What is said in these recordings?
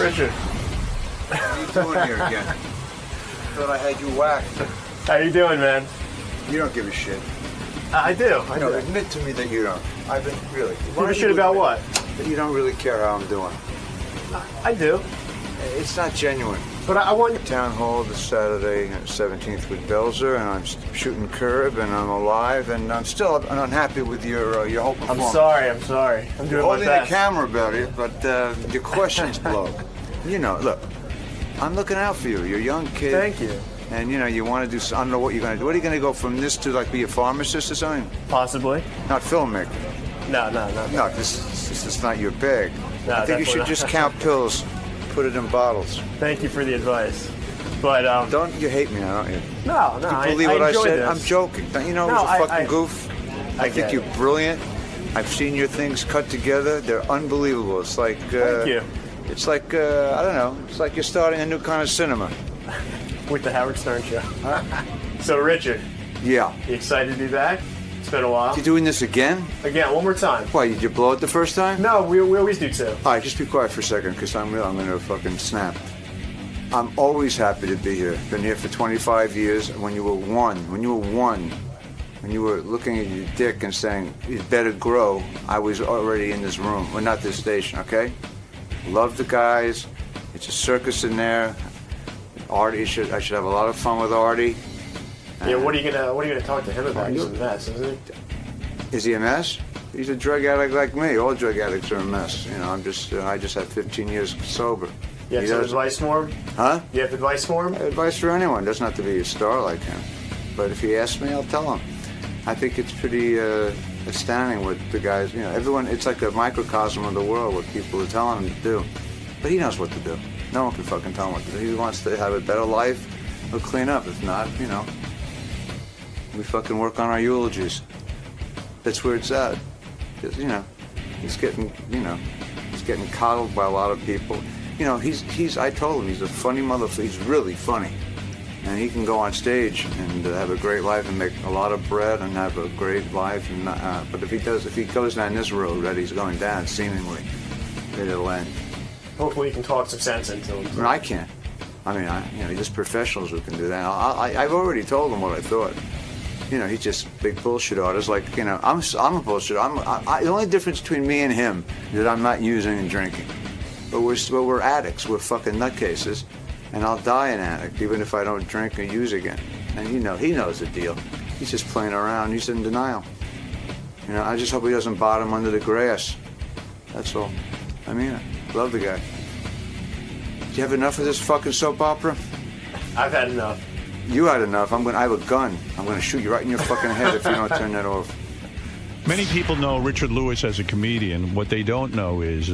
Richard. What are you doing here again? I thought I had you whacked. How you doing, man? You don't give a shit. I do. I No, do. admit to me that you don't. I've been really. Give a shit about what? That you don't really care how I'm doing. I do. It's not genuine. But I want... Town Hall this Saturday, 17th with Belzer, and I'm shooting curb, and I'm alive, and I'm still unhappy with your whole performance. I'm sorry. I'm doing my Holding the best. camera about it, but your questions blow. You know, look, I'm looking out for you. You're a young kid. Thank you. And, you know, you want to do, I don't know what you're going to do. What are you going to go from this to, like, be a pharmacist or something? Possibly. Not filmmaker. No. No, this is not your bag. No, I think you should definitely just not. count pills, put it in bottles. Thank you for the advice. But, Don't you hate me now, don't you? No, Do you believe what I enjoyed said? this. I'm joking. Don't you know it No, was a fucking goof? I think get you're it. brilliant. I've seen your things cut together. They're unbelievable. It's like... Thank you. It's like, I don't know, it's like you're starting a new kind of cinema. With the Howard Stern Show. So, Richard, Yeah. you excited to be back? It's been a while. You doing this again? Again, one more time. Why, did you blow it the first time? No, we always do too. All right, just be quiet for a second, because I'm going to fucking snap. I'm always happy to be here. Been here for 25 years. When you were when you were looking at your dick and saying, you better grow, I was already in this room. Well, not this station, okay? Love the guys. It's a circus in there. Artie, I should have a lot of fun with Artie. Yeah, what are you gonna talk to him about? He's a mess, isn't he? Is he a mess? He's a drug addict like me. All drug addicts are a mess. You know, I just had 15 years sober. You have some advice for him? Huh? You have advice for him? Advice for anyone. Doesn't have to be a star like him. But if he asks me, I'll tell him. I think it's pretty astounding what the guys, you know, everyone, it's like a microcosm of the world what people are telling him to do. But he knows what to do. No one can fucking tell him what to do. He wants to have a better life. He'll clean up. If not, you know, we fucking work on our eulogies. That's where it's at. Because, you know, he's getting coddled by a lot of people. You know, I told him he's a funny motherfucker. He's really funny. And he can go on stage and have a great life and make a lot of bread and have a great life. And but if he goes down this road that he's going down, seemingly, it'll end. Hopefully you can talk some sense into him. I mean, I can't. I mean, you know, just professionals who can do that. I've already told him what I thought. You know, he's just a big bullshit artist. Like, you know, I'm a bullshit. The only difference between me and him is that I'm not using and drinking. But we're addicts. We're fucking nutcases. And I'll die an addict, even if I don't drink or use again. And you know, he knows the deal. He's just playing around. He's in denial. You know, I just hope he doesn't bottom under the grass. That's all. I mean it. Love the guy. Do you have enough of this fucking soap opera? I've had enough. You had enough. I have a gun. I'm gonna shoot you right in your fucking head if you don't turn that off. Many people know Richard Lewis as a comedian. What they don't know is,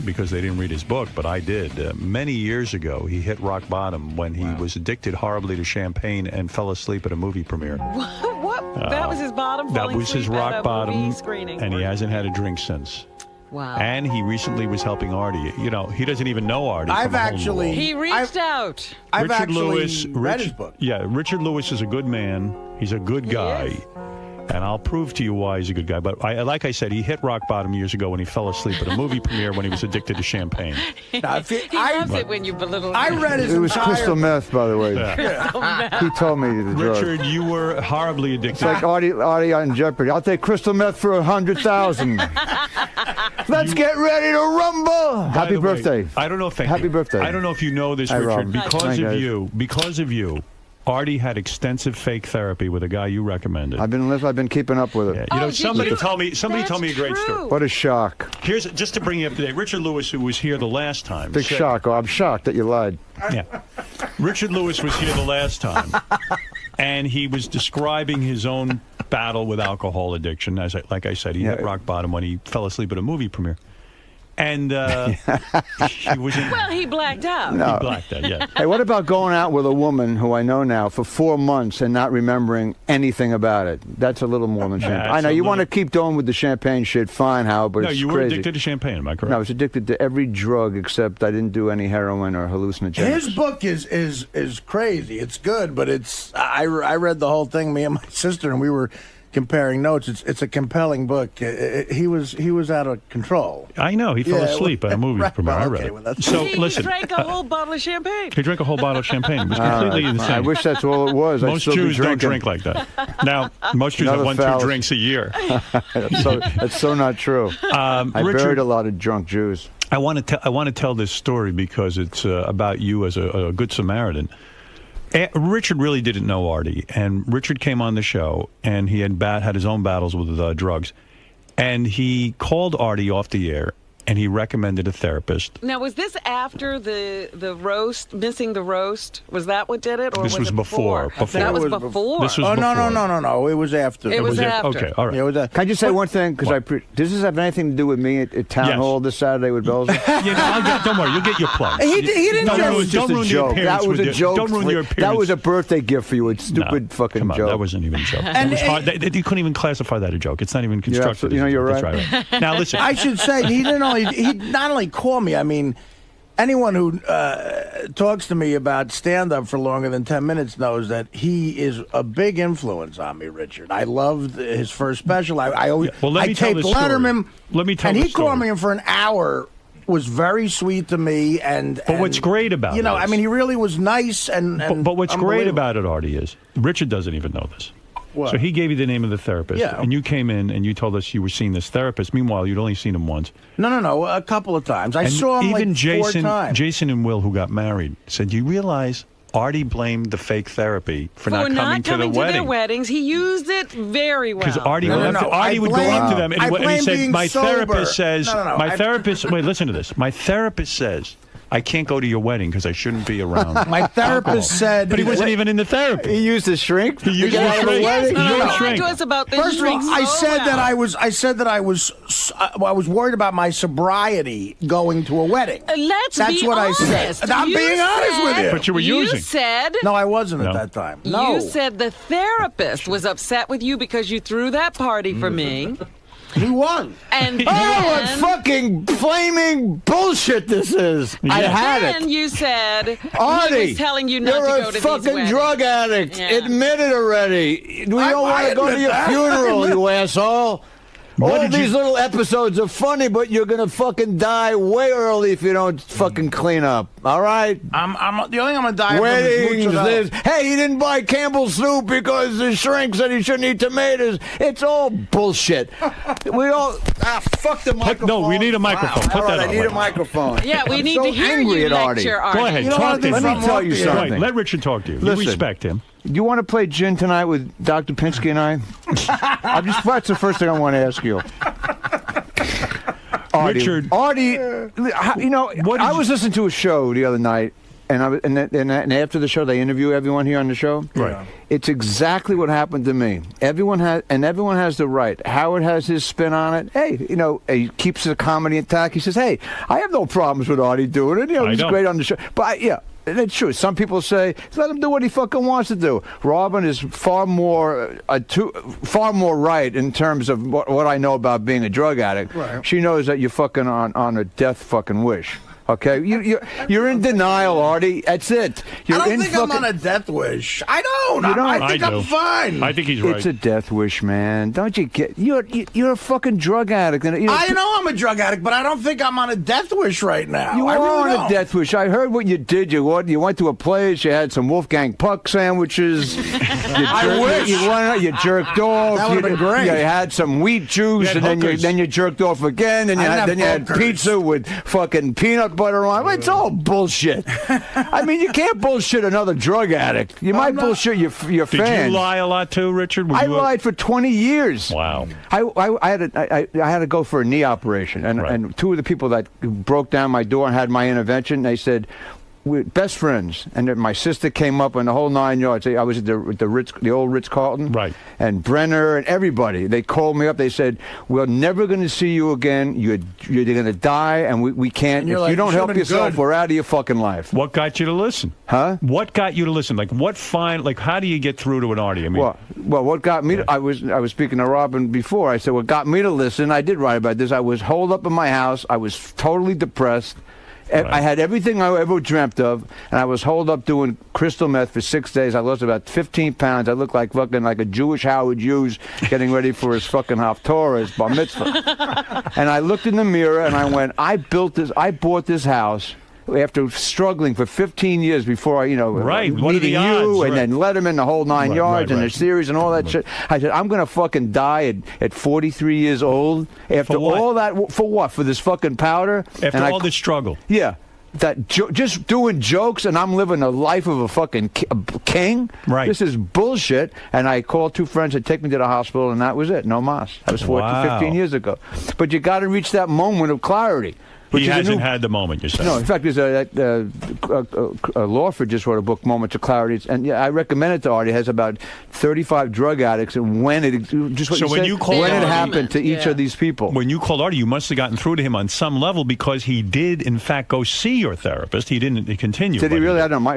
because they didn't read his book, but I did, many years ago, he hit rock bottom when he was addicted horribly to champagne and fell asleep at a movie premiere. What? That was his bottom? That was his rock bottom, screening. and he hasn't had a drink since. Wow. And he recently was helping Artie. You know, he doesn't even know Artie. I've actually... He reached out. I've Richard actually Lewis, read his book. Yeah, Richard Lewis is a good man. He's a good guy. is. And I'll prove to you why he's a good guy. But like I said, he hit rock bottom years ago when he fell asleep at a movie premiere when he was addicted to champagne. He loves it when you belittle I him. read his It was entire... crystal meth, by the way. Crystal meth. He told me the drug. Richard, you were horribly addicted. It's like Artie on Jeopardy. I'll take crystal meth for 100,000. Let's get ready to rumble. By Happy the way, birthday. I don't know if Happy birthday. I don't know if you know this, Hi, Richard. Rob. Because of you, Artie had extensive fake therapy with a guy you recommended. I've been keeping up with it. Yeah, you know, did somebody you? told me a great That's story. true. What a shock. Here's just to bring you up to date. Richard Lewis, who was here the last time. Big said- shock. Oh, I'm shocked that you lied. Yeah. Richard Lewis was here the last time, and he was describing his own battle with alcohol addiction. Like I said, he hit rock bottom when he fell asleep at a movie premiere. And he was in... Well, he blacked out. No. He blacked out, yeah. Hey, what about going out with a woman who I know now for 4 months and not remembering anything about it? That's a little more than champagne. I know you want to keep going with the champagne shit, fine, Howard, but No, it's you were crazy. addicted to champagne, am I correct? No, I was addicted to every drug except I didn't do any heroin or hallucinogens. His book is crazy. It's good, but it's I read the whole thing, me and my sister, and we were comparing notes. It's a compelling book. He was out of control. I know. He fell asleep at a movie premiere. I read it. So listen, he drank a whole bottle of champagne. He drank a whole bottle of champagne. It was completely insane. I wish that's all it was. Most Jews don't drink like that. Now, most Jews have 1-2 drinks a year. That's so not true. I buried a lot of drunk Jews. I want to tell this story because it's about you as a good Samaritan. Richard really didn't know Artie, and Richard came on the show, and he had his own battles with drugs, and he called Artie off the air, and he recommended a therapist. Now, was this after the roast, missing the roast? Was that what did it, or this was before? That was before. This was before. No. It was after. It was after. Okay, all right. Can I just say one thing? Because does this have anything to do with me at Town Hall this Saturday with Belgium? Don't worry, you'll get your plug. He didn't. That was just a joke. That was a joke. Don't ruin your appearance. That was a birthday gift for you. It's stupid fucking come on, joke. That wasn't even a joke. It was hard. You couldn't even classify that a joke. It's not even constructive. You're right. That's right. Now listen. I should say he not only call me. I mean, anyone who talks to me about stand-up for longer than 10 minutes knows that he is a big influence on me, Richard. I loved his first special. I taped Letterman. Let me tell and the he story. called me in for an hour. Was very sweet to me, but what's great about it, I mean, he really was nice and but what's great about it, Artie, is Richard doesn't even know this. What? So he gave you the name of the therapist, Yeah. and you came in and you told us you were seeing this therapist. Meanwhile, you'd only seen him once. No, a couple of times. I saw him even like 4 times. Jason and Will, who got married, said, "You realize Artie blamed the fake therapy for not coming to the wedding. Their weddings. He used it very well. Because Artie would go up to them and he said, "My therapist says, my therapist. Wait, listen to this. My therapist says." I can't go to your wedding because I shouldn't be around. My therapist said... But he wasn't even in the therapy. He used a shrink? He used a shrink. Yes, He used a shrink. to us about this First of all, I said that I was worried about my sobriety going to a wedding. That's what honest. I said. I'm being honest with you. But you were using. You said... No, I wasn't at that time. No. You said the therapist was upset with you because you threw that party for me. He won. And what fucking flaming bullshit this is. Yeah. I had it. And you said Artie, he was telling you not to go to these weddings. You're a fucking drug addict. Yeah. Admit it already. We don't want to go to your funeral, you asshole. All these little episodes are funny, but you're going to fucking die way early if you don't fucking clean up. All right? The only thing I'm going to die Weddings, hey, he didn't buy Campbell's soup because the shrink said he shouldn't eat tomatoes. It's all bullshit. We all... fuck the microphone. No, we need a microphone. Wow. Put that on. I need a microphone. Yeah, we need to hear you lecture, Artie. Go ahead. Talk to him. Let me tell you something. Wait, let Richard talk to you. Listen, you respect him. You want to play gin tonight with Dr. Pinsky and I? That's the first thing I want to ask you. Artie, I was listening to a show the other night, and after the show, they interview everyone here on the show. Right. It's exactly what happened to me. Everyone has the right. Howard has his spin on it. Hey, he keeps the comedy intact. He says, "Hey, I have no problems with Artie doing it. He's great on the show." But yeah. And it's true. Some people say, let him do what he fucking wants to do. Robin is far more right in terms of what I know about being a drug addict. Right. She knows that you're fucking on a death fucking wish. Okay, you're in denial, Artie. That's it. I don't think I'm on a death wish. I don't. I think I'm fine. I think he's right. It's a death wish, man. Don't you get? You're a fucking drug addict. I know I'm a drug addict, but I don't think I'm on a death wish right now. You are on a death wish. I heard what you did. You went to a place. You had some Wolfgang Puck sandwiches. You jerked off. That would have been great. You had some wheat juice, and then you jerked off again. And you had pizza with fucking peanut butter on. It's all bullshit. I mean, you can't bullshit another drug addict. You might bullshit your fans. Did you lie a lot too, Richard? I lied for 20 years. Wow. I had to go for a knee operation, and two of the people that broke down my door and had my intervention, they said, we're best friends, and then my sister came up and the whole 9 yards. I was at the Ritz, the old Ritz-Carlton, right? And Brenner and everybody. They called me up. They said, "We're never going to see you again. You're going to die, and we can't. If you don't help yourself, we're out of your fucking life." What got you to listen? Huh? What got you to listen? How do you get through to an Artie? I mean, well, what got me? I was speaking to Robin before. I said, what got me to listen? I did write about this. I was holed up in my house. I was totally depressed. I had everything I ever dreamt of, and I was holed up doing crystal meth for 6 days. I lost about 15 pounds. I looked like fucking like a Jewish Howard Hughes getting ready for his fucking Haftorah, his bar mitzvah. And I looked in the mirror and I went, I bought this house after struggling for 15 years before meeting you and then Letterman, the whole 9 yards and the series and all that shit. I said, I'm going to fucking die at 43 years old after all that. For what? For this fucking powder? After all this struggle. Yeah. Just doing jokes, and I'm living a life of a fucking king. Right. This is bullshit. And I called 2 friends to take me to the hospital, and that was it. No mas. That was 15 years ago. But you got to reach that moment of clarity. He hasn't had the moment, you're saying. No, in fact, there's Lawford just wrote a book, Moments of Clarity, and I recommend it to Artie. It has about 35 drug addicts and when it happened to each of these people. When you called Artie, you must have gotten through to him on some level because he did, in fact, go see your therapist. He didn't continue. Did he really? I don't know.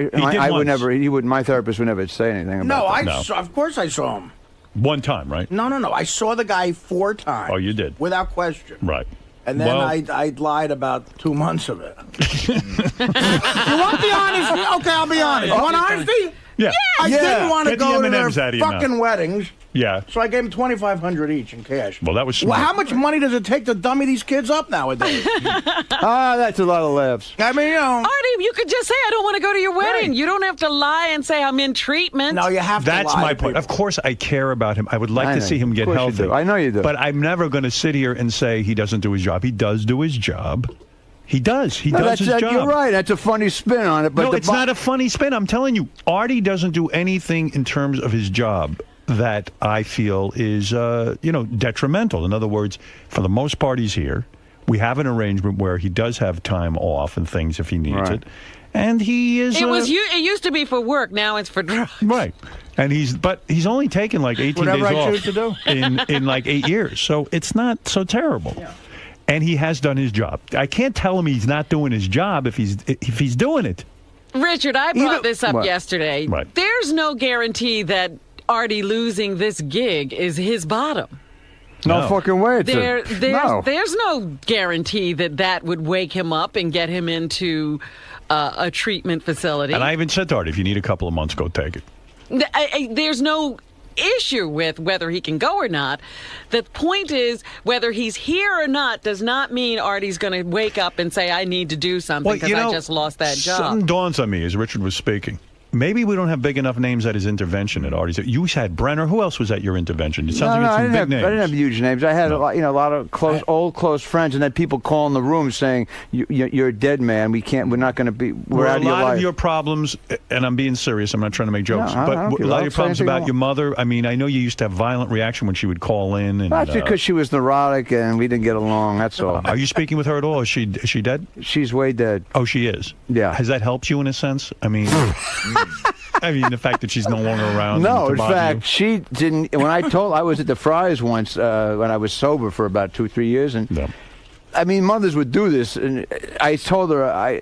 My therapist would never say anything about that. Of course I saw him. One time, right? No. I saw the guy 4 times. Oh, you did? Without question. Right. And then I lied about 2 months of it. You want the honesty? Okay, I'll be honest. You want honesty? Yeah. I didn't want to go to their fucking mouth. weddings. Yeah. So I gave them $2,500 each in cash. Well, that was smart. Well, how much money does it take to dummy these kids up nowadays? That's a lot of laughs. I mean, Artie, you could just say, I don't want to go to your wedding. Right. You don't have to lie and say, I'm in treatment. No, you have to lie. That's my point. Of course, I care about him. I would like to see him get healthy. I know you do. But I'm never going to sit here and say he doesn't do his job. He does do his job. He does. He does his job. You're right. That's a funny spin on it. But no, it's not a funny spin. I'm telling you, Artie doesn't do anything in terms of his job that I feel is, detrimental. In other words, for the most part, he's here. We have an arrangement where he does have time off and things if he needs it. And he is... It used to be for work. Now it's for drugs. Right. And he's only taken like 18 Whatever days I off choose to do. in like 8 years. So it's not so terrible. Yeah. And he has done his job. I can't tell him he's not doing his job if he's doing it. Richard, I brought this up yesterday. Right. There's no guarantee that Artie losing this gig is his bottom. No fucking way. There's no guarantee that would wake him up and get him into a treatment facility. And I even said to Artie, if you need a couple of months, go take it. There's no issue with whether he can go or not. The point is, whether he's here or not does not mean Artie's going to wake up and say, I need to do something because I just lost that job. Something dawns on me as Richard was speaking. Maybe we don't have big enough names at his intervention at Artie's. You had Brenner. Who else was at your intervention? It sounds like I some big names. I didn't have huge names. I had a lot of close friends, and then people calling the room saying, "You're a dead man. We're not going to be. We're out of your life." A lot of your problems, and I'm being serious. I'm not trying to make jokes, but a lot of your problems about your mother. I mean, I know you used to have violent reaction when she would call in. And, that's because she was neurotic and we didn't get along. That's all. Are you speaking with her at all? Is she dead? She's way dead. Oh, she is. Yeah. Has that helped you in a sense? I mean. The fact that she's no longer around. No, in fact, she didn't. When I was at the Friars once when I was sober for about 2-3 years, and I mean, mothers would do this, and I told her I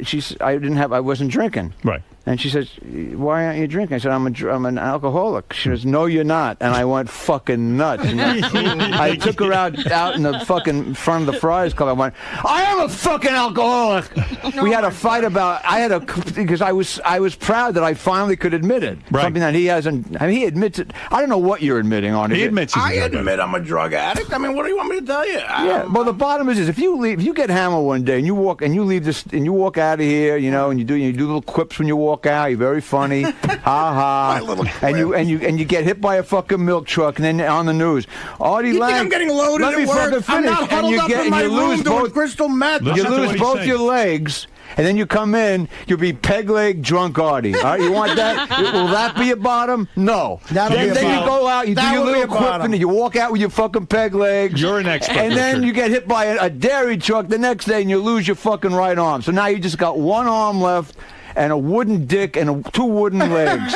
wasn't drinking. Right. And she says, "Why aren't you drinking?" I said, "I'm an alcoholic." She goes, "No, you're not." And I went fucking nuts. I took her out in the fucking front of the Friars Club. I went, "I am a fucking alcoholic." We had a fight because I was proud that I finally could admit it. Right. Something that he hasn't. I mean, he admits it. I don't know what you're admitting on it. He admits. I admit I'm a drug addict. I mean, what do you want me to tell you? Yeah. Well, the bottom is if you get hammered one day and you walk out of here, and you do little quips when you walk out. You're very funny, ha ha, and you get hit by a fucking milk truck, and then on the news, Artie Lange. I'm getting loaded at work. I'm not huddled up in my room doing crystal meth. You lose both your legs. And then you come in, you'll be peg leg drunk Artie. All right, you want that? Will that be a bottom? No. Then you go out, you do your little quip, and you walk out with your fucking peg legs. You're an expert. And then you get hit by a dairy truck the next day, and you lose your fucking right arm. So now you just got one arm left, and a wooden dick, and 2 wooden legs.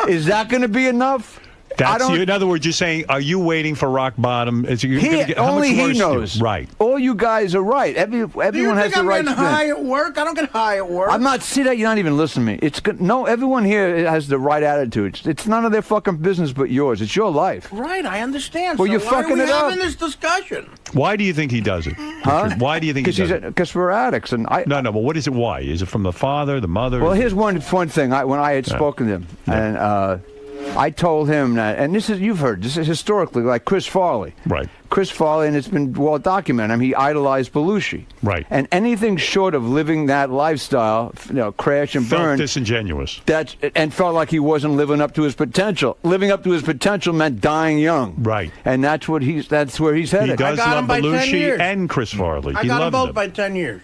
Is that going to be enough? In other words, you're saying, are you waiting for rock bottom? Only he knows. Right. All you guys are right. Everyone has the right to. I'm getting high at work. I don't get high at work. I'm not. See that? You're not even listening to me. It's good. No. Everyone here has the right attitude. It's none of their fucking business but yours. It's your life. Right. I understand. Well, so you're why fucking are we it up. having this discussion? Why do you think he does it? Huh? Why do you think he does it? Because we're addicts, and I. No. But what is it? Why? Is it from the father, the mother? Well, here's one fun thing. When I had spoken to him, and I told him that, and you've heard this is historically like Chris Farley. Right. Chris Farley, and it's been well documented. I mean, he idolized Belushi. Right. And anything short of living that lifestyle, crash and burn. Felt disingenuous. And felt like he wasn't living up to his potential. Living up to his potential meant dying young. Right. And that's where he's headed. He does love him by 10 Belushi years. and Chris Farley. I got them both by 10 years.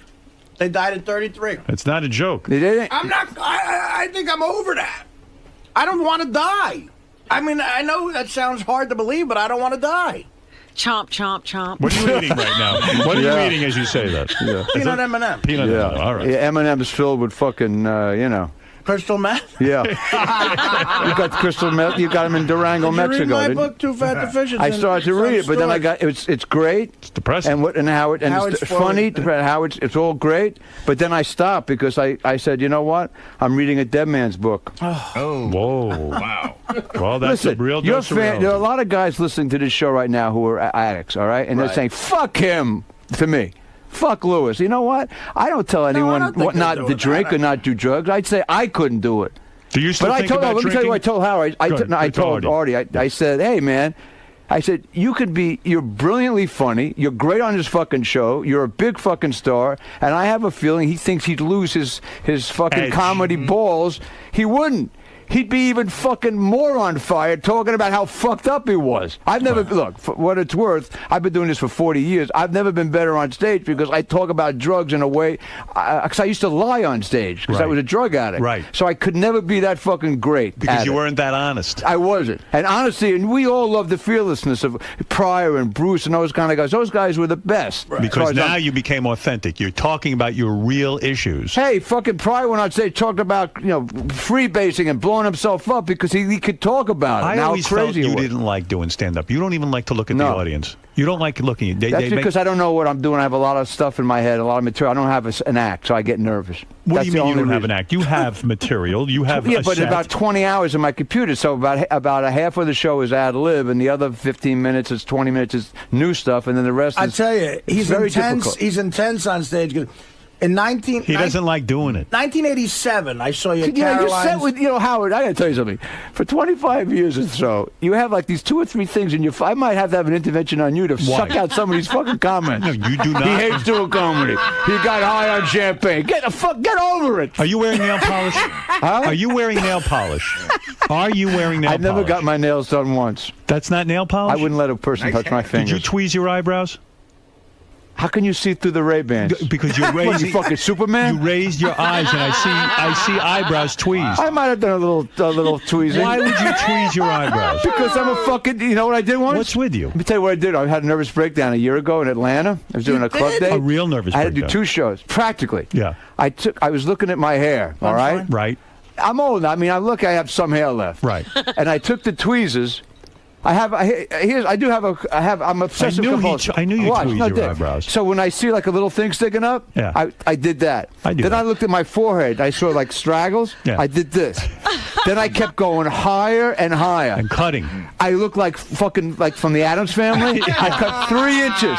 They died at 33. It's not a joke. They didn't. I'm not. I think I'm over that. I don't want to die. I mean, I know that sounds hard to believe, but I don't want to die. Chomp, chomp, chomp. What are you eating right now? What are you eating as you say that? Yeah. Peanut M&M. Peanut M&M. All right. Yeah, M&M's filled with fucking, Crystal meth? Yeah. You got crystal meth. You got them in Durango, Did you Mexico. read my book, Too Fat to Fish? I started to read it, but then I got it's great. It's depressing. And how it's funny. How it's all great. But then I stopped because I said, you know what? I'm reading a dead man's book. Oh. Whoa. Wow. Well, that's Listen, a real dose of reality. There are a lot of guys listening to this show right now who are addicts, all right? And they're saying, fuck him to me. Fuck Lewis. You know what? I don't tell anyone what not to drink or not do drugs. I'd say I couldn't do it. Do you still think about drinking? Let me tell you what I told Howard. I told Artie. I said, hey, man. I said, you're brilliantly funny. You're great on this fucking show. You're a big fucking star. And I have a feeling he thinks he'd lose his fucking comedy balls. He wouldn't. He'd be even fucking more on fire talking about how fucked up he was. I've never, look, for what it's worth, I've been doing this for 40 years. I've never been better on stage because I talk about drugs in a way, because I used to lie on stage because I was a drug addict. Right. So I could never be that fucking great. Because you weren't that honest. I wasn't. And honestly, and we all love the fearlessness of Pryor and Bruce and those kind of guys. Those guys were the best. Right. Because now you became authentic. You're talking about your real issues. Hey, fucking Pryor went on stage, talked about, freebasing and blowing himself up because he could talk about it. I always felt you didn't like doing stand-up. You don't even like to look at the audience. You don't like looking. That's because I don't know what I'm doing. I have a lot of stuff in my head, a lot of material. I don't have an act, so I get nervous. What do you mean you don't have an act? You have material. You have a but set. about 20 hours on my computer, so about a half of the show is ad-lib, and the other 15 minutes is 20 minutes is new stuff, and then the rest is... I tell you, he's very intense. difficult. He's intense on stage. In he doesn't like doing it. 1987, I saw you at you Caroline's. set with, Howard, I got to tell you something. For 25 years or so, you have like these 2 or 3 things in your... I might have to have an intervention on you to suck out some of these fucking comments. No, you do not. He hates doing comedy. He got high on champagne. Get over it. Are you wearing nail polish? Huh? Are you wearing nail polish? Are you wearing nail polish? I never got my nails done once. That's not nail polish? I wouldn't let a person touch my fingers. Did you tweeze your eyebrows? How can you see through the Ray-Bans? Because you raised... What, you fucking Superman? You raised your eyes, and I see eyebrows tweezed. I might have done a little tweezing. Why would you tweeze your eyebrows? Because I'm a fucking... You know what I did once? What's with you? Let me tell you what I did. I had a nervous breakdown a year ago in Atlanta. I was doing a club day. A real nervous breakdown. I had to do 2 shows, practically. Yeah. I was looking at my hair, all right? Right. I'm old. I mean, I have some hair left. Right. And I took the tweezers... I'm obsessive compulsive. I knew you tweezed your eyebrows. So when I see like a little thing sticking up, I did that. Then I looked at my forehead. I saw like straggles. Yeah. I did this. Then I kept going higher and higher. And cutting. I looked like fucking like from the Addams Family. I cut 3 inches.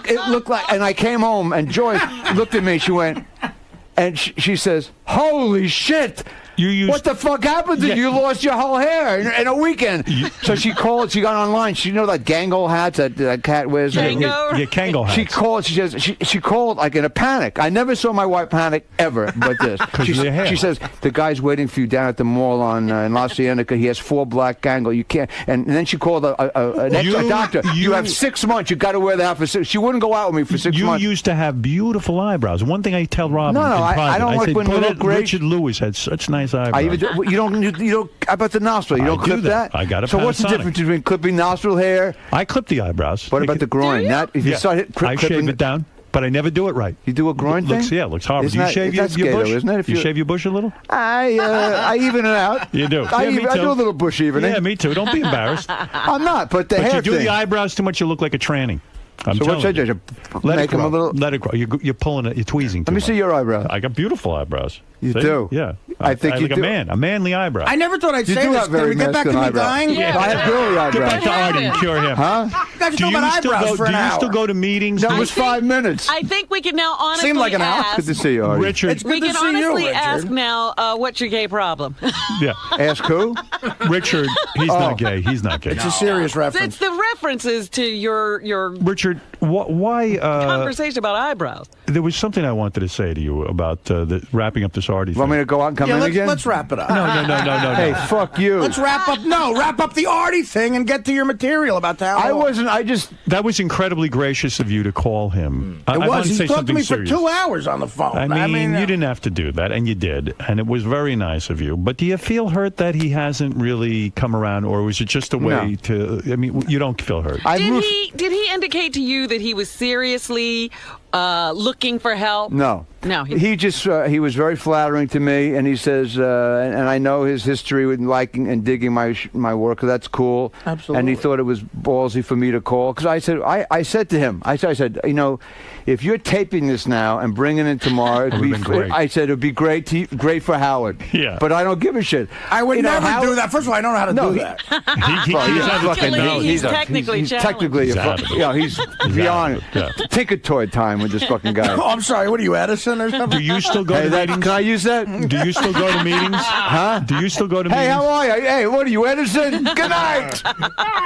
It looked like, and I came home and Joyce looked at me. She went, and she says, "Holy shit! What the fuck happened to you? You lost your whole hair in a weekend." So she called. She got online. She that Gango hats that cat wears. Yeah, Kango hats. She called. She says she called like in a panic. I never saw my wife panic ever, but this. She says the guy's waiting for you down at the mall in La Cienega. He has 4 black Gango. You can't. And then she called a doctor. You have 6 months. You got to wear the hat for 6. She wouldn't go out with me for 6 months. You used to have beautiful eyebrows. One thing I tell Robin. No, I don't like when they look great. Richard Lewis had such nice eyebrows. You don't. How about the nostril? You don't clip that? I got it. So what's the difference between clipping nostril hair? I clip the eyebrows. What about the groin? I shave it down. But I never do it right. You do a groin thing? Yeah, it looks horrible. Do you shave your bush? Though, isn't it? If you shave your bush a little? I even it out. You do? I do a little bush evening. Yeah, me too. Don't be embarrassed. I'm not, but the hair you do thing. the eyebrows too much, you look like a tranny. So what should I do? Make them a little. Let it grow. You're pulling it. You're tweezing. Let me see your eyebrows. I got beautiful eyebrows. You do? Yeah. I think you like do. a manly eyebrow. I never thought I'd You say do this. have very Can we get back to me masculine eyebrows. dying? Yeah. I have girly Get back eyebrows. to Artie and cure him. Huh? You guys are talking about eyebrows for an Do you hour. still go to meetings? That was 5 minutes. I think we can now honestly Seemed like an hour. ask. Good to see you, Artie. Richard. It's good We to can see you, honestly Richard. ask now, what's your gay problem? Yeah. Ask who? Richard, he's not gay. He's not gay. It's a serious reference. It's the references to your Richard, why? conversation about eyebrows. There was something I wanted to say to you about wrapping up this Artie thing. Want me to go out and come in again? Let's wrap it up. No. Hey, fuck you. Let's wrap up. No, wrap up the Artie thing and get to your material about town hall. I wasn't. I just. That was incredibly gracious of you to call him. It I was. He say talked to something me serious. for 2 hours on the phone. I mean, you didn't have to do that, and you did, and it was very nice of you. But do you feel hurt that he hasn't really come around, or was it just a way to? I mean, you don't feel hurt. Did he indicate to you that he was seriously looking for help? No. No. He just he was very flattering to me, and he says, and I know his history with liking and digging my work. That's cool. Absolutely. And he thought it was ballsy for me to call because I said to him, I said, you know, if you're taping this now and bringing it tomorrow, it'd be great. I said it'd be great for Howard. Yeah. But I don't give a shit. I would never do that. First of all, I don't know how to do that. He's technically he's beyond Tinkertoy time with this fucking guy. Oh, I'm sorry. What are you, Edison or something? Do you still go to meetings? Can I use that? Do you still go to meetings? Huh? Do you still go to Hey, meetings? how are you? Hey, what are you, Edison? Good night.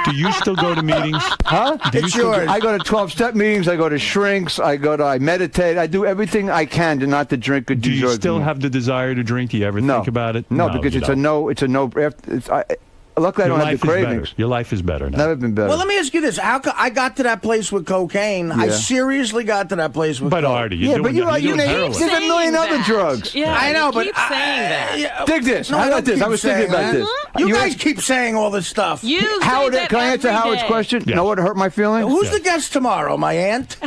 Do you still go to meetings? Huh? It's yours. I go to 12-step meetings. I go to shrinks. I meditate. I do everything I can to not to drink or do you drugs. still have the desire to drink? Do you ever think about it? No, because it's a no. It's a no. Luckily, I don't have the cravings. Your life is better now. Never been better. Well, let me ask you this: how I got to that place with cocaine? I seriously got to that place with. But coke. Artie, you're doing heroin. There's a million other drugs. Yeah, I know, but keep saying that. Dig this. No, How I about don't this? keep I was thinking saying about that. this. You guys keep saying all this stuff. Howard, can I answer Howard's question? Yes. Know what hurt my feelings? Who's the guest tomorrow? My aunt?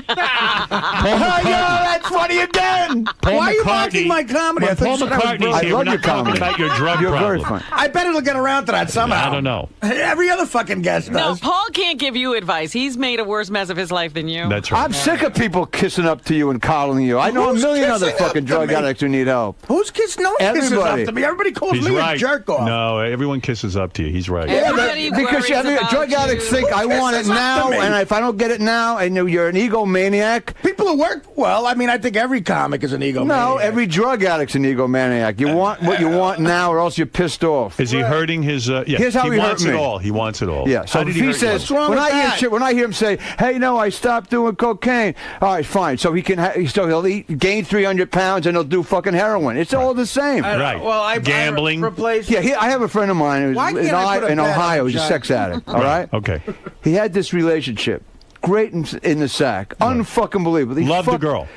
That's funny again. Why are you mocking my comedy? When Paul thought you said I was McCartney's I here, love we're your not talking comedy. about your drug You're problem. very funny. I bet it'll get around to that somehow. I don't know. Every other fucking guest No, does. Paul can't give you advice. He's made a worse mess of his life than you. That's right. I'm sick of people kissing up to you and coddling you. I know Who's a million other kissing up fucking to drug me? addicts who need help. Who's kissing? No one kisses Everybody. up to me. Everybody calls He's me right. a jerk off. No, everyone kisses up to you. He's right. Everybody Because worries about drug addicts you. think I want it kisses up now, to me? and if I don't get it now, and you're an egomaniac. People who work well. I mean, I think every comic is an egomaniac. No, every drug addict's an egomaniac. You want what you want now, or else you're pissed off. Is he hurting his? Yeah. Here's how he hurt wants me. it all. He wants it all. Yeah. So How did if he hurt you? says, What's wrong when with I hear that? shit, when I hear him say, "Hey, no, I stopped doing cocaine," all right, fine. So he can, so he'll gain 300 pounds and he'll do fucking heroin. It's all the same. Right. Well, I Gambling. replace. Yeah, I have a friend of mine who's Why can't I put a in bet on Ohio. He's a John? sex addict. All right. Okay. He had this relationship, great in the sack, unfucking believable. He Love the fucked girl.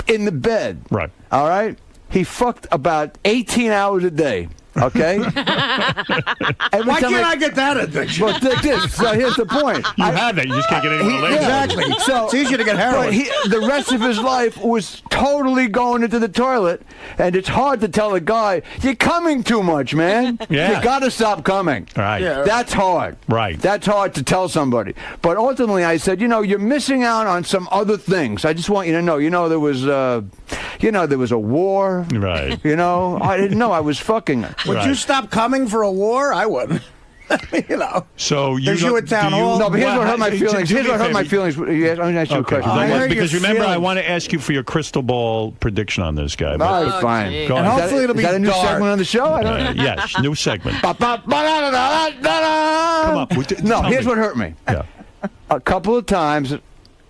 in the bed. Right. All right. He fucked about 18 hours a day. Okay. Why can't I get that addiction? But so here's the point. You have that. You just can't get anyone later. Exactly. So It's easier to get heroin. But the rest of his life was totally going into the toilet, and it's hard to tell a guy, "You're coming too much, man. Yeah. You got to stop coming." Right. Yeah. That's hard. Right. That's hard to tell somebody. But ultimately, I said, you're missing out on some other things. I just want you to know. There was, there was a war. Right. I didn't know I was fucking her. Would you stop coming for a war? I wouldn't. So There's you at town hall. No, but here's Well, what hurt my do feelings. me Here's a what hurt my favor. feelings. Let me ask you a Okay. question. I heard Because your remember, I feelings. want to ask you for your crystal ball prediction on this guy. All But, right, fine. gee. go And on. hopefully it'll be Is that a new dark. segment on the show? I don't know. Yes, new segment. Come Come on. No, Tell here's me. what hurt me. Yeah. A couple of times,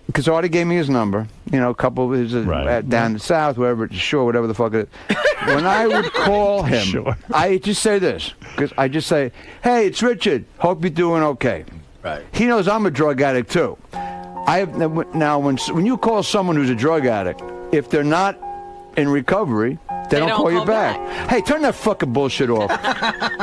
because Artie gave me his number, a couple of his Right. down the south, wherever, shore, whatever the fuck it is. When I would call him, Sure. I just say this, because I just say, "Hey, it's Richard. Hope you're doing okay." Right. He knows I'm a drug addict too. Now when you call someone who's a drug addict, if they're not in recovery, They don't call you back. Hey, turn that fucking bullshit off.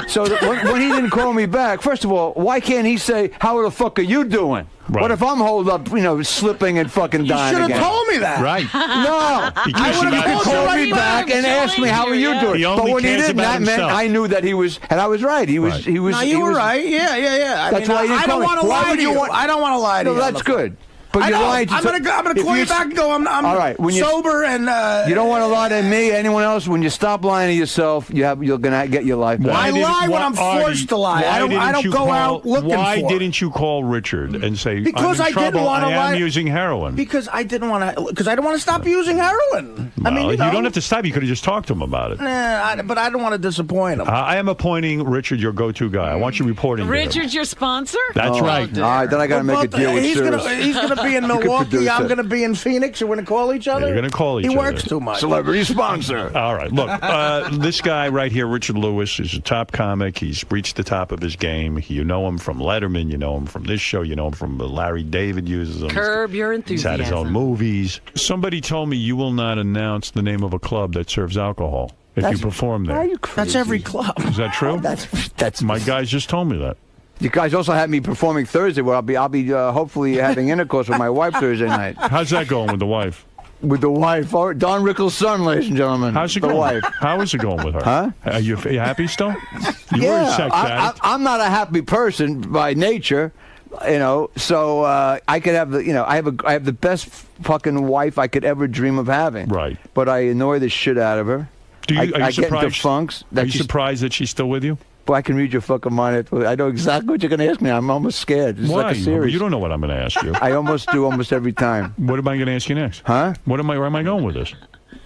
So when he didn't call me back, first of all, why can't he say, how the fuck are you doing? Right. What if I'm holed up, slipping and fucking dying again? You should have told me that. Right. No. I would have called me back and asked me, how are you doing? But when he didn't, that meant I knew that he was, and I was right. He was. No, you were right. Yeah. That's why he didn't I don't want to lie to you. I don't want to lie to you. No, that's good. But you're lying to I'm gonna call you back and go. I'm all right, sober and. You don't want to lie to me, anyone else. When you stop lying to yourself, you're gonna get your life back. I lie when I'm forced to lie. I don't go out looking for. Why didn't you call Richard and say, because I'm in trouble, I am using heroin? Because I didn't want to. Because I don't want to stop using heroin. Well, I mean, you don't have to stop. You could have just talked to him about it. Nah, but I don't want to disappoint him. I am appointing Richard your go-to guy. I want you reporting. Richard's your sponsor? That's right. All right, then I got to make a deal with Sirius. He's gonna be in Milwaukee. I'm going to be in Phoenix. We're going to call each other. Yeah, you're going to call each other. He works too much. Celebrity sponsor. All right. Look, this guy right here, Richard Lewis, is a top comic. He's reached the top of his game. You know him from Letterman. You know him from this show. You know him from Larry David uses him. Curb Your Enthusiasm. He's had his own movies. Somebody told me you will not announce the name of a club that serves alcohol if you perform there. Are you crazy? That's every club. Is that true? That's my guys just told me that. You guys also had me performing Thursday, where I'll be hopefully having intercourse with my wife Thursday night. How's that going with the wife? With the wife, Don Rickles' son, ladies and gentlemen. How's it going? Wife. How is it going with her? Huh? Are you happy still? You Yeah, were a sex addict. I'm not a happy person by nature, So I could have I have the best fucking wife I could ever dream of having. Right. But I annoy the shit out of her. Are you I get into surprised? funks. Are you surprised that she's still with you? Boy, I can read your fucking mind. I know exactly what you're going to ask me. I'm almost scared. It's Why? like a series. You don't know what I'm going to ask you. I almost do almost every time. What am I going to ask you next? Huh? Where am I going with this?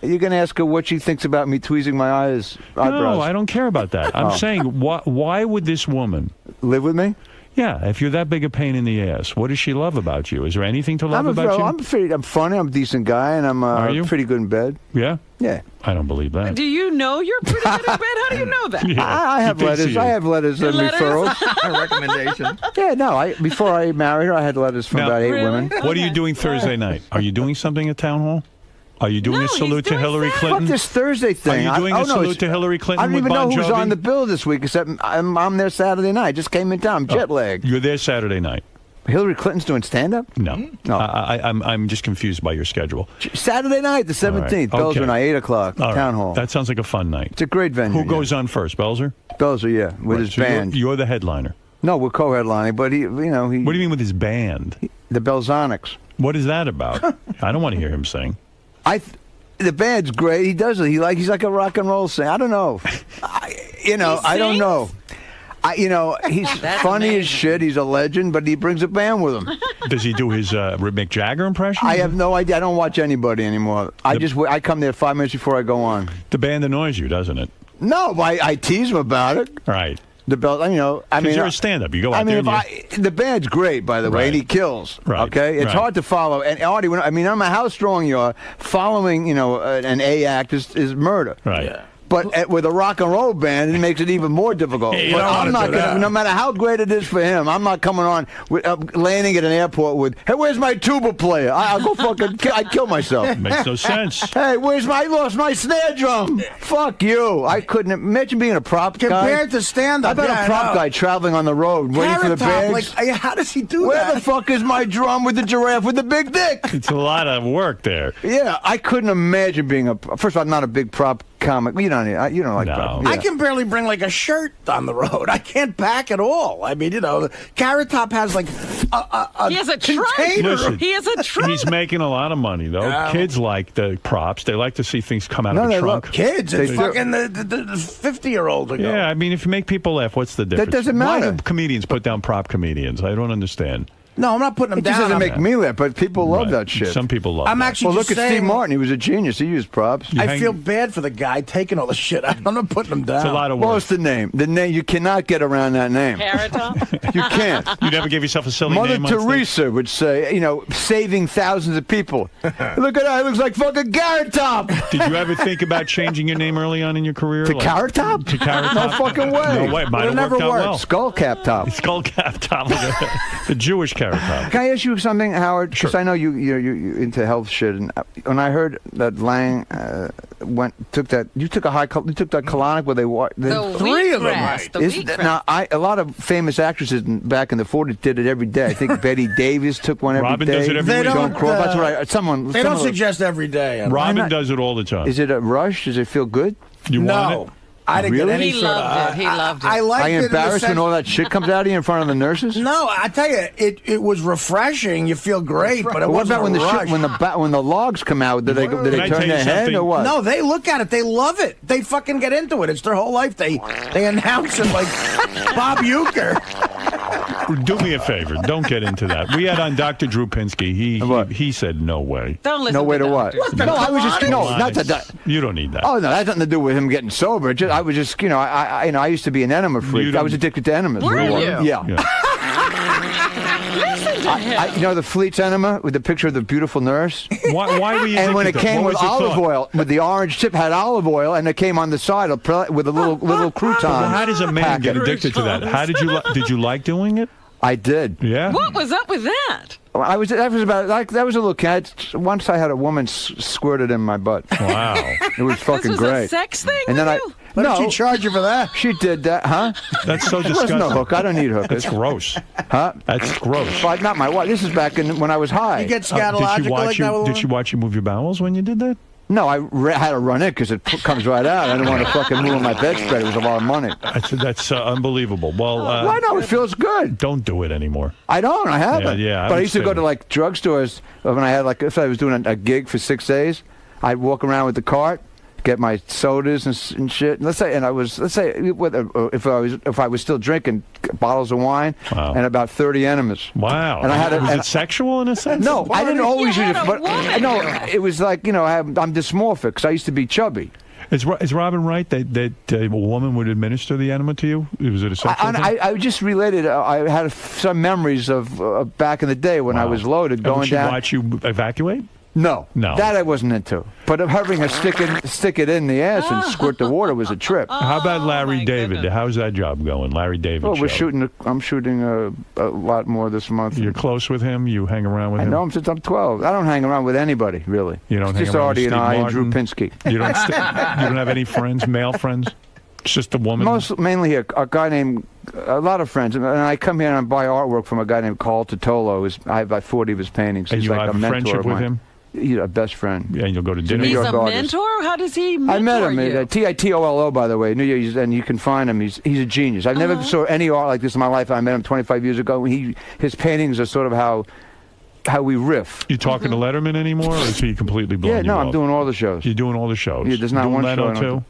You're going to ask her what she thinks about me tweezing my eyebrows. No, I don't care about that. I'm saying, why would this woman live with me? Yeah, if you're that big a pain in the ass, what does she love about you? Is there anything to love about you? I'm funny. I'm a decent guy, and I'm pretty good in bed. Yeah? Yeah. I don't believe that. Do you know you're pretty good at bed? How do you know that? Yeah, I have letters. I have letters and referrals. Recommendation. Yeah, no. Before I married her, I had letters from about 8 women. What are you doing Thursday night? Are you doing something at Town Hall? Are you doing a salute to Hillary Clinton? Fuck this Thursday thing. Are you doing a salute to Hillary Clinton? I don't even know Bon who's Jovi? on the bill this week, except I'm there Saturday night. Just came in town. I'm jet lagged. You're there Saturday night. Hillary Clinton's doing stand-up? No. I'm just confused by your schedule. Saturday night, the 17th. All right. Belzer night, 8 o'clock, All Town right. Hall. That sounds like a fun night. It's a great venue. Who goes on first, Belzer? Belzer, yeah, with his So band. You're the headliner. No, we're co-headlining, but he. What do you mean with his band? The Belzonics. What is that about? I don't want to hear him sing. The band's great. He does it. He's like a rock and roll singer. I don't know. I don't know. He's funny as shit. He's a legend, but he brings a band with him. Does he do his Mick Jagger impression? I have no idea. I don't watch anybody anymore. I come there 5 minutes before I go on. The band annoys you, doesn't it? No, I tease him about it. Right. The belt, I mean, you're a stand-up. You go out there. The band's great, by the way, and he kills. Right. Okay, it's hard to follow. And Artie, no matter how strong you are, following an A act is murder. Right. Yeah. But with a rock and roll band, it makes it even more difficult. But I'm not gonna. No matter how great it is for him, I'm not coming on with, landing at an airport with, "Hey, where's my tuba player?" I'll go fucking. I'd kill myself. Makes no sense. Hey, I lost my snare drum. Fuck you. I couldn't imagine being a prop guy. Compared to stand-up. I've been a prop guy traveling on the road, waiting for the bags. How does he do that? Where the fuck is my drum with the giraffe with the big dick? It's a lot of work there. Yeah, I couldn't imagine being first of all, I'm not a big prop comic. You don't like prop. Yeah. I can barely bring like a shirt on the road. I can't pack at all. I mean, Carrot Top has like he has a trunk. Listen, he has a trunk. He's making a lot of money though. Yeah. Kids like the props. They like to see things come out of the trunk. Kids. It's fucking the 50-year-old ago. Yeah, I mean, if you make people laugh, what's the difference? That doesn't matter. Why do comedians put down prop comedians? I don't understand. No, I'm not putting them It just down. doesn't make me laugh, but people love that shit. Some people love I'm that. actually Well, look at Steve Martin. He was a genius. He used props. I feel bad for the guy taking all the shit. I'm not putting him down. It's a lot of work. Well, it's the name. The name. You cannot get around that name. Carrot Top? You can't. You never give yourself a silly Mother name on stage? Teresa would say, saving thousands of people. Look at that. It looks like fucking Carrot Top. Did you ever think about changing your name early on in your career? To Carrot Top? To Carrot Top? No fucking way. No way. Might have never worked out worked. well. Skull Cap Top. Skull Cap Top. The Jewish Carrot Derek Hough. Can I ask you something, Howard? Because Sure. I know you're into health shit, and when I heard that Lange took that colonic where they The three of them, wheatgrass, right. the wheatgrass. Now, a lot of famous actresses back in the 40s did it every day. I think Betty Davis took one every day. Robin does it every They week. don't, Joan Crawford. That's what They don't suggest every day. Robin does it all the time. Is it a rush? Does it feel good? You want No. it? I didn't Really? get any He sort loved of, it. He loved it. I like Are you it in the embarrassed when sense- all that shit comes out of you in front of the nurses? No, I tell you, it was refreshing. You feel great, but it But what wasn't about when a the rush. shit, when the logs come out? Do they Can turn I tell you their head something? or what? No, they look at it. They love it. They fucking get into it. It's their whole life. They announce it like Bob Uecker. Do me a favor. Don't get into that. We had on Dr. Drew Pinsky. What? He said no way. Don't listen No way to the what? doctors. No, I was just not that. You don't need that. Oh no, that has nothing to do with him getting sober. I was just, I used to be an enema You freak. don't- I was addicted to enemas. Were you? Yeah. Yeah. Listen to him. You know the Fleet's enema with the picture of the beautiful nurse? Why were you? And when it addicted to came what with was the olive thought? oil, with the orange tip had olive oil, and it came on the side with a little crouton. Well, how does a man packet. get addicted to that? How did you like doing it? I did. Yeah. What was up with that? That was a little kid. Once I had a woman squirted in my butt. Wow. It was fucking This was great. a sex thing And with then you? What no, did she charge you for that? she did that, huh? That's so There was disgusting. no hook. I don't need hookers. That's gross. Huh? That's gross. But not my wife. This is back when I was high. You get Did scatological she watch like that? Did she watch you move your bowels when you did that? No, I had to run it because it comes right out. I didn't want to fucking move my bedspread. It was a lot of money. That's unbelievable. Well, Why not? It feels good. don't do it anymore. I don't. I haven't. Yeah, But I would used to say go to like drugstores when I had if I was doing a gig for 6 days, I'd walk around with the cart, get my sodas and shit. Let's say if I was still drinking bottles of wine Wow. and about 30 enemas. Wow. And I had was it sexual in a sense? No, I didn't always You use had it, a but woman. no, it was like I'm dysmorphic because I used to be chubby. Is Robin right that a woman would administer the enema to you? Was it a sexual thing? I just related. I had some memories of back in the day when I Wow. was loaded And going would she down. watch you evacuate? No, No. that I wasn't into. But having her stick it in the ass and squirt the water was a trip. How about Larry my David? goodness. How's that job going, Larry David? Well, show? I'm shooting a lot more this month. You're close with him. You hang around with I him. know him since I'm 12. I don't hang around with anybody really. You don't It's hang just around Artie with and Steve I and Drew Martin? Pinsky. You don't. You don't have any friends, male friends. It's just a woman. Mainly a guy named a lot of friends, and I come here and I buy artwork from a guy named Carl Totolo. I have about 40 of his paintings. And He's you like have a a mentor friendship of with mine. him. He's a best friend. Yeah, and you'll go to dinner. New He's York a artist. mentor? How does he mentor I met him you? at Titolo, by the way. New York, and you can find him. He's a genius. I've never saw any art like this in my life. I met him 25 years ago. His paintings are sort of how we riff. You talking to Letterman anymore, or is he completely blown Yeah, you no, off? I'm doing all the shows. You're doing all the shows. Yeah, there's not Doing one Leno show I don't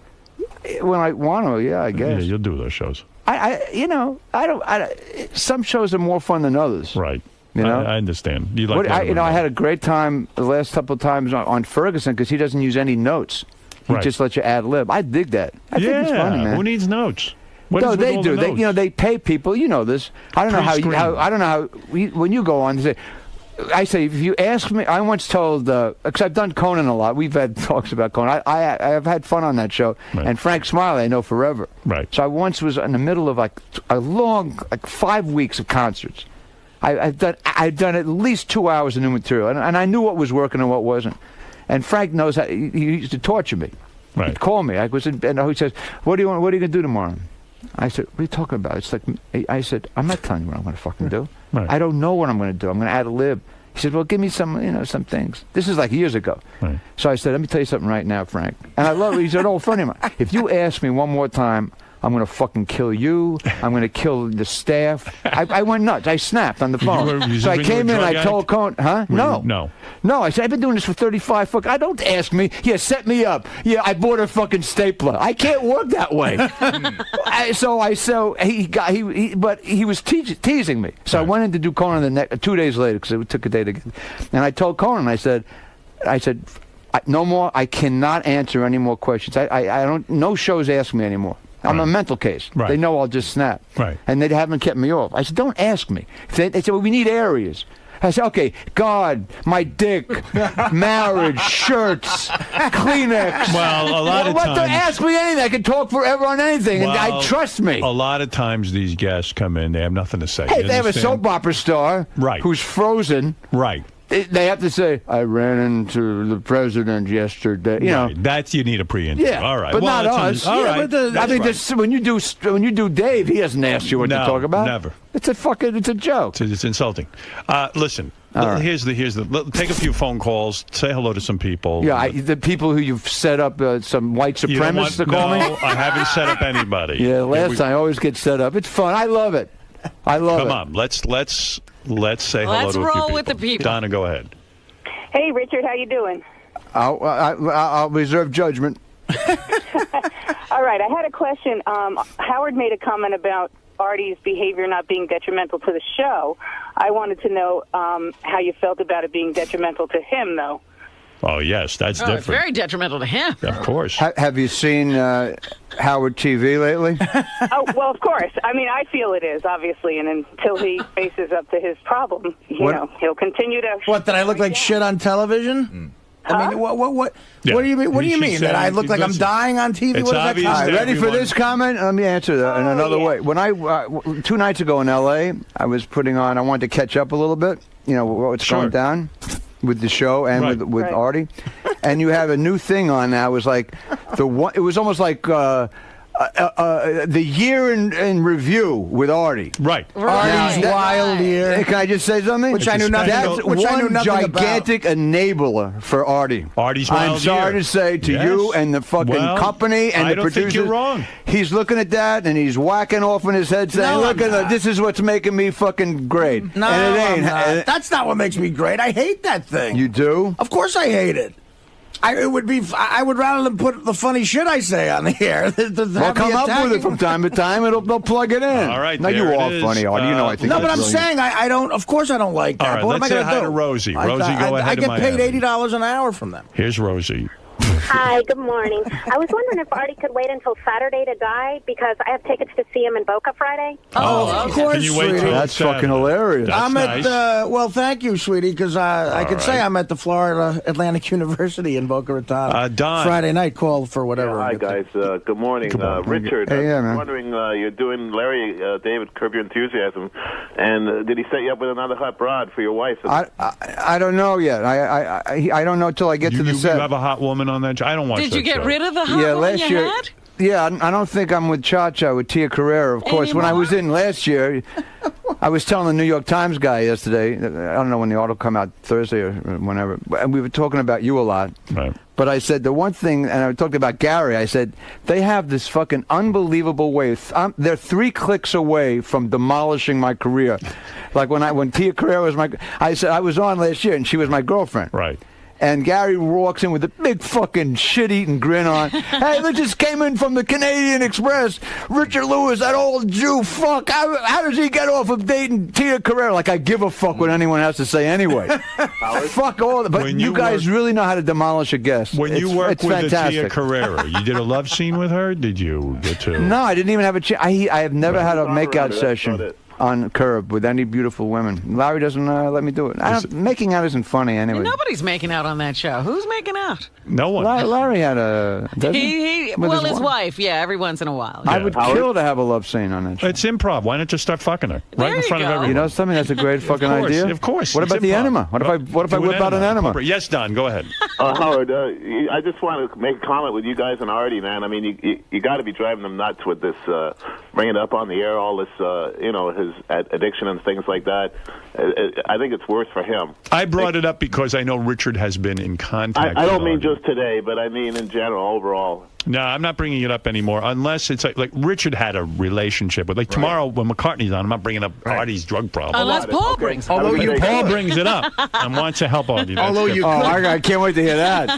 too. When I want to, yeah, I guess. Yeah, you'll do those shows. I some shows are more fun than others. Right. You know? I understand. You like I Letterman, had a great time the last couple of times on Ferguson because he doesn't use any notes. He Right. just lets you ad lib. I dig that. I think it's funny, man. Who needs notes? What No, is with they all do. the They, notes? they pay people. You know this. I don't know how. Pre-screened. I don't know how. When you go on, they say, I say, if you ask me, I once told, because I've done Conan a lot. We've had talks about Conan. I've had fun on that show. Right. And Frank Smiley, I know forever. Right. So I once was in the middle of like a long, 5 weeks of concerts. I'd done at least 2 hours of new material, and I knew what was working and what wasn't. And Frank knows how, he used to torture me. Right. He'd call me. I was in, and he says, "What do you want? What are you gonna do tomorrow?" I said, "What are you talking about?" It's like I said, "I'm not telling you what I'm gonna fucking do. Right. I don't know what I'm gonna do. I'm gonna ad lib." He said, "Well, give me some, some things." This is like years ago. Right. So I said, "Let me tell you something right now, Frank." And I love it. He said, "Oh, funny man, if you ask me one more time, I'm going to fucking kill you. I'm going to kill the staff." I went nuts. I snapped on the phone. So I came in and I told Cohn, huh? No. No, I said, "I've been doing this for 35 fucking, I don't ask me. Yeah, set me up. Yeah, I bought a fucking stapler. I can't work that way." But he was teasing me. So I went in to do Conan 2 days later because it took a day to get. And I told Conan, I said, "No more. I cannot answer any more questions. I don't. No shows ask me anymore. I'm a mental case. Right. They know I'll just snap. Right. And they haven't kept me off. I said, "Don't ask me." They said, "Well, we need areas." I say, okay, God, my dick, marriage, shirts, Kleenex. Well, a lot of times. Ask me anything. I can talk forever on anything, and trust me. A lot of times these guests come in, they have nothing to say. Hey, if they have a soap opera star who's frozen. Right. They have to say, I ran into the president yesterday. You know, that's you need a pre-interview. Yeah, all right, but not us. All right. I mean, when you do Dave, he doesn't ask you what to talk about. Never. It's a joke. It's insulting. Listen, here's the. Take a few phone calls. Say hello to some people. Yeah, the people who you've set up some white supremacists to call me. No, I haven't set up anybody. Yeah, last time I always get set up. It's fun. I love it. Come on, let's say hello to a few people. Let's roll with the people. Donna, go ahead. Hey, Richard, how you doing? I'll reserve judgment. All right, I had a question. Howard made a comment about Artie's behavior not being detrimental to the show. I wanted to know how you felt about it being detrimental to him, though. Oh, yes, that's different. It's very detrimental to him. Of course. Have you seen Howard TV lately? Oh, well, of course. I mean, I feel it is, obviously, and until he faces up to his problem, you know, he'll continue to... What, did I look like shit on television? I mean, what do you mean? What do you mean? That I look like I'm dying on TV? It's what is obvious that? Ready for this comment? Let me answer that in another way. When I 2 nights ago in L.A., I was putting on. I wanted to catch up a little bit. You know what's going down with the show and with Artie, and you have a new thing on now. It was like it was almost like. The year in review with Artie. Right. Artie's wild year. Can I just say something? Which I knew nothing That's about. Which I knew one nothing gigantic enabler for Artie. Artie's wild I'm sorry year. to say to you and the fucking company and the producers. I don't think you're wrong. He's looking at that and he's whacking off in his head saying, look at this is what's making me fucking great. No, and it ain't. I'm not. That's not what makes me great. I hate that thing. You do? Of course I hate it. I would rather than put the funny shit I say on the air. Well, come up with it from time to time. They'll plug it in. All right. Now you are funny, Artie. You know I think. No, but I'm brilliant. saying I don't. Of course I don't like that. All right, but what am I let's say going hi to to do? Rosie. Rosie, go ahead. I get paid Miami. $80 an hour from them. Here's Rosie. Hi, good morning. I was wondering if Artie could wait until Saturday to die because I have tickets to see him in Boca Friday. Oh, of course, Can you wait till That's Saturday? fucking hilarious. That's I'm nice. at well, thank you, sweetie, because I could say I'm at the Florida Atlantic University in Boca Raton. Don. Friday night, call for whatever. Hi, guys. Good morning. Richard, Hey, I'm man. wondering, you're doing Larry David Curb Your Enthusiasm, and did he set you up with another hot broad for your wife? I don't know yet. I don't know till I get to the set. You have a hot woman on that? I don't watch Did that you get show. rid of the hot woman last you year. had? Yeah, I don't think I'm with Cha-Cha, with Tia Carrera, of course. When I was in last year, I was telling the New York Times guy yesterday, I don't know when the article come out, Thursday or whenever, and we were talking about you a lot. Right. But I said the one thing, and I talked about Gary, I said, they have this fucking unbelievable way. They're 3 clicks away from demolishing my career. Like when Tia Carrera was I said, I was on last year, and she was my girlfriend. Right. And Gary walks in with a big fucking shit-eating grin on. Hey, they just came in from the Canadian Express. Richard Lewis, that old Jew, fuck. How does he get off of dating Tia Carrera? Like, I give a fuck what anyone has to say anyway. Fuck all that. But you guys really know how to demolish a guest. When you worked with fantastic. Tia Carrera, you did a love scene with her? Did you get to? No, I didn't even have a chance. I have never had a makeout session on Curb with any beautiful women. Larry doesn't let me do it. Making out isn't funny anyway. Nobody's making out on that show. Who's making out? No one. Larry had a... His wife, yeah, every once in a while. I would kill to have a love scene on that show. It's improv. Why not just start fucking her? Right in front of everyone. You know something? That's a great fucking idea. Of course. What about the enema? What if I whip out an enema? Yes, Don, go ahead. Howard, I just want to make a comment with you guys and Artie, man. I mean, you got to be driving them nuts with this, bringing it up on the air, all this, his addiction and things like that. I think it's worse for him. I brought it up because I know Richard has been in contact. I don't mean just today, but I mean in general, overall. No, I'm not bringing it up anymore unless it's like Richard had a relationship with. Like tomorrow when McCartney's on, I'm not bringing up Artie's drug problem. Unless Paul brings it up. Although Paul brings it up and wants to help Artie. Although you could. I can't wait to hear that.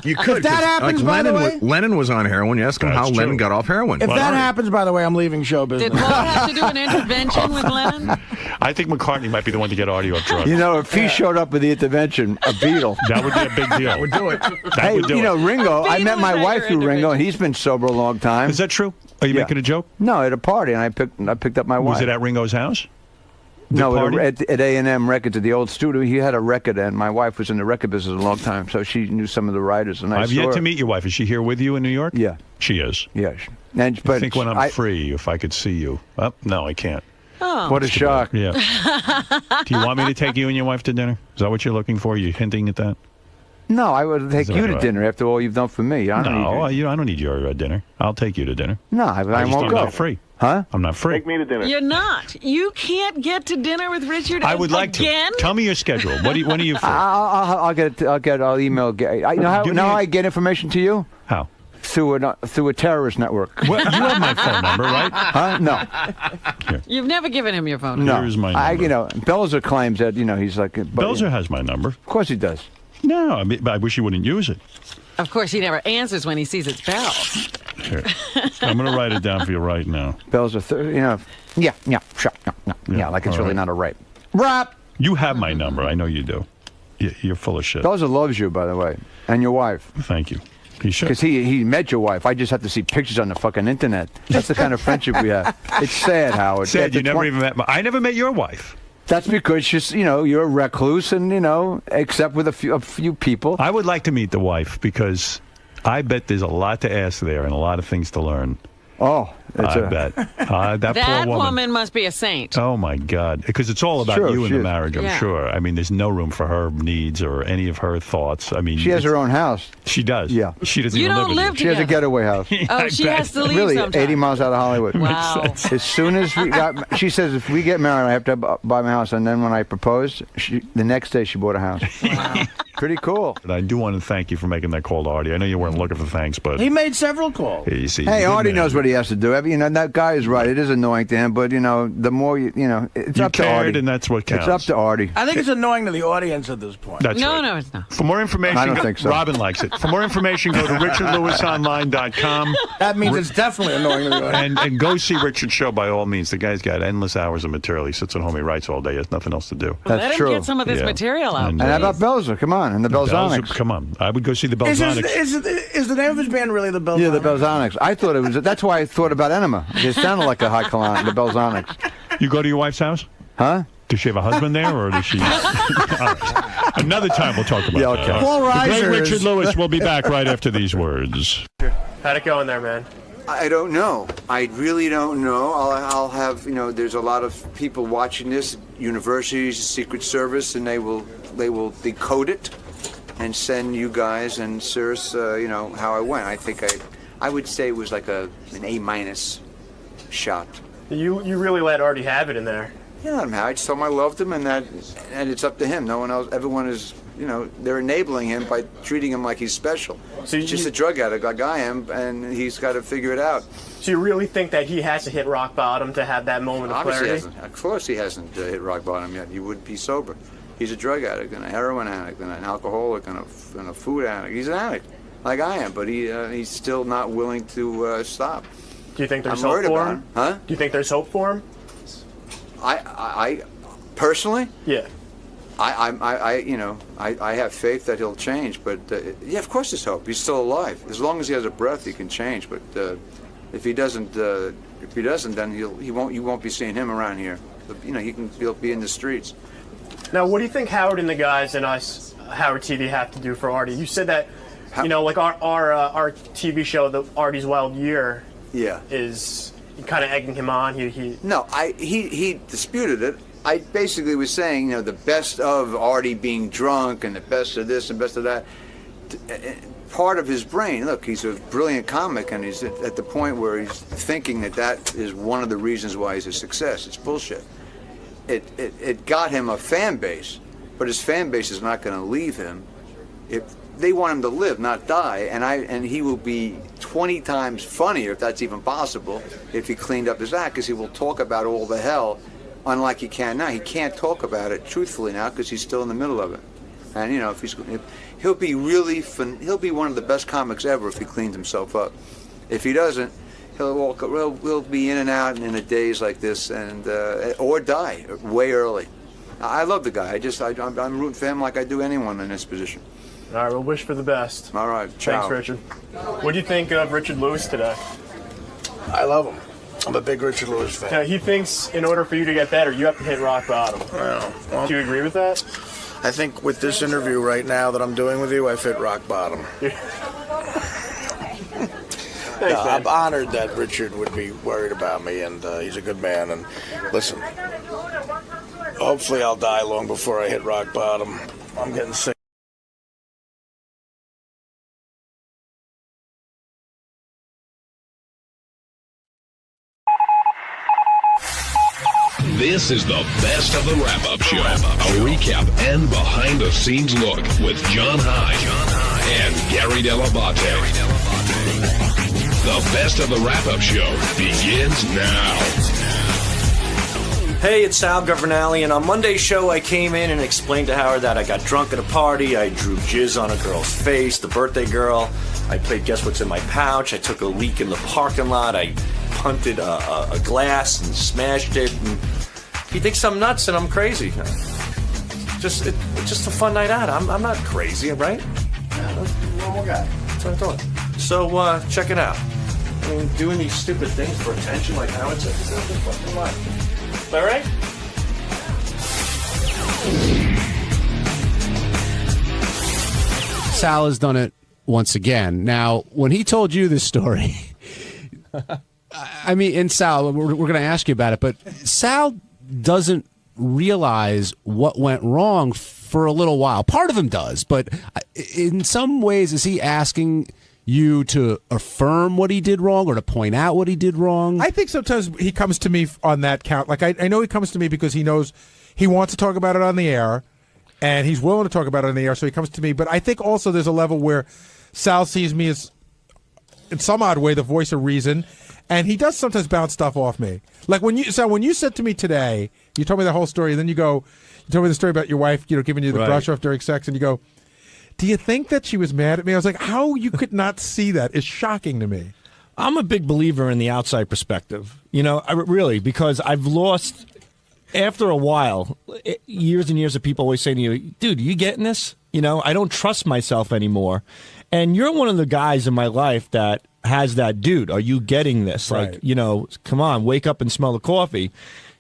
You could. If that happens, by the way, Lennon was on heroin. You ask him how Lennon got off heroin. If that happens, by the way, I'm leaving show business. Did Paul have to do an intervention with Lennon? I think McCartney might be the one to get Artie off drugs. You know, if he showed up with the intervention, a Beatle. That would be a big deal. That would do it. Hey, you know, Ringo, I met my wife through Ringo, and he's been sober a long time. Is that true? Are you making a joke? No, at a party, and I picked up my wife. Was it at Ringo's house? No, at A&M Records, at the old studio, he had a record, and my wife was in the record business a long time, so she knew some of the writers. And I've yet to meet your wife. Is she here with you in New York? Yeah. She is. Yeah. I think when I'm free, if I could see you. Oh, no, I can't. Oh. What a shock. Yeah. Do you want me to take you and your wife to dinner? Is that what you're looking for? Are you hinting at that? No, I would take you to dinner after all you've done for me. I don't need your dinner. I'll take you to dinner. No, I won't go. I'm not free. Huh? I'm not free. Take me to dinner. You're not. You can't get to dinner with Richard I would like again? to. Tell me your schedule. When are you free? I'll email. I get information to you? How? Through a terrorist network. Well, you have my phone number, right? Huh? No. Here. You've never given him your phone number. No. Here's my number. Belzer claims that, he's like... Belzer has my number. Of course he does. No, I wish he wouldn't use it. Of course, he never answers when he sees its bell. Here. I'm going to write it down for you right now. Belzer, sure. No, like it's really not a rape. Rap! You have my number. I know you do. You're full of shit. Belzer loves you, by the way, and your wife. Thank you. He should. Because he met your wife. I just have to see pictures on the fucking internet. That's the kind of friendship we have. It's sad, Howard. Sad, you never even met. I never met your wife. That's because you're a recluse, and except with a few people. I would like to meet the wife because I bet there's a lot to ask there and a lot of things to learn. Oh, I bet. That poor woman must be a saint. Oh, my God. Because it's all about you in the marriage, I'm sure. I mean, there's no room for her needs or any of her thoughts. I mean, she has her own house. She does. Yeah. She doesn't You even don't live She has a getaway house. Oh, she has to leave Really, sometime. 80 miles out of Hollywood. Wow. As soon as she says, if we get married, I have to buy my house. And then when I proposed, the next day she bought a house. Wow. Pretty cool. And I do want to thank you for making that call to Artie. I know you weren't looking for thanks, but... He made several calls. You see, hey, Artie knows what he has to do. That guy is right. It is annoying to him, but, the more it's up to Artie. And that's what counts. It's up to Artie. I think it's annoying to the audience at this point. That's right. No, it's not. For more information... I don't think so. Robin likes it. For more information, go to richardlewisonline.com. That means it's definitely annoying to the audience. And go see Richard's show by all means. The guy's got endless hours of material. He sits at home, he writes all day. He has nothing else to do. Well, That's let true. him get some of this material out. And how about Belzer? Come on. And the Belzonics. Come on. I would go see the Belzonics. Is the name of his band really the Belzonics? Yeah, the Belzonics. I thought it was. That's why I thought about Enema. It sounded like a high colon, the Belzonics. You go to your wife's house? Huh? Does she have a husband there, or does she? Another time we'll talk about that. Okay. Paul Reiser. The great Richard Lewis will be back right after these words. How'd it go in there, man? I don't know. I really don't know. I'll have, there's a lot of people watching this, universities, Secret Service, and they will decode it and send you guys and Cirrus, how I went. I think I would say it was like an A- shot. You really let Artie have it in there. Yeah, I just told him I loved him, and it's up to him. No one else. Everyone is, they're enabling him by treating him like he's special. So he's just a drug addict like I am, and he's got to figure it out. So you really think that he has to hit rock bottom to have that moment of clarity? Of course he hasn't hit rock bottom yet. He would be sober. He's a drug addict and a heroin addict and an alcoholic and a food addict. He's an addict like I am, but he's still not willing to stop. Do you think there's hope for him? Huh? Do you think there's hope for him? I personally? Yeah. I have faith that he'll change, but yeah, of course there's hope. He's still alive. As long as he has a breath, he can change. But if he doesn't, then you won't be seeing him around here. But, he'll be in the streets. Now, what do you think Howard and the guys and us, Howard TV, have to do for Artie? You said that, like our TV show, the Artie's Wild Year, is kind of egging him on. No, he disputed it. I basically was saying, the best of Artie being drunk and the best of this and best of that. Part of his brain, look, he's a brilliant comic, and he's at the point where he's thinking that is one of the reasons why he's a success. It's bullshit. It got him a fan base, but his fan base is not going to leave him. They want him to live, not die, and he will be 20 times funnier, if that's even possible, if he cleaned up his act, because he will talk about all the hell, unlike he can now. He can't talk about it truthfully now because he's still in the middle of it. And he'll be really fun. He'll be one of the best comics ever if he cleans himself up. If he doesn't, he'll be in and out in a daze like this, and or die way early. I love the guy. I'm rooting for him like I do anyone in this position. All right, we'll wish for the best. All right, ciao. Thanks, Richard. What do you think of Richard Lewis today? I love him. I'm a big Richard Lewis fan. Now, he thinks in order for you to get better, you have to hit rock bottom. Well, do you agree with that? I think with this interview right now that I'm doing with you, I've hit rock bottom. Thanks, I'm honored that Richard would be worried about me, and he's a good man. And listen, hopefully I'll die long before I hit rock bottom. I'm getting sick. This is the best of the wrap-up show. A recap and behind-the-scenes look with John Hyde and Gary Dell'Abate. The best of the wrap-up show begins now. Hey, it's Sal Governale, and on Monday's show I came in and explained to Howard that I got drunk at a party, I drew jizz on a girl's face, the birthday girl, I played Guess What's in My Pouch, I took a leak in the parking lot, I punted a glass and smashed it, and he thinks I'm nuts and I'm crazy. It's just a fun night out. I'm not crazy, right? Yeah, normal guy. That's what I thought. So, check it out. I mean, doing these stupid things for attention like Howard said, it's not just fucking life. All right? Sal has done it once again. Now, when he told you this story, I mean, and Sal, we're going to ask you about it, but Sal doesn't realize what went wrong for a little while. Part of him does, but in some ways, is he asking you to affirm what he did wrong or to point out what he did wrong? I think sometimes he comes to me on that count. Like, I know he comes to me because he knows he wants to talk about it on the air, and he's willing to talk about it on the air, so he comes to me. But I think also there's a level where Sal sees me as, in some odd way, the voice of reason, and he does sometimes bounce stuff off me. Like when you said to me today, you told me the whole story, and then you told me the story about your wife, giving you the brush off during sex, and you go, do you think that she was mad at me? I was like, how you could not see that is shocking to me. I'm a big believer in the outside perspective, really, because I've lost, after a while, years and years of people always saying to you, dude, you getting this? I don't trust myself anymore. And you're one of the guys in my life that has that, dude, are you getting this? Right. Like, come on, wake up and smell the coffee.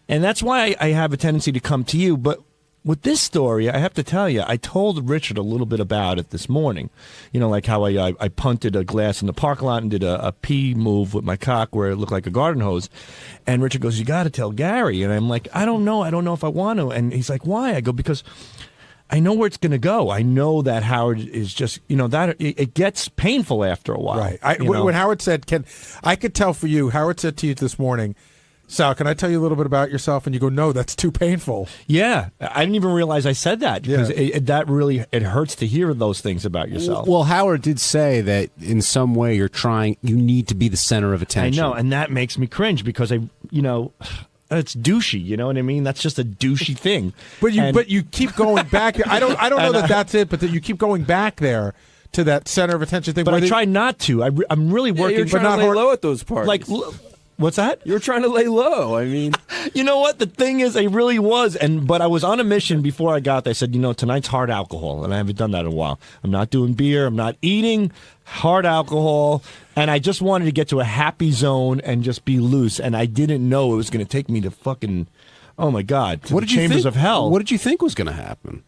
And that's why I have a tendency to come to you. But with this story, I have to tell you, I told Richard a little bit about it this morning. Like how I punted a glass in the parking lot and did a pee move with my cock where it looked like a garden hose. And Richard goes, you got to tell Gary. And I'm like, I don't know if I want to. And he's like, why? I go, because I know where it's going to go. I know that Howard is just, that it gets painful after a while. Right. When Howard said, I could tell for you, Howard said to you this morning, Sal, can I tell you a little bit about yourself? And you go, no, that's too painful. Yeah. I didn't even realize I said that because that really, it hurts to hear those things about yourself. Well, Howard did say that in some way you need to be the center of attention. I know, and that makes me cringe because it's douchey, you know what I mean? That's just a douchey thing. But you keep going back. I don't know that that's it, but that you keep going back there to that center of attention thing. But I try not to. I'm really working. You're trying to lay low at those parties. Like, what's that? You're trying to lay low. I mean, you know what? The thing is, I really was, but I was on a mission before I got there. I said, tonight's hard alcohol, and I haven't done that in a while. I'm not doing beer. I'm not eating hard alcohol, and I just wanted to get to a happy zone and just be loose. And I didn't know it was going to take me to fucking, oh my God, to the chambers of hell. What did you think was going to happen?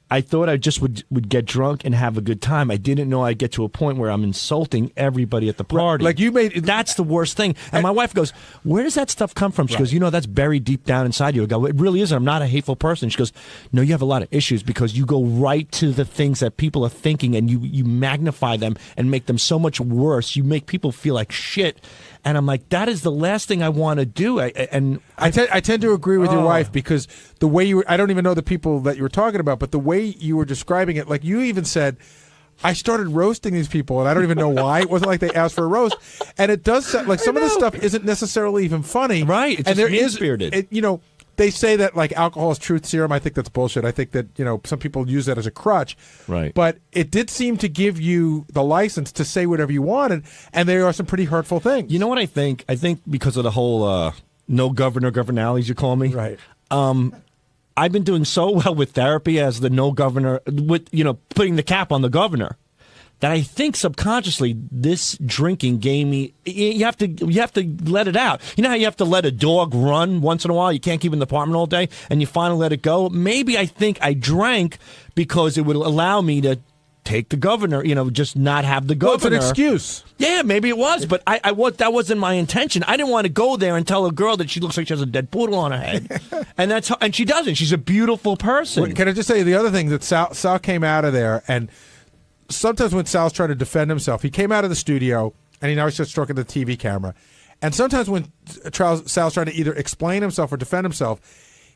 I thought I just would get drunk and have a good time. I didn't know I'd get to a point where I'm insulting everybody at the party. Like that's the worst thing. And my wife goes, where does that stuff come from? She goes, that's buried deep down inside you. I go, it really isn't. I'm not a hateful person. She goes, no, you have a lot of issues because you go right to the things that people are thinking and you magnify them and make them so much worse. You make people feel like shit. And I'm like, that is the last thing I want to do. I tend to agree with your wife because the way I don't even know the people that you were talking about, but the way you were describing it, like you even said, I started roasting these people, and I don't even know why. It wasn't like they asked for a roast. And it does sound like some of this stuff isn't necessarily even funny. Right. It's and just mean-spirited. They say that like alcohol is truth serum. I think that's bullshit. I think that some people use that as a crutch. Right. But it did seem to give you the license to say whatever you wanted, and there are some pretty hurtful things. You know what I think? I think because of the whole no governalities you call me. Right. I've been doing so well with therapy as the no governor, with putting the cap on the governor. that I think subconsciously this drinking gave me. You have to let it out. You know how you have to let a dog run once in a while? You can't keep it in the apartment all day, and you finally let it go. Maybe I think I drank because it would allow me to take the governor, just not have the governor. Well, it's an excuse. Yeah, maybe it was, but that wasn't my intention. I didn't want to go there and tell a girl that she looks like she has a dead poodle on her head, and she doesn't. She's a beautiful person. Well, can I just say the other thing that Sal came out of there, and sometimes when Sal's trying to defend himself, he came out of the studio and he now starts talking to the TV camera, and sometimes when Sal's trying to either explain himself or defend himself,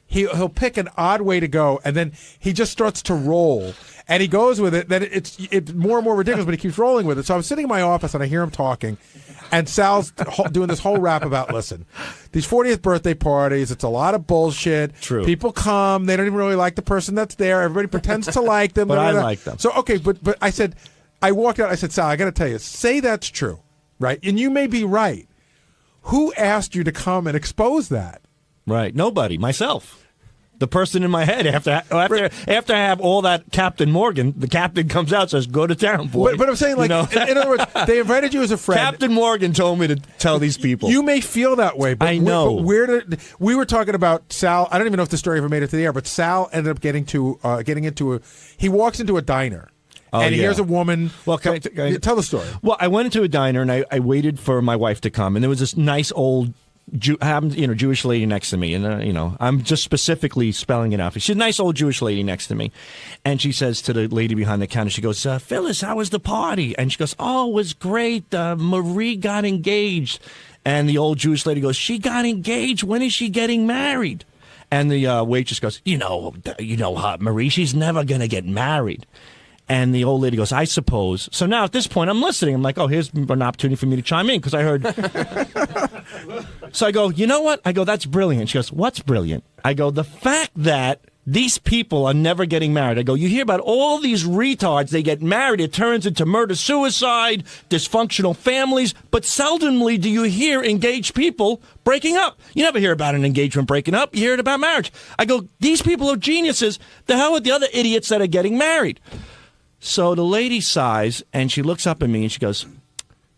he'll pick an odd way to go, and then he just starts to roll. And he goes with it. Then it's more and more ridiculous, but he keeps rolling with it. So I'm sitting in my office, and I hear him talking, and Sal's doing this whole rap about, listen, these 40th birthday parties, it's a lot of bullshit. True. People come. They don't even really like the person that's there. Everybody pretends to like them. But I like them. So, okay, but I said, I walked out. I said, Sal, I got to tell you, say that's true, right? And you may be right. Who asked you to come and expose that? Right. Nobody. Myself. The person in my head after I have all that Captain Morgan, the captain comes out and says, "Go to town, boy." But I'm saying, like, in other words, they invited you as a friend. Captain Morgan told me to tell these people. You may feel that way, but I know. We were talking about Sal. I don't even know if the story ever made it to the air, but Sal ended up getting into he walks into a diner. And he hears a woman. Well, can I tell the story? Well, I went into a diner and I waited for my wife to come, and there was this nice old Jewish lady next to me, and I'm just specifically spelling it out. She's a nice old Jewish lady next to me, and she says to the lady behind the counter, she goes, "Phyllis, how was the party?" And she goes, "Oh, it was great. Marie got engaged." And the old Jewish lady goes, "She got engaged. When is she getting married?" And the waitress goes, "You know, Marie, she's never gonna get married." And the old lady goes, "I suppose." So now at this point, I'm listening. I'm like, oh, here's an opportunity for me to chime in because I heard. So I go, "You know what?" I go, "That's brilliant." She goes, "What's brilliant?" I go, "The fact that these people are never getting married." I go, "You hear about all these retards, they get married, it turns into murder-suicide, dysfunctional families, but seldomly do you hear engaged people breaking up. You never hear about an engagement breaking up, you hear it about marriage." I go, "These people are geniuses. The hell with the other idiots that are getting married." So the lady sighs, and she looks up at me, and she goes,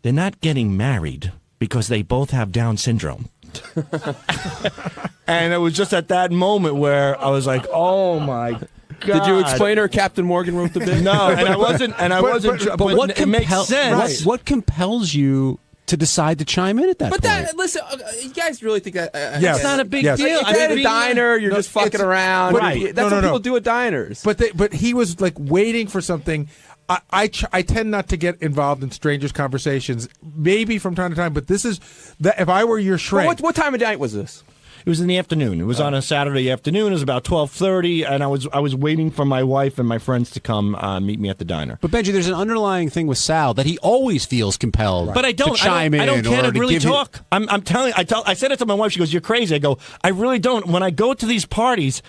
"They're not getting married because they both have Down syndrome." And it was just at that moment where I was like, "Oh my God!" Did you explain her Captain Morgan wrote the bit? No, and I wasn't. But what it makes sense. Right. What compels you to decide to chime in at that point? But listen, you guys really think that? It's not a big deal. It's at a diner. You're just fucking around. Right. That's what people do at diners. But he was like waiting for something. I tend not to get involved in strangers' conversations, maybe from time to time. But this is that. If I were your shrink, what time of night was this? It was in the afternoon. It was on a Saturday afternoon. It was about 12:30, and I was waiting for my wife and my friends to come meet me at the diner. But Benji, there's an underlying thing with Sal that he always feels compelled. But I don't to chime in. I don't care to really give talk. I'm telling. I said it to my wife. She goes, "You're crazy." I go, "I really don't." When I go to these parties,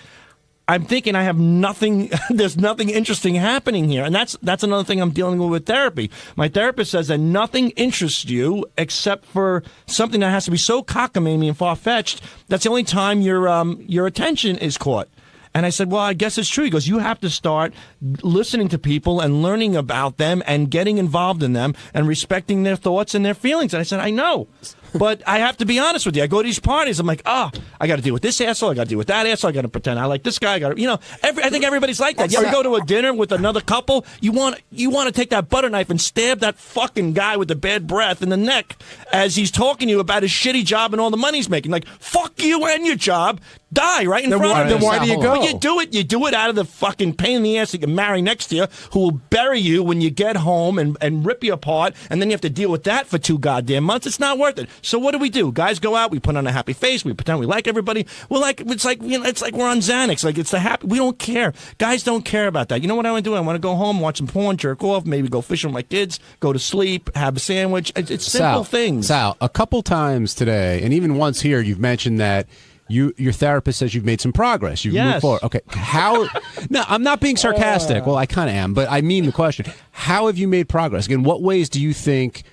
I'm thinking I have nothing. There's nothing interesting happening here, and that's another thing I'm dealing with therapy. My therapist says that nothing interests you except for something that has to be so cockamamie and far-fetched. That's the only time your attention is caught. And I said, "Well, I guess it's true." He goes, "You have to start listening to people and learning about them and getting involved in them and respecting their thoughts and their feelings." And I said, "I know. But I have to be honest with you. I go to these parties. I'm like, I got to deal with this asshole. I got to deal with that asshole. I got to pretend I like this guy. I think everybody's like that. You ever go to a dinner with another couple? You want to take that butter knife and stab that fucking guy with the bad breath in the neck as he's talking to you about his shitty job and all the money he's making. Like, fuck you and your job. Die right in front of him. Then why do you go? But you do it out of the fucking pain in the ass that you marry next to you, who will bury you when you get home and rip you apart, and then you have to deal with that for 2 goddamn months. It's not worth it. So what do? Guys go out, we put on a happy face, we pretend we like everybody. It's like we're on Xanax. Like, it's the happy. We don't care. Guys don't care about that. You know what I want to do? I want to go home, watch some porn, jerk off, maybe go fishing with my kids, go to sleep, have a sandwich. It's simple things. Sal, a couple times today, and even once here, you've mentioned that your therapist says you've made some progress. You've moved forward. Okay. How? No, I'm not being sarcastic. Well, I kind of am, but I mean the question. How have you made progress? In what ways do you think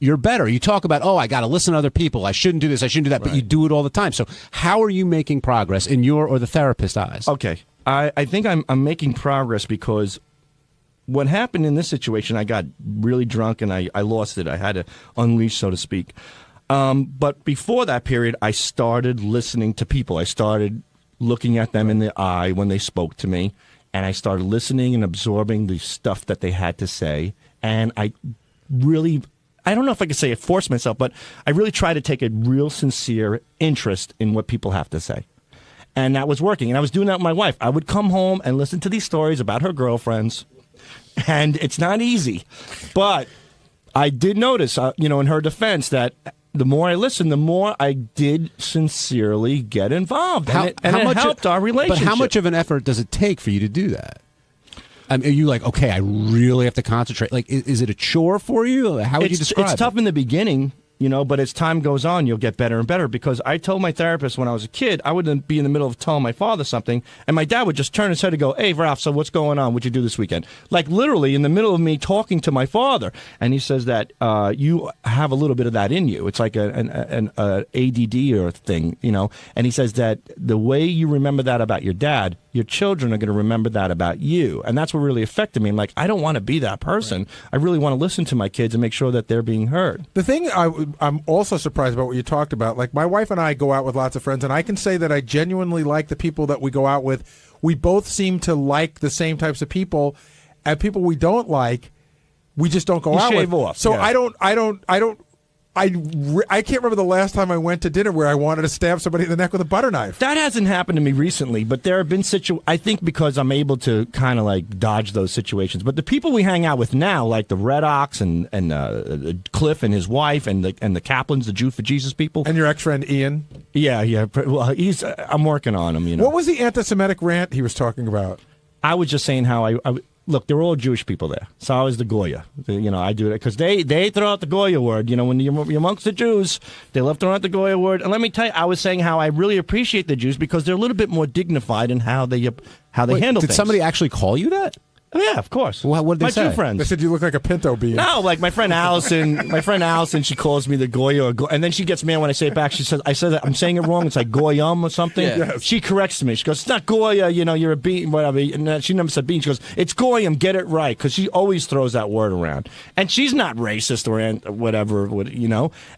you're better? You talk about, I got to listen to other people. I shouldn't do this. I shouldn't do that. But you do it all the time. So how are you making progress in your or the therapist's eyes? Okay. I think I'm making progress because what happened in this situation, I got really drunk and I lost it. I had to unleash, so to speak. But before that period, I started listening to people. I started looking at them in the eye when they spoke to me, and I started listening and absorbing the stuff that they had to say. And I really, I don't know if I could say it forced myself, but I really tried to take a real sincere interest in what people have to say. And that was working. And I was doing that with my wife. I would come home and listen to these stories about her girlfriends. And it's not easy. But I did notice, in her defense, that the more I listened, the more I did sincerely get involved. And it helped our relationship. But how much of an effort does it take for you to do that? I mean, are you like, okay, I really have to concentrate? Like, is it a chore for you? How would you describe it? It's tough in the beginning, but as time goes on, you'll get better and better. Because I told my therapist when I was a kid, I would be in the middle of telling my father something, and my dad would just turn his head and go, "Hey, Ralph, so what's going on? What'd you do this weekend?" Like literally in the middle of me talking to my father. And he says that you have a little bit of that in you. It's like an ADD or thing, And he says that the way you remember that about your dad, your children are going to remember that about you. And that's what really affected me. I'm like, I don't want to be that person. Right. I really want to listen to my kids and make sure that they're being heard. The thing I'm also surprised about what you talked about, like my wife and I go out with lots of friends, and I can say that I genuinely like the people that we go out with. We both seem to like the same types of people, and people we don't like, we just don't go out with. Off. So yeah. I can't remember the last time I went to dinner where I wanted to stab somebody in the neck with a butter knife. That hasn't happened to me recently, but there have been I think because I'm able to kind of like dodge those situations. But the people we hang out with now, like the Red Ox and Cliff and his wife and the Kaplans, the Jew for Jesus people, and your ex-friend Ian. Yeah. Well, I'm working on him. What was the anti-Semitic rant he was talking about? I was just saying how I look, they're all Jewish people there. So I was the Goya. I do it because they throw out the Goya word. When you're amongst the Jews, they love throwing out the Goya word. And let me tell you, I was saying how I really appreciate the Jews because they're a little bit more dignified in how they handle things. Did somebody actually call you that? Oh, yeah, of course. Well, what did they say? My two friends. They said you look like a pinto bean. No, like my friend Allison, she calls me the Goya, and then she gets mad when I say it back. She says, I said that I'm saying it wrong. It's like Goyam or something. Yeah. Yes. She corrects me. She goes, it's not Goya, you're a bean, whatever. And she never said bean. She goes, it's Goyam, get it right. Because she always throws that word around. And she's not racist or whatever,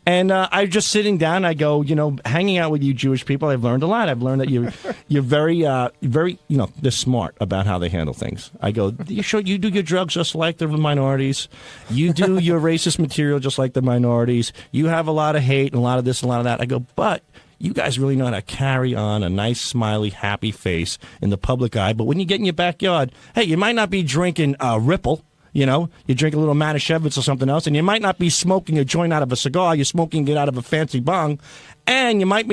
And I'm just sitting down, I go, hanging out with you Jewish people, I've learned a lot. I've learned that you're very, they're smart about how they handle things. I go, you do your drugs just like the minorities. You do your racist material just like the minorities. You have a lot of hate and a lot of this and a lot of that. I go, but you guys really know how to carry on a nice, smiley, happy face in the public eye. But when you get in your backyard, hey, you might not be drinking Ripple. You drink a little Manischewitz or something else, and you might not be smoking a joint out of a cigar. You're smoking it out of a fancy bong, and you might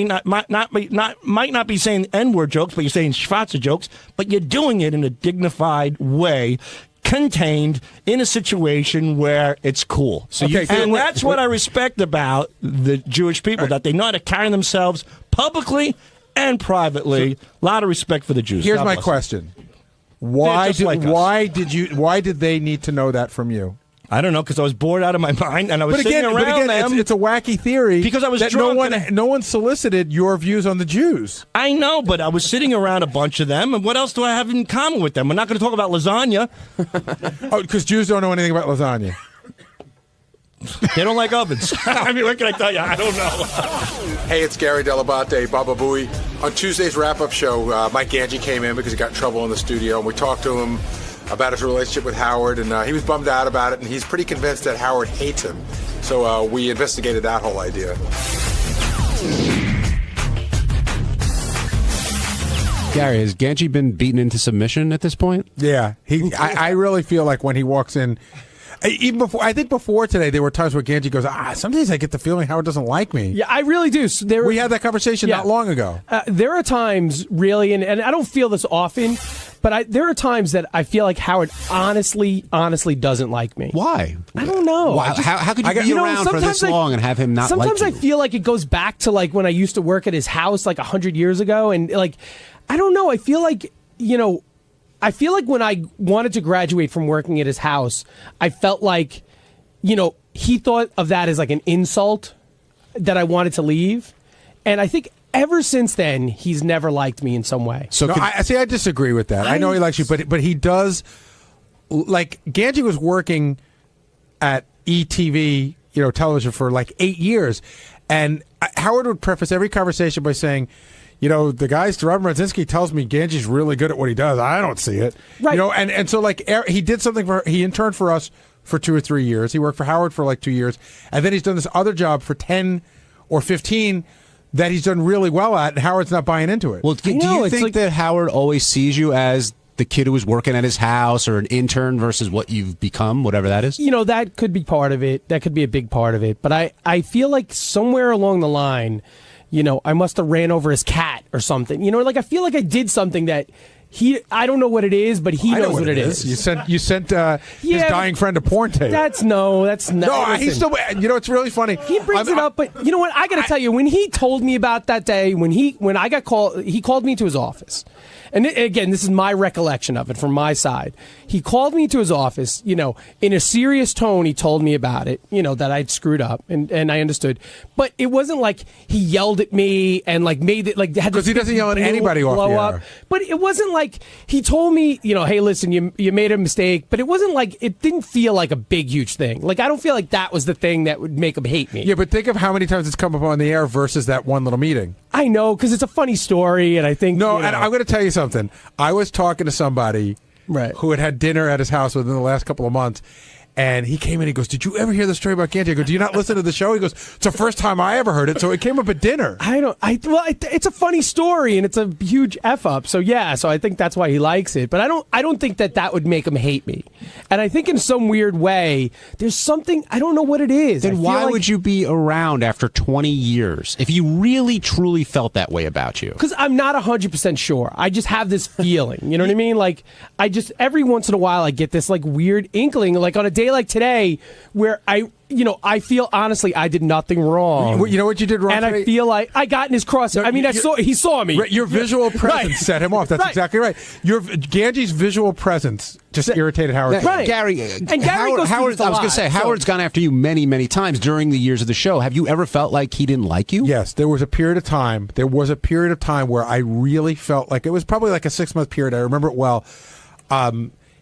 not be saying N-word jokes, but you're saying Schwarzer jokes. But you're doing it in a dignified way, contained in a situation where it's cool. That's what I respect about the Jewish people, that they know how to carry themselves publicly and privately. A lot of respect for the Jews. Here's my question. Why did they need to know that from you? I don't know, because I was bored out of my mind and I was sitting around them. It's a wacky theory. Because I was that drunk. No one solicited your views on the Jews. I know, but I was sitting around a bunch of them, and what else do I have in common with them? We're not going to talk about lasagna. Because Jews don't know anything about lasagna. They don't like ovens. I mean, what can I tell you? I don't know. Hey, it's Gary Dell'Abate, Baba Booey. On Tuesday's wrap-up show, Mike Ganji came in because he got in trouble in the studio, and we talked to him about his relationship with Howard, and he was bummed out about it, and he's pretty convinced that Howard hates him. So we investigated that whole idea. Gary, has Ganji been beaten into submission at this point? Yeah. I really feel like when he walks in, even before, I think before today, there were times where Ganji goes, some days I get the feeling Howard doesn't like me. Yeah, I really do. So we had that conversation not long ago. There are times, really, and I don't feel this often, but there are times that I feel like Howard honestly doesn't like me. Why? I don't know. Wow. How could you be around for this long and have him not like you? Sometimes I feel like it goes back to like when I used to work at his house like 100 years ago, and like, I don't know. I feel like, when I wanted to graduate from working at his house, I felt like, he thought of that as like an insult that I wanted to leave. And I think ever since then, he's never liked me in some way. So I disagree with that. I know he likes you, but he does. like Ganji was working at ETV, television for like 8 years, and Howard would preface every conversation by saying, the guys, Robin Radzinski tells me Ganji's really good at what he does. I don't see it. Right. And so like he did something he interned for us for 2 or 3 years. He worked for Howard for like 2 years. And then he's done this other job for 10 or 15 that he's done really well at, and Howard's not buying into it. Well, do you think that Howard always sees you as the kid who was working at his house or an intern versus what you've become, whatever that is? That could be part of it. That could be a big part of it. But I feel like somewhere along the line, I must have ran over his cat or something. I feel like I did something that I don't know what it is, but he knows what it is. You sent his dying friend a porn tape. That's not. No, he's still. It's really funny. He brings it up, but you know what? I got to tell you, when he told me about that day, when I got called, he called me to his office. And again, this is my recollection of it from my side. He called me to his office, in a serious tone. He told me about it, that I'd screwed up, and I understood. But it wasn't like he yelled at me and like made it like had because he doesn't yell at anybody off the air. But it wasn't like he told me, hey, listen, you made a mistake. But it wasn't like it didn't feel like a big, huge thing. Like I don't feel like that was the thing that would make him hate me. Yeah, but think of how many times it's come up on the air versus that one little meeting. I know, because it's a funny story, and I think and I'm going to tell you something. I was talking to somebody who had dinner at his house within the last couple of months, and he came in. He goes, "Did you ever hear the story about Ganji?" I go, "Do you not listen to the show?" He goes, "It's the first time I ever heard it." So it came up at dinner. It's a funny story, and it's a huge f up. So yeah, so I think that's why he likes it. But I don't think that would make him hate me. And I think in some weird way, there's something I don't know what it is. Then why would you be around after 20 years if you really truly felt that way about you? Because I'm not 100% sure. I just have this feeling. You know what I mean? Like I just every once in a while I get this like weird inkling, like on a day like today, where I feel honestly I did nothing wrong. You know what you did wrong? And today? I feel like I got in his cross. I mean, he saw me. Your visual presence set him off. That's exactly right. Ganji's visual presence just irritated Howard. Right. Gary, and Gary goes Howard, through I was going to say, Howard's gone after you many, many times during the years of the show. Have you ever felt like he didn't like you? Yes, there was a period of time. Where I really felt like it was probably like a 6-month period. I remember it well.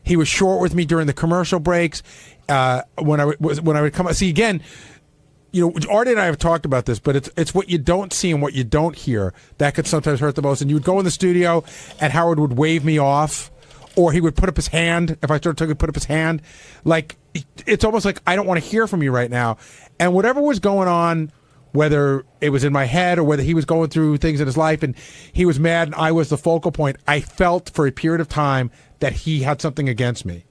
He was short with me during the commercial breaks. When I would come, see again, Artie and I have talked about this, but it's what you don't see and what you don't hear that could sometimes hurt the most. And you would go in the studio, and Howard would wave me off, or he would put up his hand. If I started talking, he'd put up his hand. Like it's almost like I don't want to hear from you right now. And whatever was going on, whether it was in my head or whether he was going through things in his life, and he was mad, and I was the focal point. I felt for a period of time that he had something against me.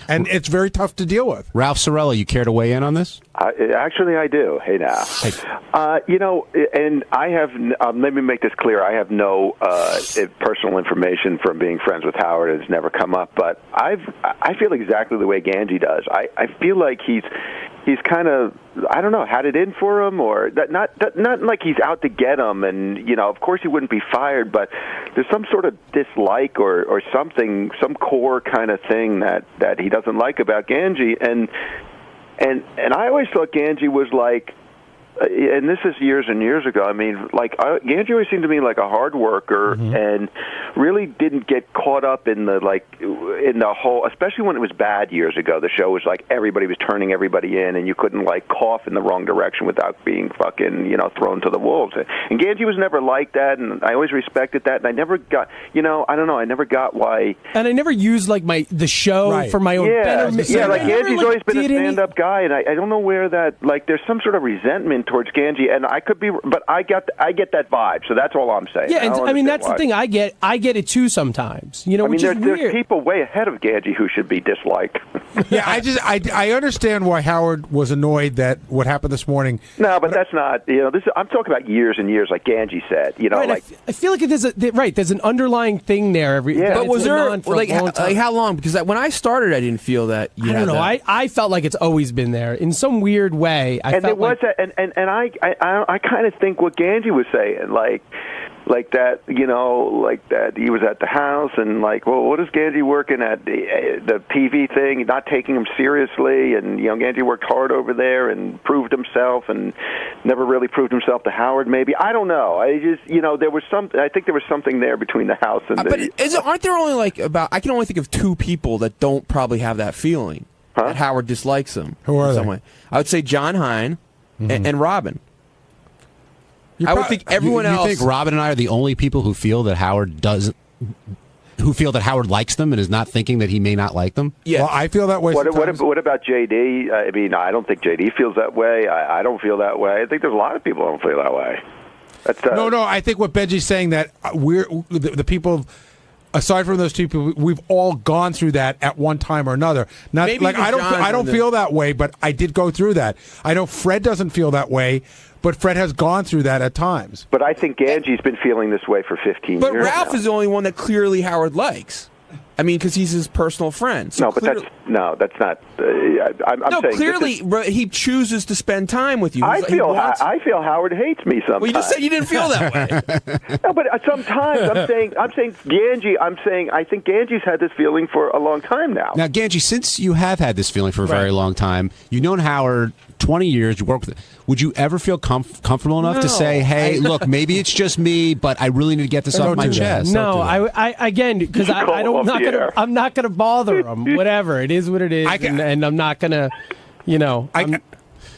And it's very tough to deal with. Ralph Sorella, you care to weigh in on this? Actually, I do. Hey, now. And I have, let me make this clear, I have no personal information from being friends with Howard. It's never come up. But I feel exactly the way Ganji does. I feel like he's kind of, I don't know, had it in for him, or not like he's out to get him, and of course he wouldn't be fired, but there's some sort of dislike or something, some core kind of thing that he doesn't like about Ganji, and I always thought Ganji was like, and this is years and years ago. I mean, like Ganji always seemed to me like a hard worker, and really didn't get caught up in the whole. Especially when it was bad years ago, the show was like everybody was turning everybody in, and you couldn't like cough in the wrong direction without being fucking thrown to the wolves. And Ganji was never like that, and I always respected that. And I never got I don't know. I never got why. And I never used like the show for my own betterment. Yeah, like Ganji's always been a stand-up guy, and I don't know where that there's some sort of resentment towards Ganji, and I could be, but I get that vibe. So that's all I'm saying. Yeah, and I mean that's the thing. I get it too sometimes. Which is weird. There's people way ahead of Ganji who should be disliked. Yeah, I understand why Howard was annoyed that what happened this morning. No, but that's not. I'm talking about years and years, like Ganji said. Right, I feel like there's an underlying thing there. But was there how long? Because when I started, I didn't feel that. I don't know. I felt like it's always been there in some weird way. I kind of think what Ganji was saying, like, like that, like that he was at the house and like, well, what is Ganji working at the TV thing, not taking him seriously, and Ganji worked hard over there and proved himself and never really proved himself to Howard. Maybe I don't know. I just there was I think there was something there between the house and aren't there only I can only think of 2 people that don't probably have that feeling that Howard dislikes him. Who are in they? some way. I would say John Hine and Robin. I would think everyone else. You think Robin and I are the only people who feel that Howard likes them and is not thinking that he may not like them? Yeah. Well, I feel that way. What about JD? I mean, I don't think JD feels that way. I don't feel that way. I think there's a lot of people who don't feel that way. No. I think what Benji's saying that we're the people. Aside from those 2 people, we've all gone through that at one time or another. Not Maybe like I don't feel that way, but I did go through that. I know Fred doesn't feel that way, but Fred has gone through that at times. But I think Ganji's been feeling this way for 15 years. But Ralph now. is the only one that clearly Howard likes. I mean, because he's his personal friend. So that's not. I'm saying clearly he chooses to spend time with you. I feel Howard hates me sometimes. Well, you just said you didn't feel that way. No, but sometimes I'm saying Ganji. I think Ganji's had this feeling for a long time now. Now, Ganji, since you have had this feeling for a very long time, you've known Howard 20 years. You work with. Would you ever feel comfortable enough to say, "Hey, look, maybe it's just me, but I really need to get this off my chest"? No, I again because I'm not gonna bother him. Whatever it is, what it is, and I'm not gonna,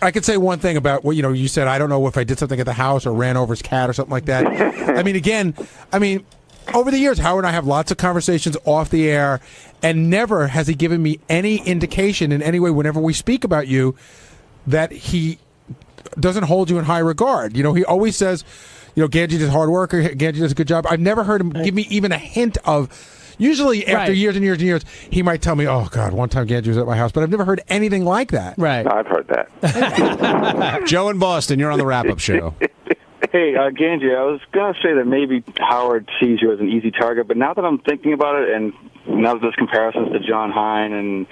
I could say one thing about what you said. I don't know if I did something at the house or ran over his cat or something like that. I mean, over the years, Howard and I have lots of conversations off the air, and never has he given me any indication in any way whenever we speak about you that he doesn't hold you in high regard. He always says, Ganji is hard worker, Ganji does a good job. I've never heard him give me even a hint of. Usually, after years and years and years, he might tell me, "Oh God, one time Ganji was at my house," but I've never heard anything like that. Right? No, I've heard that. Joe in Boston, you're on the wrap-up show. Hey, Ganji, I was going to say that maybe Howard sees you as an easy target, but now that I'm thinking about it, and now that there's comparisons to John Hine, and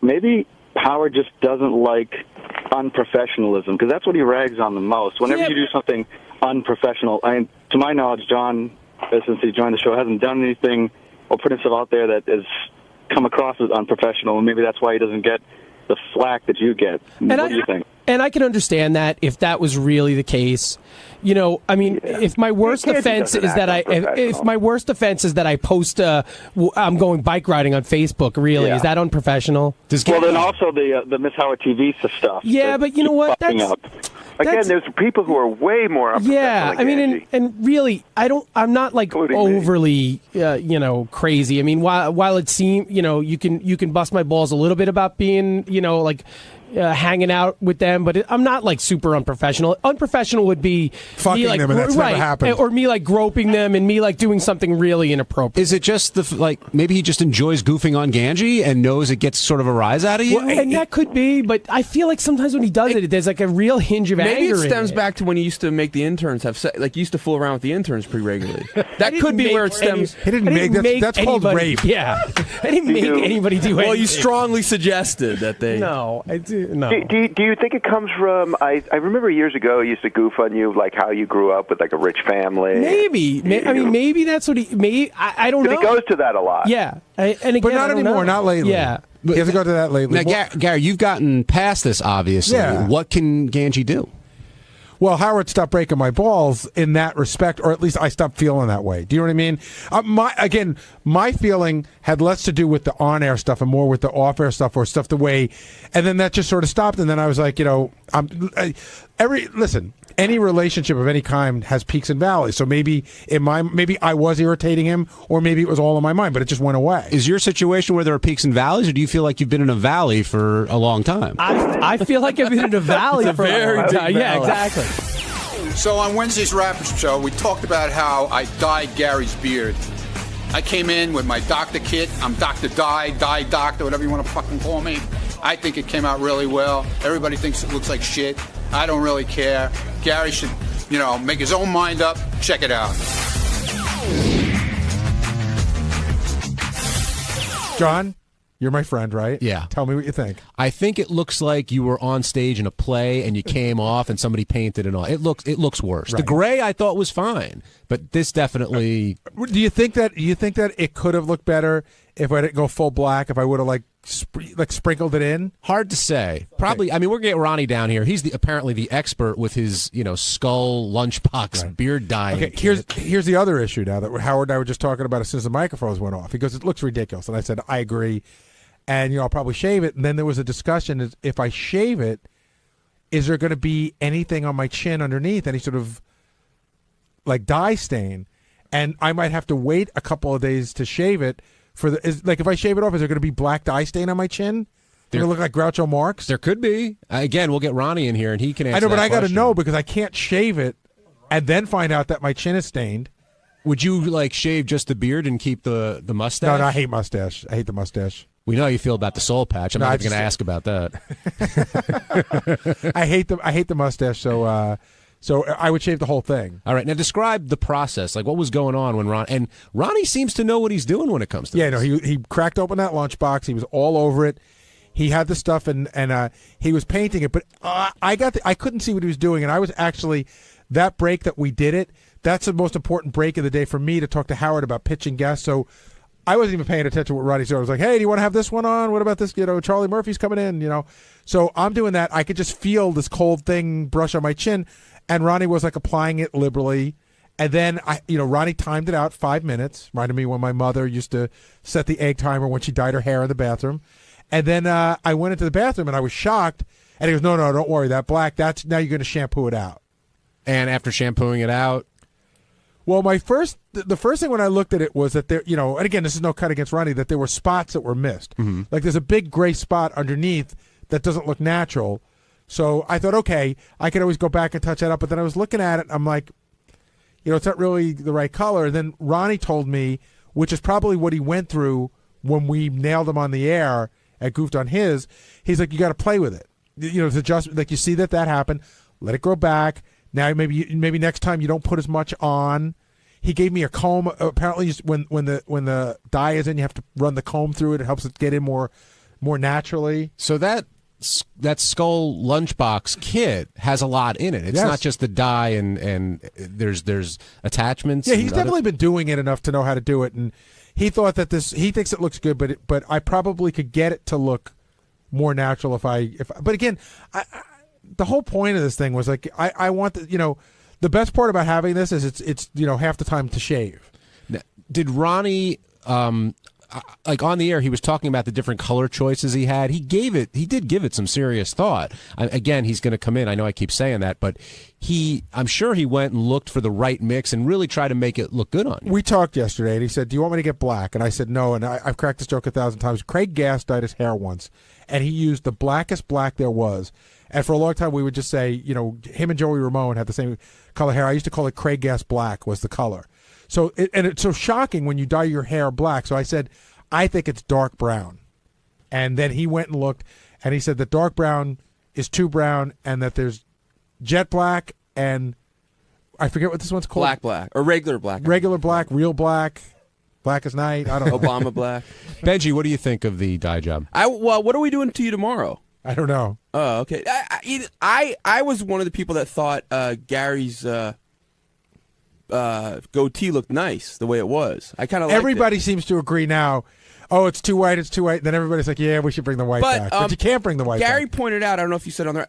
maybe Howard just doesn't like unprofessionalism, because that's what he rags on the most. Whenever you do something unprofessional, to my knowledge, John, since he joined the show, hasn't done anything or put himself out there that has come across as unprofessional, and maybe that's why he doesn't get the flack that you get. What do you think? And I can understand that if that was really the case. If my worst offense is that I post I'm going bike riding on Facebook, really, is that unprofessional? Then also the Miss Howard TV stuff. Yeah, but you know what? Again, there's people who are way more unprofessional. Yeah, and really, I'm not like overly, crazy. I mean, while it seems, you can bust my balls a little bit about being, hanging out with them, but I'm not like super unprofessional. Unprofessional would be fucking me, like, them, and that's never happened. Or me like groping them, and me like doing something really inappropriate. Is it just maybe he just enjoys goofing on Ganji and knows it gets sort of a rise out of you? Well, and that could be, but I feel like sometimes when he does it, there's like a real hinge of anger. Maybe it stems back to when he used to make the interns have sex. Like, he used to fool around with the interns pretty regularly. That could be where it stems. He didn't make that's called rape. Yeah, I didn't make anybody do anything. Well, you strongly suggested that they. No, I do. No. Do you think it comes from? I remember years ago he used to goof on you, like how you grew up with like a rich family. Maybe. Maybe that's what he. Maybe I don't know. He goes to that a lot. Yeah, and again, but not anymore. Not lately. Yeah. He hasn't gone to that lately. Now, Gary, you've gotten past this, obviously. Yeah. What can Ganji do? Well, Howard stopped breaking my balls in that respect, or at least I stopped feeling that way. Do you know what I mean? My feeling had less to do with the on-air stuff and more with the off-air stuff, or stuff the way, and then that just sort of stopped. And then I was like, listen, any relationship of any kind has peaks and valleys. So maybe I was irritating him, or maybe it was all in my mind, but it just went away. Is your situation where there are peaks and valleys, or do you feel like you've been in a valley for a long time? I feel like I've been in a valley for a long time. Yeah, exactly. So on Wednesday's wrap-up show, we talked about how I dyed Gary's beard. I came in with my doctor kit. I'm Dr. Dye Doctor, whatever you want to fucking call me. I think it came out really well. Everybody thinks it looks like shit. I don't really care. Gary should, make his own mind up. Check it out. John? You're my friend, right? Yeah. Tell me what you think. I think it looks like you were on stage in a play and you came off and somebody painted it on. It looks worse. Right. The gray I thought was fine, but this definitely. Do you think that it could have looked better if I didn't go full black? If I would have sprinkled it in? Hard to say. Probably. Okay. I mean, we're getting Ronnie down here. He's apparently the expert with his skull lunchbox beard dyeing. Okay. Here's the other issue now that Howard and I were just talking about as soon as the microphones went off. He goes, "It looks ridiculous," and I said, "I agree." And I'll probably shave it. And then there was a discussion: is if I shave it, is there going to be anything on my chin underneath, any sort of dye stain? And I might have to wait a couple of days to shave it. If I shave it off, is there going to be black dye stain on my chin? Going to look like Groucho Marx? There could be. Again, we'll get Ronnie in here, and he can answer. I know, but I got to question. know because I can't shave it and then find out that my chin is stained. Would you shave just the beard and keep the mustache? No, I hate mustache. I hate the mustache. We know how you feel about the soul patch. I'm not even going to ask about that. I hate the mustache. So I would shave the whole thing. All right, now describe the process. What was going on when Ronnie seems to know what he's doing when it comes to this. No, he cracked open that lunchbox. He was all over it. He had the stuff and he was painting it, but I couldn't see what he was doing, and I was actually that break that we did it. That's the most important break of the day for me to talk to Howard about pitching guests. So I wasn't even paying attention to what Ronnie said. I was like, "Hey, do you want to have this one on? What about this? Charlie Murphy's coming in. So I'm doing that. I could just feel this cold thing brush on my chin, and Ronnie was applying it liberally. And then Ronnie timed it out 5 minutes. Reminded me when my mother used to set the egg timer when she dyed her hair in the bathroom. And then I went into the bathroom and I was shocked. And he goes, "No, don't worry. That black. Now you're going to shampoo it out." And after shampooing it out. Well, the first thing when I looked at it was that there, and again, this is no cut against Ronnie, that there were spots that were missed. Mm-hmm. There's a big gray spot underneath that doesn't look natural. So I thought, okay, I could always go back and touch that up. But then I was looking at it, and I'm like, it's not really the right color. And then Ronnie told me, which is probably what he went through when we nailed him on the air and goofed on his. He's like, you got to play with it. It's adjustment. You see that happened. Let it grow back. Now maybe next time you don't put as much on. He gave me a comb. Apparently, when the dye is in, you have to run the comb through it. It helps it get in more naturally. So that skull lunchbox kit has a lot in it. It's not just the dye and there's attachments. Yeah, he's definitely been doing it enough to know how to do it, and he thought that he thinks it looks good, but I probably could get it to look more natural if I. But again, the whole point of this thing was I want the best part about having this is it's half the time to shave. Did Ronnie on the air he was talking about the different color choices he had? He did give it some serious thought. Again, he's going to come in. I know I keep saying that, but I'm sure he went and looked for the right mix and really tried to make it look good on you. We talked yesterday, and he said, "Do you want me to get black?" And I said, "No." And I've cracked this joke 1,000 times. Craig Gass dyed his hair once, and he used the blackest black there was. And for a long time, we would just say, him and Joey Ramone had the same color hair. I used to call it Craig Gass black was the color. So it's so shocking when you dye your hair black. So I said, I think it's dark brown. And then he went and looked, and he said that dark brown is too brown, and that there's jet black, and I forget what this one's called. Black, or regular black. Regular black, real black, black as night. I don't know. Obama black. Benji, what do you think of the dye job? What are we doing to you tomorrow? I don't know. Oh, okay. I was one of the people that thought Gary's goatee looked nice the way it was. I kind of everybody seems to agree now. Oh, it's too white. It's too white. Then everybody's like, yeah, we should bring the white back. But you can't bring the white Gary back. pointed out. I don't know if you said on there.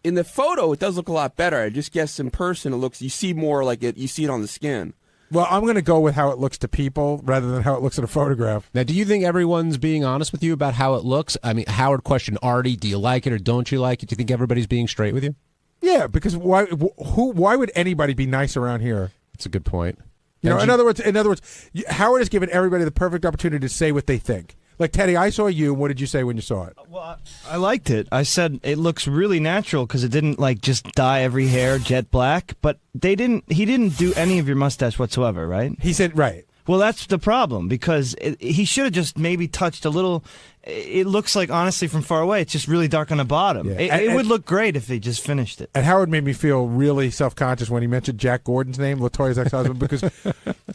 In the photo, it does look a lot better. I just guess in person, you see more like it. You see it on the skin. Well, I'm going to go with how it looks to people rather than how it looks in a photograph. Now, do you think everyone's being honest with you about how it looks? I mean, Howard questioned Artie, do you like it or don't you like it? Do you think everybody's being straight with you? Yeah, because why would anybody be nice around here? That's a good point. In other words, Howard has given everybody the perfect opportunity to say what they think. Like, Teddy, I saw you, and what did you say when you saw it? Well, I liked it. I said it looks really natural because it didn't just dye every hair jet black, but he didn't do any of your mustache whatsoever, right? He said, right. Well, that's the problem, because he should have just maybe touched a little. It looks like, honestly, from far away, it's just really dark on the bottom. Yeah. It would look great if he just finished it. And Howard made me feel really self-conscious when he mentioned Jack Gordon's name, LaToya's ex-husband, because,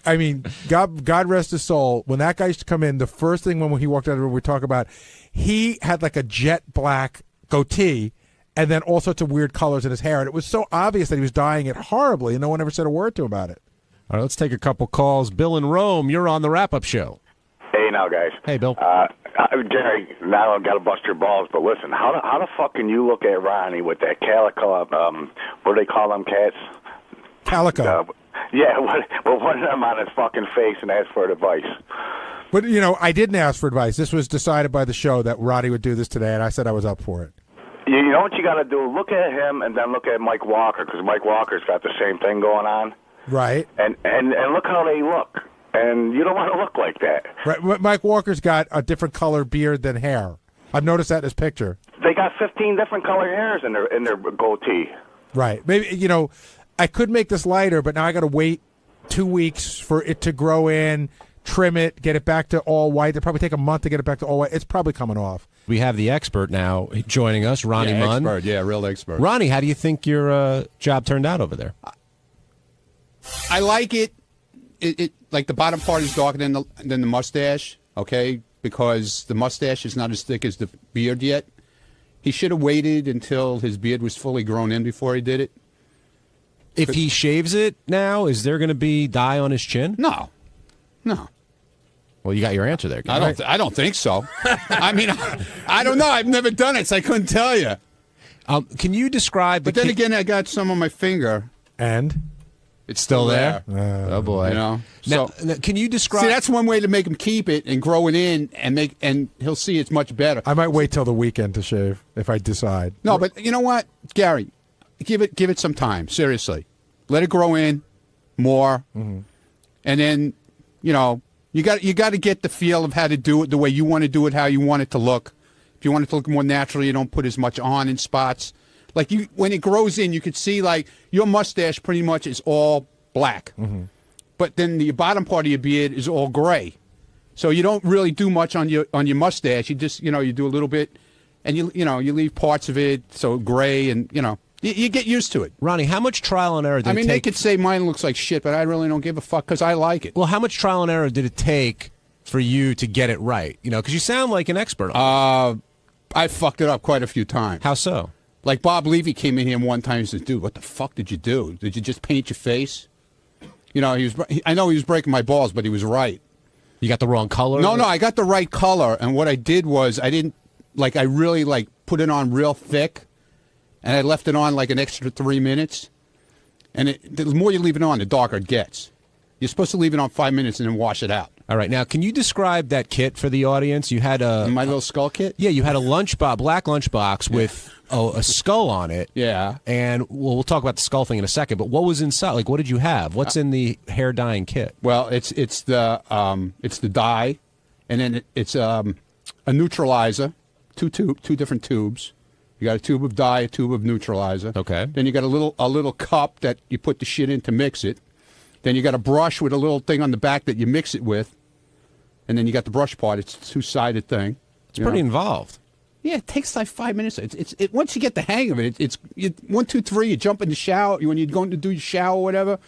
I mean, God rest his soul, when that guy used to come in, the first thing when he walked out of the room, we talk about, he had like a jet black goatee and then all sorts of weird colors in his hair, and it was so obvious that he was dyeing it horribly, and no one ever said a word to him about it. All right, let's take a couple calls. Bill in Rome, you're on the wrap-up show. Hey, now, guys. Hey, Bill. Gary, now I've got to bust your balls, but listen, how the fuck can you look at Ronnie with that calico, what do they call them cats? Calico. Yeah, with one of them on his fucking face and ask for advice. But, you know, I didn't ask for advice. This was decided by the show that Roddy would do this today, and I said I was up for it. You know what you got to do? Look at him and then look at Mike Walker, because Mike Walker's got the same thing going on. Right. And look how they look. And you don't want to look like that. Right. Mike Walker's got a different color beard than hair. I've noticed that in his picture. They got 15 different colored hairs in their goatee. Right. Maybe, you know, I could make this lighter, but now I got to wait 2 weeks for it to grow in, trim it, get it back to all white. It'll probably take a month to get it back to all white. It's probably coming off. We have the expert now joining us, Ronnie Munn. Expert, yeah, real expert. Ronnie, how do you think your job turned out over there? I like it. It like the bottom part is darker than the mustache, okay? Because the mustache is not as thick as the beard yet. He should have waited until his beard was fully grown in before he did it. If he shaves it now, is there going to be dye on his chin? No. Well, you got your answer there. I don't think so. I mean, I don't know. I've never done it, so I couldn't tell you. Can you describe? But then again, I got some on my finger, and it's still there. Oh boy! You know. Now, So can you describe? See, that's one way to make him keep it and grow it in, and he'll see it's much better. I might wait till the weekend to shave if I decide. No, but you know what, Gary, give it some time. Seriously, let it grow in more, and then you got to get the feel of how to do it the way you want to do it, how you want it to look. If you want it to look more natural, you don't put as much on in spots. Like when it grows in, you could see like your mustache pretty much is all black, but then the bottom part of your beard is all gray. So you don't really do much on your mustache. You just you do a little bit, and you leave parts of it so gray, and you get used to it. Ronnie, how much trial and error did it take? They could say mine looks like shit, but I really don't give a fuck because I like it. Well, how much trial and error did it take for you to get it right? Because you sound like an expert on I fucked it up quite a few times. How so? Like Bob Levy came in here one time and said, "Dude, what the fuck did you do? Did you just paint your face?" I know he was breaking my balls, but he was right. You got the wrong color? No, I got the right color, and what I did was I really put it on real thick, and I left it on like an extra 3 minutes. And the more you leave it on, the darker it gets. You're supposed to leave it on 5 minutes and then wash it out. All right, now can you describe that kit for the audience? You had my little skull kit. Yeah, you had a black lunchbox with a skull on it. Yeah, and we'll talk about the skull thing in a second. But what was inside? Like, what did you have? What's in the hair dyeing kit? Well, it's the dye, and then it's a neutralizer, two different tubes. You got a tube of dye, a tube of neutralizer. Okay. Then you got a little cup that you put the shit in to mix it. Then you got a brush with a little thing on the back that you mix it with. And then you got the brush part. It's a two-sided thing. It's pretty involved. Yeah, it takes like 5 minutes. It's once you get the hang of it, it's 1, 2, 3. You jump in the shower when you're going to do your shower or whatever.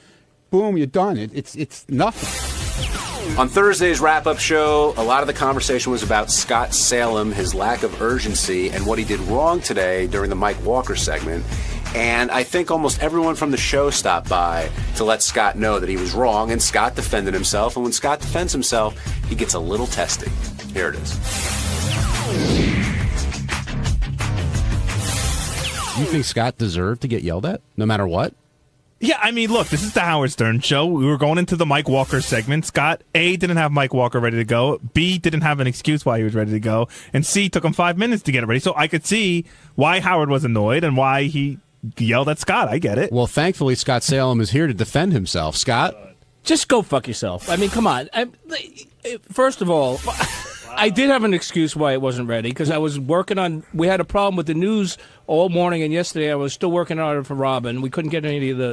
Boom, you're done. It's nothing. On Thursday's wrap-up show, a lot of the conversation was about Scott Salem, his lack of urgency, and what he did wrong today during the Mike Walker segment. And I think almost everyone from the show stopped by to let Scott know that he was wrong, and Scott defended himself. And when Scott defends himself, he gets a little testy. Here it is. You think Scott deserved to get yelled at, no matter what? Yeah, I mean, look, this is the Howard Stern show. We were going into the Mike Walker segment. Scott, A, didn't have Mike Walker ready to go. B, didn't have an excuse why he was ready to go. And C, took him 5 minutes to get it ready. So I could see why Howard was annoyed and why he yelled at Scott. I get it. Well, thankfully, Scott Salem is here to defend himself. Scott? Just go fuck yourself. I mean, come on. First of all, I did have an excuse why it wasn't ready because I was working on. We had a problem with the news all morning, and yesterday I was still working on it for Robin. We couldn't get any of the.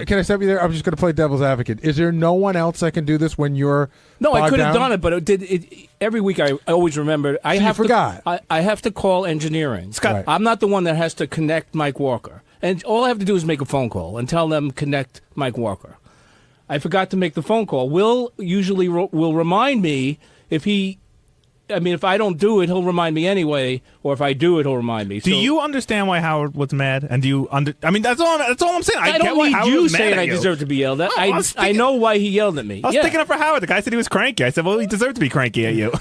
Can I stop you there? I'm just going to play devil's advocate. Is there no one else that can do this when you're? No, I could have done it, but it did. Every week I always remember. I forgot. I have to call engineering. Scott, right. I'm not the one that has to connect Mike Walker, and all I have to do is make a phone call and tell them connect Mike Walker. I forgot to make the phone call. Will usually will remind me if he. I mean, if I don't do it, he'll remind me anyway, or if I do it, he'll remind me. Do you understand why Howard was mad? And do you I mean, that's all I'm saying. I don't need you saying I deserve to be yelled at. I know why he yelled at me. I was sticking up for Howard. The guy said he was cranky. I said, well, he deserved to be cranky at you.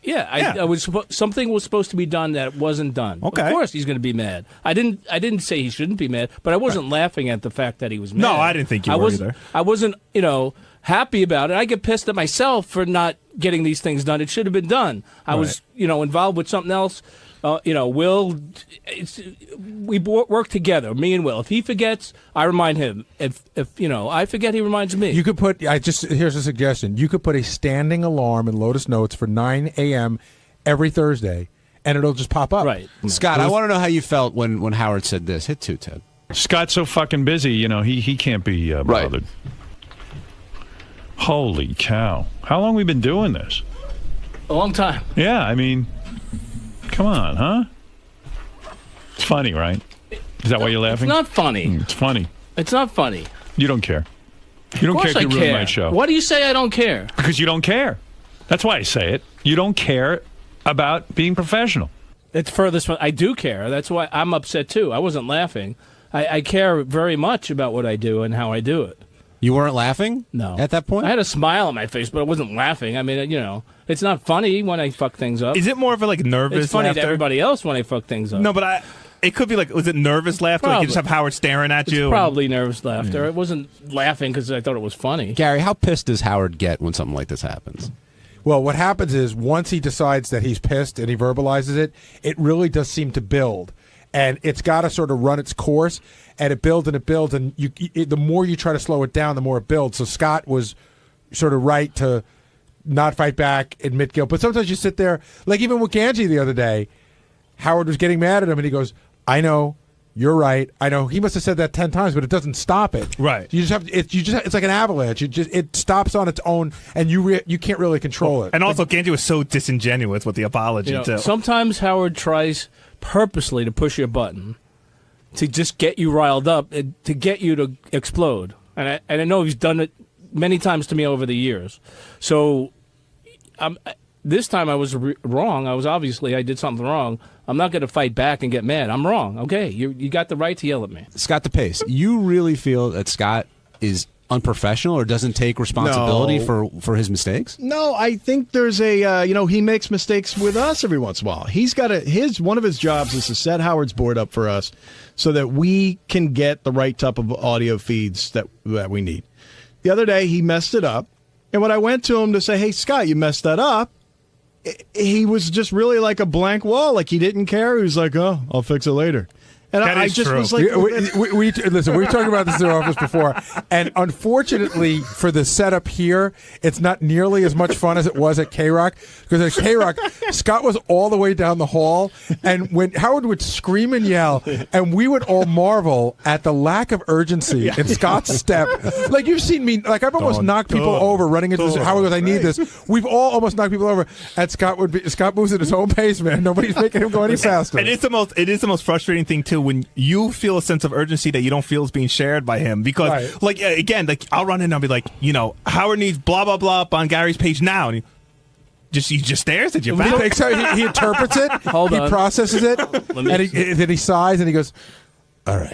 Yeah, I was something was supposed to be done that wasn't done. Okay. Of course he's going to be mad. I didn't say he shouldn't be mad, but I wasn't laughing at the fact that he was mad. No, I didn't think you were either. I wasn't, happy about it. I get pissed at myself for not getting these things done. It should have been done. I was, involved with something else. Will, we work together, me and Will. If he forgets, I remind him. If I forget, he reminds me. You could put. Here's a suggestion. You could put a standing alarm in Lotus Notes for 9 a.m. every Thursday, and it'll just pop up. Right, Scott. I want to know how you felt when Howard said this. Hit 2, Ted. Scott's so fucking busy. He can't be bothered. Right. Holy cow! How long have we been doing this? A long time. Yeah, I mean. Come on, huh? It's funny, right? Is that why you're laughing? It's not funny. It's funny. It's not funny. You don't care. You don't care if you ruin my show. Why do you say I don't care? Because you don't care. That's why I say it. You don't care about being professional. It's furthest from. I do care. That's why I'm upset too. I wasn't laughing. I care very much about what I do and how I do it. You weren't laughing? No. At that point? I had a smile on my face, but I wasn't laughing. I mean, it's not funny when I fuck things up. Is it more of a nervous It's funny laughter? to everybody else when I fuck things up. No, but it could be was it nervous laughter? Like you just have Howard staring at you? Probably nervous laughter. It wasn't laughing because I thought it was funny. Gary, how pissed does Howard get when something like this happens? Well, what happens is once he decides that he's pissed and he verbalizes it, it really does seem to build. And it's got to sort of run its course, and it builds, and the more you try to slow it down, the more it builds. So Scott was sort of right to not fight back, admit guilt. But sometimes you sit there, like even with Ganji the other day, Howard was getting mad at him, and he goes, I know, you're right. I know. He must have said that 10 times, but it doesn't stop it. Right. You just have it's like an avalanche. It stops on its own, and you can't really control it. And also, Ganji was so disingenuous with the apology, too. Sometimes Howard tries purposely to push your button to just get you riled up, to get you to explode. And I know he's done it many times to me over the years. So this time I was wrong. I did something wrong. I'm not going to fight back and get mad. I'm wrong. Okay, you got the right to yell at me. Scott DePace, you really feel that Scott is unprofessional or doesn't take responsibility for his mistakes? No, I think there's a he makes mistakes with us every once in a while. He's got one of his jobs is to set Howard's board up for us so that we can get the right type of audio feeds that we need. The other day he messed it up, and when I went to him to say, "Hey Scott, you messed that up," he was just really like a blank wall, like he didn't care. He was like, "Oh, I'll fix it later." And I just true. was like, listen, we talked about this in our office before, and unfortunately for the setup here, it's not nearly as much fun as it was at K-Rock, because at K-Rock, Scott was all the way down the hall, and when Howard would scream and yell, and we would all marvel at the lack of urgency in Scott's step. Like, you've seen me, like, I've almost knocked people over running into this. Howard goes, I need this. We've all almost knocked people over, and Scott moves at his own pace, man. Nobody's making him go any faster. And it is the most frustrating thing, too, when you feel a sense of urgency that you don't feel is being shared by him. Because, I'll run in and I'll be like, Howard needs blah, blah, blah up on Gary's page now. And he just stares at you. He interprets it. He processes it. Then he sighs and he goes, all right.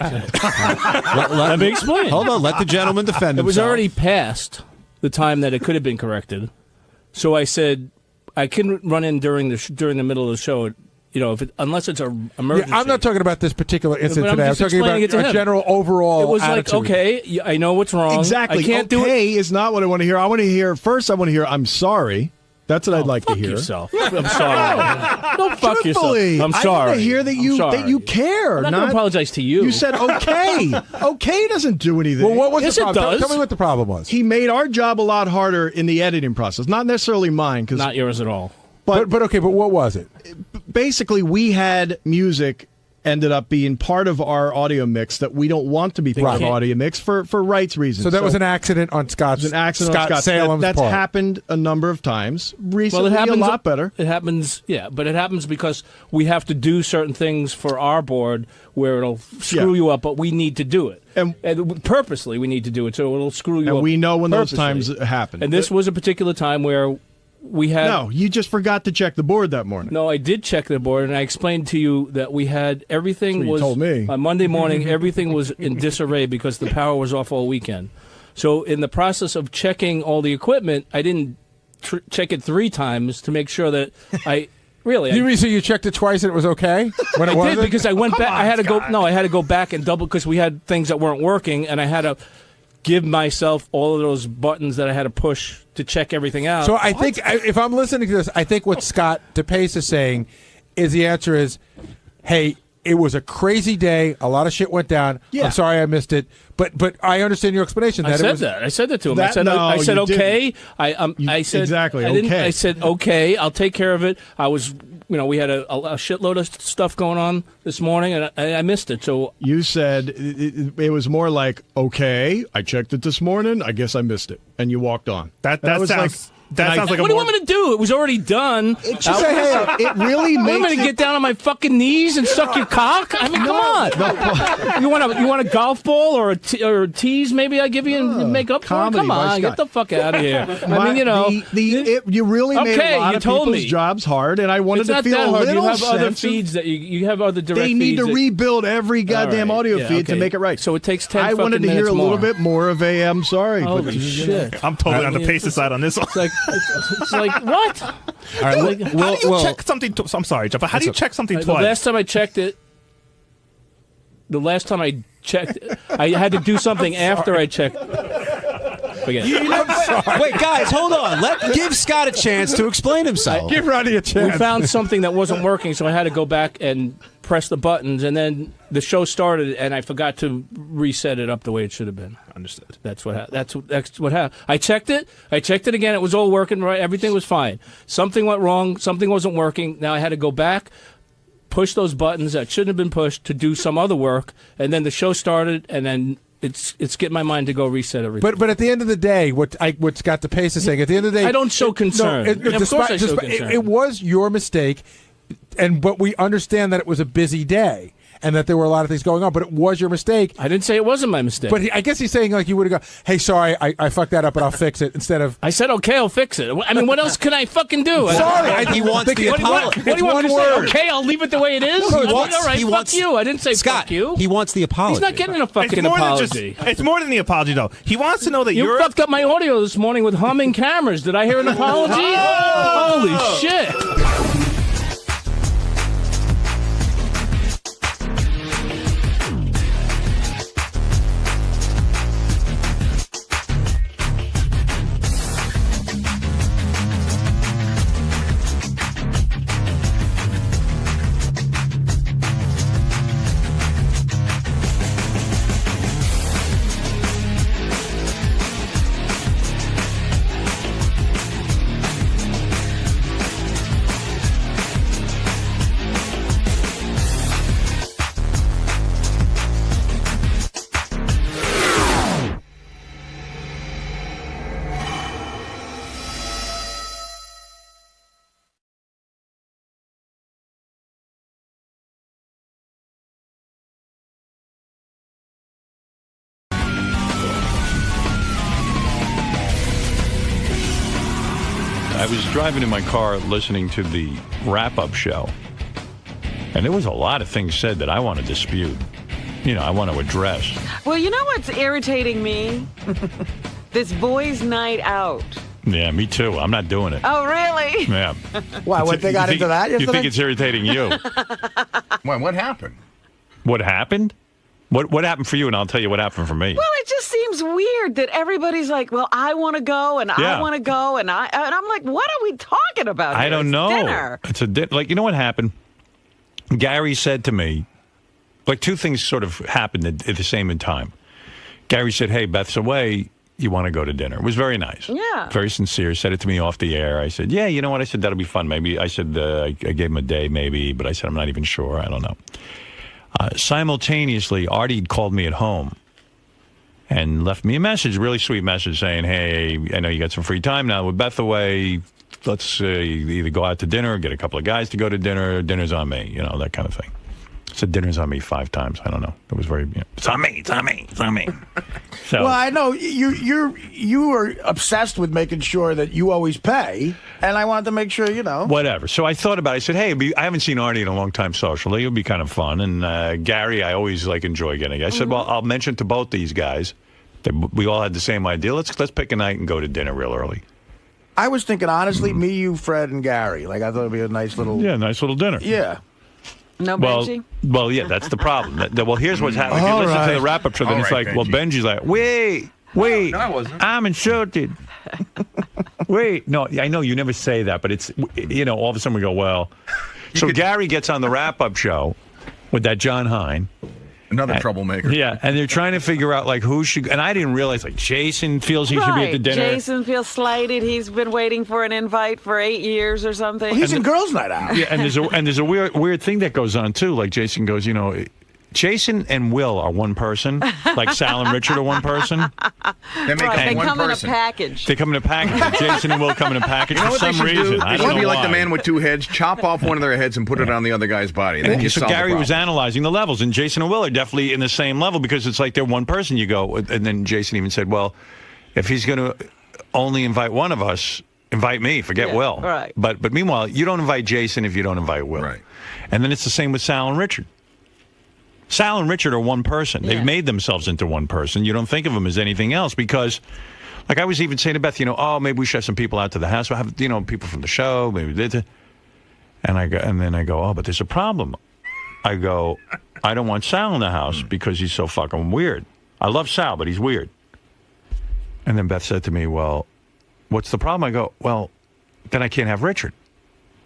Let me explain. Hold on. Let the gentleman defend himself. It was already past the time that it could have been corrected. So I said, I couldn't run in during the middle of the show. Unless it's an emergency. Yeah, I'm not talking about this particular incident today. I'm talking about a general overall It was attitude. like, okay, I know what's wrong. Exactly. I can't do it. Is not what I want to hear. I want to hear, I'm sorry. That's what I'd like to hear. Yourself. I'm sorry. Don't fuck yourself. I'm sorry. I want to hear that you care. I'm not going to apologize to you. You said okay. Okay doesn't do anything. Well, what was the problem? It does. Tell me what the problem was. He made our job a lot harder in the editing process. Not necessarily mine. Not yours at all. But okay, but what was it? Basically, we had music ended up being part of our audio mix that we don't want to be part of audio mix for rights reasons. So that was an accident on Scott's. It was an accident on Scott Salem's That's part. happened a number of times. Recently, Well, it happens a lot better. It happens, yeah, but it happens because we have to do certain things for our board where it'll screw you up, but we need to do it. And purposely, we need to do it, so it'll screw you up. And we know when those purposely. times happen. And this was a particular time where we had... No, you just forgot to check the board that morning. No, I did check the board, and I explained to you that we had everything That's what you was... told me. On Monday morning, everything was in disarray because the power was off all weekend. So in the process of checking all the equipment, I didn't check it 3 times to make sure that I... Really? You mean so you checked it twice and it was okay? When it I wasn't? did because I went back. I had to go. No, I had to go back and double because we had things that weren't working, and I had to give myself all of those buttons that I had to push to check everything out. So I think if I'm listening to this, I think what Scott DePace is saying is the answer is, hey, it was a crazy day. A lot of shit went down. Yeah. I'm sorry I missed it. But I understand your explanation. I That said it was, that. I said that to him. That- I said you okay. didn't. I said exactly, I didn't, okay. I said okay. I'll take care of it. I was, we had a shitload of stuff going on this morning, and I missed it. So You said it was more like, okay, I checked it this morning. I guess I missed it, and you walked on. That was sounds- that sounds like what do you want me to do? It was already done. It just- it really What, makes I'm going to get down on my fucking knees and suck your cock? I mean, come on. You want a golf ball or a tease? Maybe I give you and make up for it. comedy Come by on, Scott. get the fuck out of here. I mean, you really made Okay, a lot you of told people's me. jobs hard, and I wanted It's to not feel that a hard. little You have other sense of- feeds that you have other direct They need feeds to that- rebuild every goddamn All right, audio yeah, feed to okay. make it right. So it takes 10 I wanted fucking to hear a minutes little more. bit more of a I'm sorry. Holy but, shit. I'm totally on the Pace's side on this one. It's like what? All right, how do you check something? I'm sorry, Jeff, but how do you check something The twice? last time I checked it, I had to do something after I checked. Forget it. Wait, guys, hold on. Give Scott a chance to explain himself. Give Ronnie a chance. We found something that wasn't working, so I had to go back and press the buttons, and then the show started, and I forgot to reset it up the way it should have been. Understood. That's what happened. I checked it again. It was all working right. Everything was fine. Something went wrong. Something wasn't working. Now I had to go back, push those buttons that shouldn't have been pushed to do some other work, and then the show started, and then it's getting my mind to go reset everything. But at the end of the day, what Scott DePace is saying, at the end of the day, I don't show concern. Of course I show concern. It was your mistake, but we understand that it was a busy day and that there were a lot of things going on, but it was your mistake. I didn't say it wasn't my mistake. But I guess he's saying like you would have gone, hey, sorry, I fucked that up, but I'll fix it, instead of... I said, okay, I'll fix it. I mean, what else can I fucking do? Sorry. He wants the apology. What do you want me to say? Okay, I'll leave it the way it is? He wants- all right, he fuck wants- you. I didn't say Scott, fuck you. he wants the apology. He's not getting a fucking apology. It's more than the apology, though. He wants to know that You you're. fucked up my audio this morning with humming cameras. Did I hear an apology? Holy shit. I was driving in my car listening to the wrap-up show, and there was a lot of things said that I want to dispute. I want to address. Well, you know what's irritating me? This boys' night out. Yeah, me too. I'm not doing it. Oh, really? Yeah. Why, what, they got You think- into that You yesterday? think it's irritating you? What happened? What happened? What happened for you? And I'll tell you what happened for me. Well, it just seems weird that everybody's like, well, I want to go, and Yeah. I want to go, and I'm like, what are we talking about I here? don't It's know. dinner. It's you know what happened? Gary said to me, like two things sort of happened at the same time. Gary said, hey, Beth's away. you want to go to dinner. It was very nice. Yeah. Very sincere. Said it to me off the air. I said, yeah, you know what? I said, that'll be fun. Maybe. I said, I gave him a day maybe, but I said, I'm not even sure. I don't know. Simultaneously, Artie called me at home and left me a message, a really sweet message saying, hey, I know you got some free time now with Beth away. Let's either go out to dinner or get a couple of guys to go to dinner. Dinner's on me, you know, that kind of thing. Said dinner's on me 5 times. I don't know. It was very, it's on me, it's on me, it's on me. So, well, I know you are obsessed with making sure that you always pay, and I wanted to make sure, you know. Whatever. So I thought about it. I said, hey, I haven't seen Artie in a long time socially. It would be kind of fun. And Gary, I always enjoy getting. I said, well, I'll mention to both these guys that we all had the same idea. Let's pick a night and go to dinner real early. I was thinking, honestly, me, you, Fred, and Gary. Like, I thought it'd be a nice little... Yeah, nice little dinner. Yeah. No Benji? Well, yeah, that's the problem. Well, here's what's happening. If you listen to the wrap-up show, then it's like, well, Benji's like, wait, No, I wasn't. I'm insulted. Wait. No, I know you never say that, but it's, all of a sudden we go, well. So Gary gets on the wrap-up show with that John Hine. Another troublemaker. Yeah, and they're trying to figure out, like, who should... And I didn't realize, like, Jason feels he should be at the dinner. Jason feels slighted. He's been waiting for an invite for 8 years or something. Well, he's in Girls' Night Out. Yeah, and there's a weird thing that goes on, too. Like, Jason goes, Jason and Will are one person, like Sal and Richard are one person. They make They one come person. in a package. They come in a package. Jason and Will come in a package You know for what they some should reason. do? I It don't should know be like why. the man with 2 heads. Chop off one of their heads and put it on the other guy's body. Then you So solve the Gary was problem. analyzing the levels, and Jason and Will are definitely in the same level because it's like they're one person. You go, and then Jason even said, well, if he's going to only invite one of us, invite me. Forget Will. Right. But meanwhile, you don't invite Jason if you don't invite Will. Right. And then it's the same with Sal and Richard. Sal and Richard are one person. They've made themselves into one person. You don't think of them as anything else because, like I was even saying to Beth, maybe we should have some people out to the house. We'll have, people from the show. Maybe they. And then I go, oh, but there's a problem. I go, I don't want Sal in the house because he's so fucking weird. I love Sal, but he's weird. And then Beth said to me, well, what's the problem? I go, well, then I can't have Richard.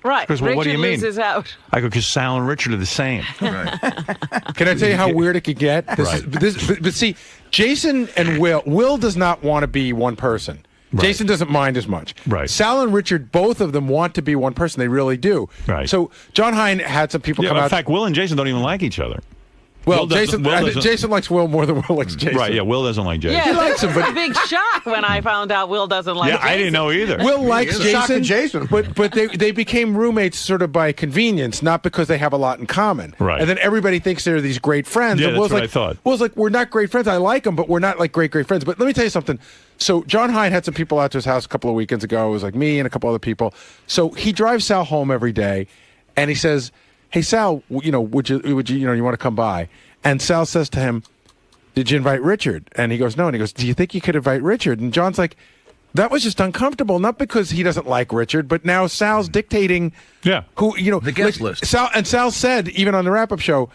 Right. Because, well, Richard what do you mean? loses out. I go, because Sal and Richard are the same. Can I tell you how weird it could get? But see, Jason and Will does not want to be one person. Right. Jason doesn't mind as much. Right. Sal and Richard, both of them want to be one person. They really do. Right. So John Hine had some people come in out. fact, Will and Jason don't even like each other. Well, Will doesn't- Jason likes Will more than Will likes Jason. Right, yeah, Will doesn't like Jason. Yeah, He likes him, this was but- a big shock when I found out Will doesn't like Jason. I didn't know either. Will likes Shocking Jason, Jason. but they became roommates sort of by convenience, not because they have a lot in common. Right. And then everybody thinks they're these great friends. Yeah, and that's Will's what like, I thought. Will's like, we're not great friends. I like them, but we're not like great friends. But let me tell you something. So John Hine had some people out to his house a couple of weekends ago. It was like me and a couple other people. So he drives Sal home every day, and he says, "Hey Sal, would you want to come by?" And Sal says to him, "Did you invite Richard?" And he goes, "No." And he goes, "Do you think you could invite Richard?" And John's like, that was just uncomfortable, not because he doesn't like Richard, but now Sal's dictating who, the guest list. Sal said, even on the wrap-up show,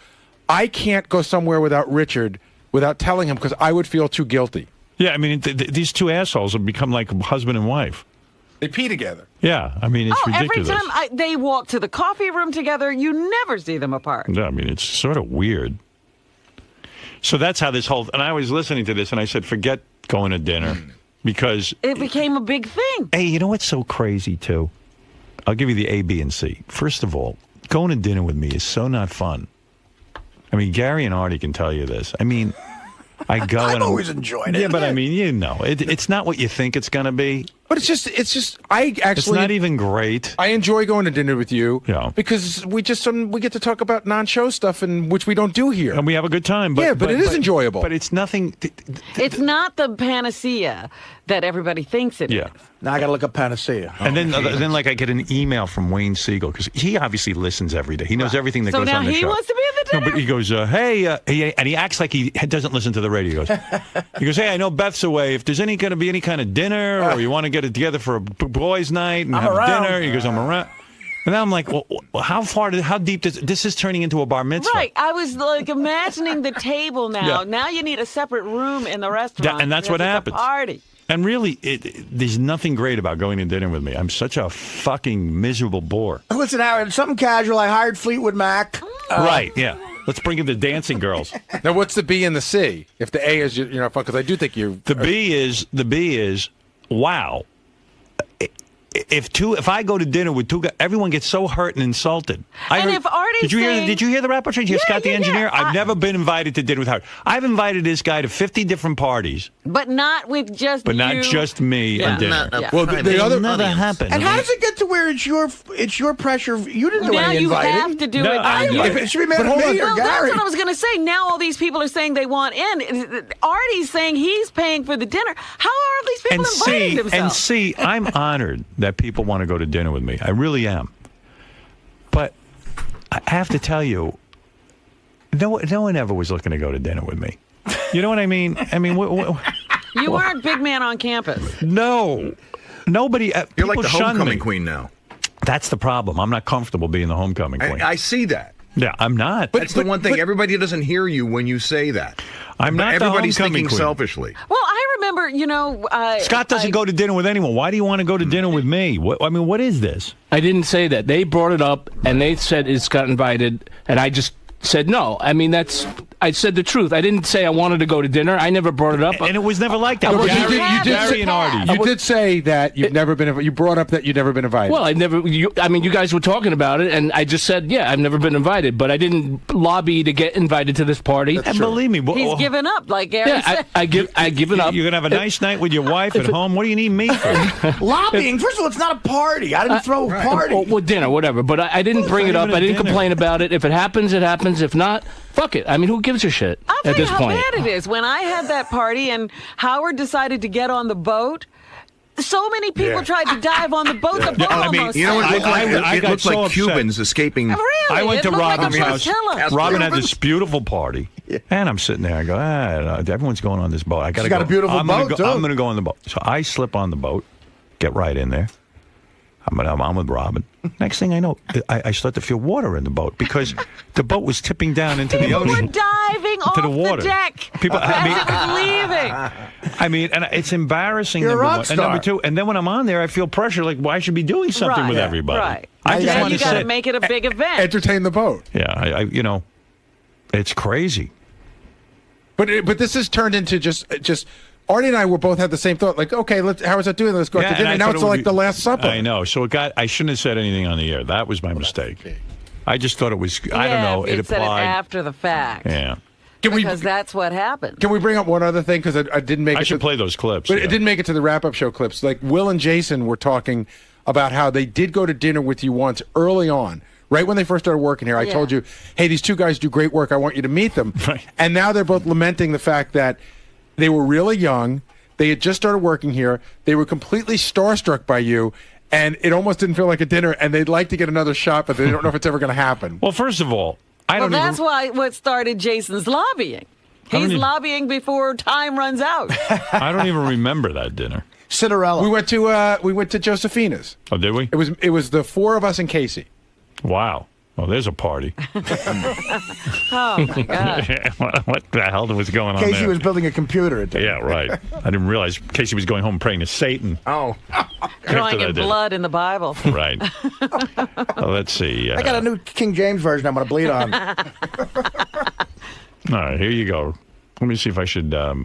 I can't go somewhere without Richard without telling him because I would feel too guilty. Yeah, I mean, these two assholes have become like husband and wife. They pee together. Yeah, I mean, it's ridiculous. Every time they walk to the coffee room together, you never see them apart. Yeah, I mean, it's sort of weird. So that's how this whole... And I was listening to this, and I said, forget going to dinner, because... It became a big thing. Hey, you know what's so crazy, too? I'll give you the A, B, and C. First of all, going to dinner with me is so not fun. I mean, Gary and Artie can tell you this. I mean, I go I've and... always enjoyed it. Yeah, but I mean, it's not what you think it's going to be. But it's just, I actually... It's not even great. I enjoy going to dinner with you because we get to talk about non-show stuff, which we don't do here. And we have a good time. But it is enjoyable. But it's nothing... It's not the panacea that everybody thinks it is. Now I got to look up panacea. And then like I get an email from Wayne Siegel because he obviously listens every day. He knows everything that So goes now on the he show. wants to be at the dinner? No, but he goes, hey, and he acts like he doesn't listen to the radio. He goes, hey, I know Beth's away. If there's going to be any kind of dinner or you want to get it together for a boys' night and have dinner, he goes, I'm around. And then I'm like, well, how deep this is turning into a bar mitzvah? Right. I was like imagining the table now. Yeah. Now you need a separate room in the restaurant. And that's what because it's happens. a party. And really, there's nothing great about going to dinner with me. I'm such a fucking miserable bore. Listen, Howard, something casual. I hired Fleetwood Mac. Right, yeah. Let's bring in the dancing girls. Now, what's the B and the C? If the A is fun, because I do think you. The B is wow. If I go to dinner with two guys, everyone gets so hurt and insulted. If Artie's did you hear the wrap-up show? Scott the engineer? Yeah. I've never been invited to dinner with Howard. I've invited this guy to 50 different parties, But not with just but you. not just me and dinner. Well, the other never happened. And how does it get to where it's your pressure? You didn't do Now any you inviting. have to do it. It should be made of me or Well, that's Gary. what I was going to say. Now all these people are saying they want in. Artie's saying he's paying for the dinner. How are these people inviting themselves? I'm honored that people want to go to dinner with me. I really am. But I have to tell you, no one ever was looking to go to dinner with me. You know what I mean? You weren't big man on campus. No. Nobody. You're like the homecoming me. queen now. That's the problem. I'm not comfortable being the homecoming queen. I see that. Yeah, I'm not. That's the one thing. Everybody doesn't hear you when you say that. I'm not the Everybody's homecoming thinking queen. selfishly. Well, I remember, Scott doesn't go to dinner with anyone. Why do you want to go to dinner with me? What is this? I didn't say that. They brought it up, and they said it's got invited, and I just said no. I mean, I said the truth. I didn't say I wanted to go to dinner. I never brought it up. And it was never like that. Gary and Artie. You did say that you've never been. You brought up that you've never been invited. Well, you guys were talking about it, and I just said, yeah, I've never been invited, but I didn't lobby to get invited to this party. And believe me, he's given up, like Gary said. I given up. You're gonna have a nice night with your wife at home. What do you need me for? Lobbying. First of all, it's not a party. I didn't throw a party. Well, dinner, whatever. But I didn't bring it up. I didn't complain about it. If it happens, it happens. If not, fuck it. I mean, who gives a shit I'll at tell you this how point? bad it is. When I had that party and Howard decided to get on the boat, so many people tried to dive on the boat. The boat almost you know what it looked like? It looked so like upset. Cubans escaping. Really? I went It to looked like Robin's a house. flotilla. Robin had this beautiful party, and I'm sitting there. I go, everyone's going on this boat. I got to got go. a beautiful boat, too. I'm going to go on the boat. So I slip on the boat, get right in there. I'm with Robin. Next thing I know, I start to feel water in the boat because the boat was tipping down into the ocean. People were diving off the water. the deck People, as it was leaving. and it's embarrassing. You're a number rock one. star. And number two, and then when I'm on there, I feel pressure. Like, well, I should be doing something with everybody. Right. I just Then want you to got to sit. make it a big event. Entertain the boat. Yeah, it's crazy. But this has turned into just. Artie and I were both had the same thought. Like, okay, how is that doing? Let's go out to dinner. and Now it's like the Last Supper. I know. So I shouldn't have said anything on the air. That was my mistake. I just thought it was. I don't know. It said it applied. after the fact. Yeah. Because that's what happened. Can we bring up one other thing? Because I didn't make it. I should play those clips. But it didn't make it to the wrap-up show clips. Like Will and Jason were talking about how they did go to dinner with you once early on. Right when they first started working here, I told you, hey, these two guys do great work. I want you to meet them. Right. And now they're both lamenting the fact that they were really young. They had just started working here. They were completely starstruck by you. And it almost didn't feel like a dinner. And they'd like to get another shot, but they don't know if it's ever going to happen. Well, first of all, that's what started Jason's lobbying. He's lobbying before time runs out. I don't even remember that dinner. Cinderella. We went to Josephina's. Oh, did we? It was the four of us and Casey. Wow. Oh, there's a party. Oh, my God. What the hell was going on Casey there? was building a computer. Yeah, right. I didn't realize Casey was going home praying to Satan. Oh. Drawing in blood in the Bible. Right. Well, let's see. I got a new King James version I'm going to bleed on. All right, here you go. Let me see if I should... I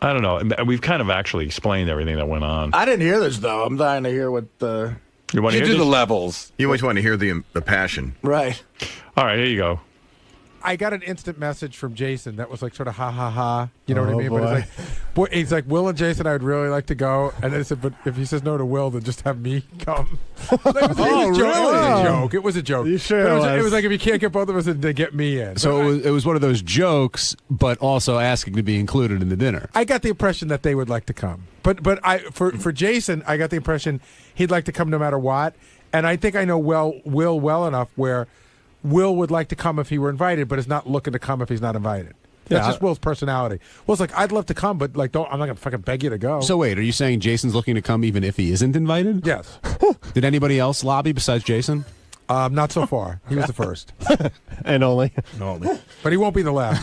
don't know. We've kind of actually explained everything that went on. I didn't hear this, though. I'm dying to hear what the... You want to hear do this? the levels. You always want to hear the passion. Right. All right, here you go. I got an instant message from Jason that was like sort of ha ha ha. You know what I mean? Boy. But he's like, Will and Jason, I would really like to go. And then I said, but if he says no to Will, then just have me come. It was a joke. It was a joke. You sure it was like if you can't get both of us, then get me in. So it was one of those jokes, but also asking to be included in the dinner. I got the impression that they would like to come. But for Jason, I got the impression he'd like to come no matter what. And I think I know Will well enough where Will would like to come if he were invited, but is not looking to come if he's not invited. That's just Will's personality. Will's like, I'd love to come, but I'm not gonna fucking beg you to go. So wait, are you saying Jason's looking to come even if he isn't invited? Yes. Did anybody else lobby besides Jason? Not so far. He was the first. And only. But he won't be the last.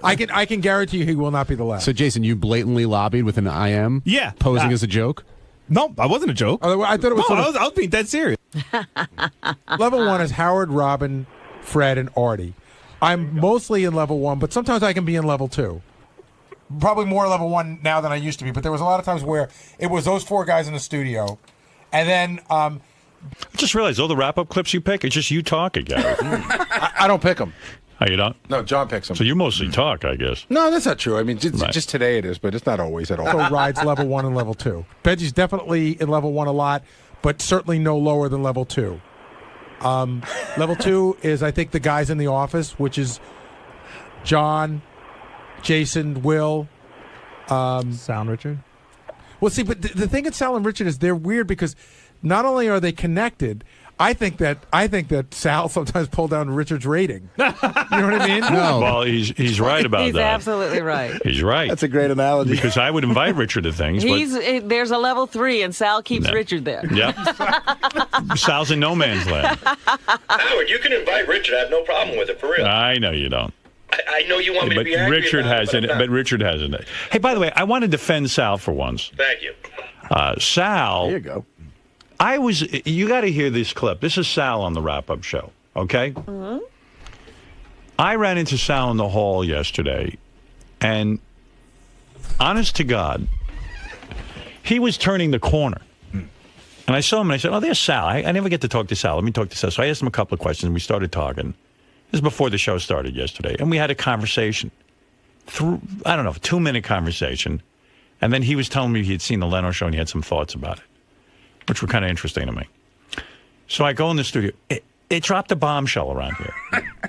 I can guarantee you he will not be the last. So Jason, you blatantly lobbied with an IM? Yeah. Posing as a joke? No, I wasn't a joke. I thought it was. No, I was being dead serious. Level one is Howard, Robin, Fred, and Artie. I'm mostly in level 1, but sometimes I can be in level 2. Probably more level 1 now than I used to be, but there was a lot of times where it was those 4 guys in the studio, and then I just realized all the wrap-up clips you pick, it's just you talking, Gary. I don't pick them. Oh, you don't? No, John picks them. So you mostly talk, I guess. No, that's not true. I mean, just today it is, but it's not always at all. so rides level 1 and level 2. Benji's definitely in level 1 a lot, but certainly no lower than level 2. Level 2 is, I think, the guys in the office, which is John, Jason, Will, Sal and Richard. Well, see, but the thing at Sal and Richard is they're weird because not only are they connected, I think that Sal sometimes pulled down Richard's rating. You know what I mean? No. Well, he's right about He's that. absolutely right. He's right. That's a great analogy. Because I would invite Richard to things. There's a level 3, and Sal keeps Richard there. Yep. Sal's in no man's land. Howard, you can invite Richard. I have no problem with it, for real. I know you don't. I know you want me to be angry Richard about hasn't. it, But Richard hasn't. Hey, by the way, I want to defend Sal for once. Thank you. Sal. There you go. You got to hear this clip. This is Sal on the wrap-up show, okay? Mm-hmm. I ran into Sal in the hall yesterday, and honest to God, he was turning the corner. And I saw him, and I said, oh, there's Sal. I never get to talk to Sal. Let me talk to Sal. So I asked him a couple of questions, and we started talking. This is before the show started yesterday, and we had a conversation. I don't know, a 2-minute conversation. And then he was telling me he had seen the Leno show, and he had some thoughts about it, which were kind of interesting to me. So I go in the studio. It dropped a bombshell around here.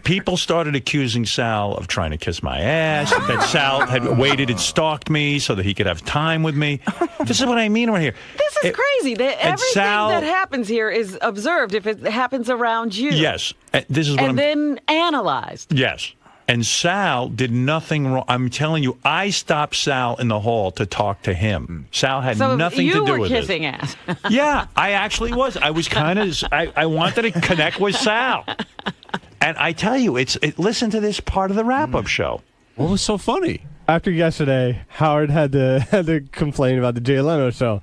People started accusing Sal of trying to kiss my ass, that Sal had waited and stalked me so that he could have time with me. This is what I mean right here. This is crazy. Everything that happens here is observed if it happens around you. Yes. This is what then analyzed. Yes. And Sal did nothing wrong. I'm telling you, I stopped Sal in the hall to talk to him. Sal had nothing to do with it. So you were kissing ass. Yeah, I actually was. I was kind of, I wanted to connect with Sal. And I tell you, listen to this part of the wrap-up show. What was so funny? After yesterday, Howard had to complain about the Jay Leno show.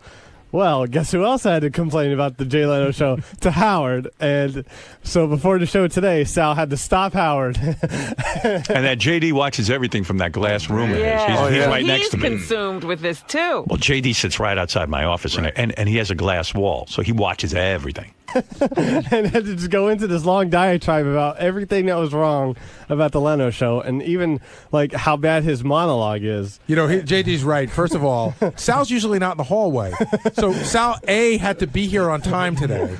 Well, guess who else had to complain about the Jay Leno show to Howard? And so before the show today, Sal had to stop Howard. And that JD watches everything from that glass room of his. He's right next to me. He's consumed with this, too. Well, JD sits right outside my office, and he has a glass wall, so he watches everything. And had to just go into this long diatribe about everything that was wrong about the Leno show, and even like how bad his monologue is. You know, JD's right. First of all, Sal's usually not in the hallway, so Sal A had to be here on time today,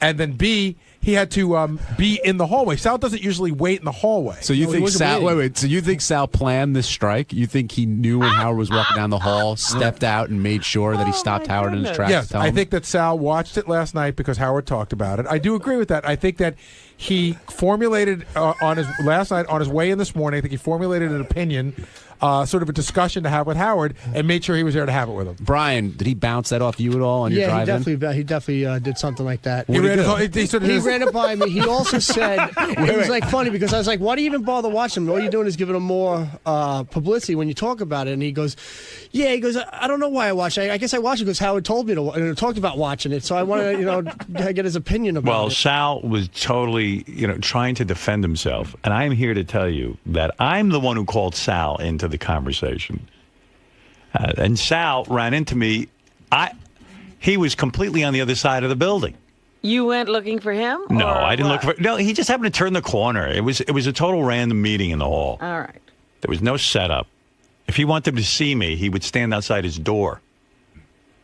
and then B, he had to be in the hallway. Sal doesn't usually wait in the hallway. So you think Sal? Wait. So you think Sal planned this strike? You think he knew when Howard was walking down the hall, stepped out, and made sure that he stopped Howard in his tracks? Yes, I think that Sal watched it last night because Howard talked about it. I do agree with that. I think that he formulated on his last night on his way in this morning. I think he formulated an opinion. Sort of a discussion to have with Howard, and made sure he was there to have it with him. Brian, did he bounce that off you at all on your drive in? He definitely did something like that. He ran it by me. He also said, it was like funny because I was like, why do you even bother watching him? All you're doing is giving him more publicity when you talk about it. And he goes, I don't know why I watch it. I guess I watch it because Howard told me to, and talked about watching it. So I want to, get his opinion about it. Well, Sal was totally, trying to defend himself. And I'm here to tell you that I'm the one who called Sal into the conversation. And Sal ran into me. He was completely on the other side of the building. You went looking for him? No, I didn't look for. No, he just happened to turn the corner. It was a total random meeting in the hall. All right. There was no setup. If he wanted to see me, he would stand outside his door.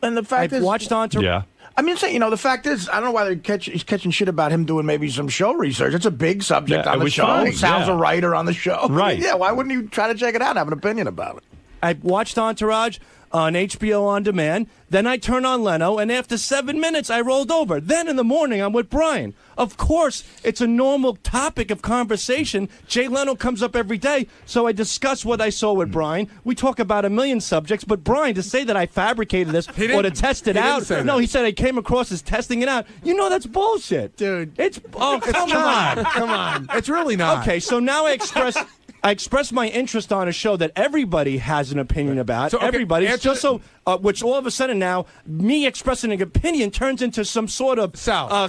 And the fact is, watched on to. Yeah. I mean, the fact is, I don't know why he's catching shit about him doing maybe some show research. It's a big subject on the show. Funny. Sal's a writer on the show. Right. Yeah, why wouldn't you try to check it out and have an opinion about it? I watched Entourage on HBO On Demand. Then I turned on Leno, and after 7 minutes, I rolled over. Then in the morning, I'm with Brian. Of course, it's a normal topic of conversation. Jay Leno comes up every day, so I discuss what I saw with Brian. We talk about a million subjects, but Brian, to say that I fabricated this or to test it out, no, he said I came across as testing it out. That's bullshit. Dude. Come on. It's really not. Okay, so now I express... I expressed my interest on a show that everybody has an opinion about. So, okay, everybody. answer- Just so, which all of a sudden now, me expressing an opinion turns into some sort of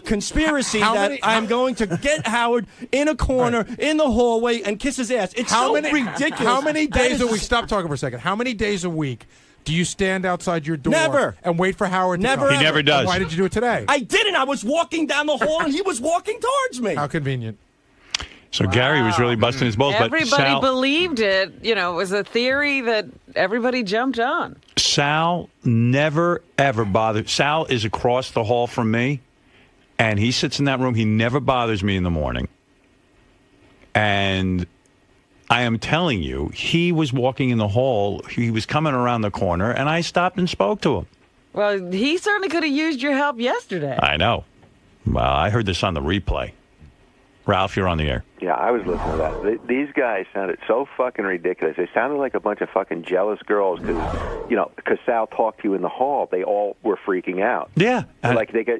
conspiracy that I'm going to get Howard in a corner in the hallway and kiss his ass. It's ridiculous. How many That days is a week? Stop talking for a second. How many days a week do you stand outside your door Never. and wait for Howard to Never. come? He never does. And why did you do it today? I didn't. I was walking down the hall and he was walking towards me. How convenient. So Gary was really busting his balls. Everybody but Sal, believed it. You know, it was a theory that everybody jumped on. Sal never, ever bothers. Sal is across the hall from me, and he sits in that room. He never bothers me in the morning. And I am telling you, he was walking in the hall. He was coming around the corner, and I stopped and spoke to him. Well, he certainly could have used your help yesterday. I know. Well, I heard this on the replay. Ralph, you're on the air. Yeah, I was listening to that. These guys sounded so fucking ridiculous. They sounded like a bunch of fucking jealous girls because Sal talked to you in the hall. They all were freaking out. Yeah, like they got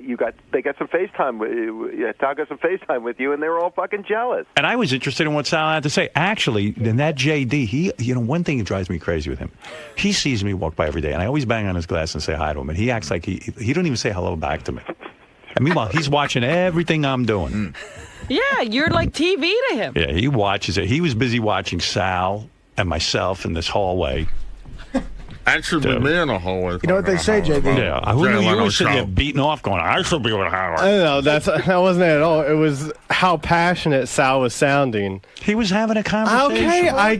some FaceTime. Sal got some FaceTime with you, and they were all fucking jealous. And I was interested in what Sal had to say. Actually, in that JD, one thing that drives me crazy with him, he sees me walk by every day, and I always bang on his glass and say hi to him, and he acts like he don't even say hello back to me. And meanwhile, he's watching everything I'm doing. Yeah, you're like TV to him. Yeah, he watches it. He was busy watching Sal and myself in this hallway. I should be me in the hallway. You know what they say, JD? Yeah, who knew you were sitting there beating off going, I should be with Howard. I don't know. That wasn't it at all. It was how passionate Sal was sounding. He was having a conversation. Okay, I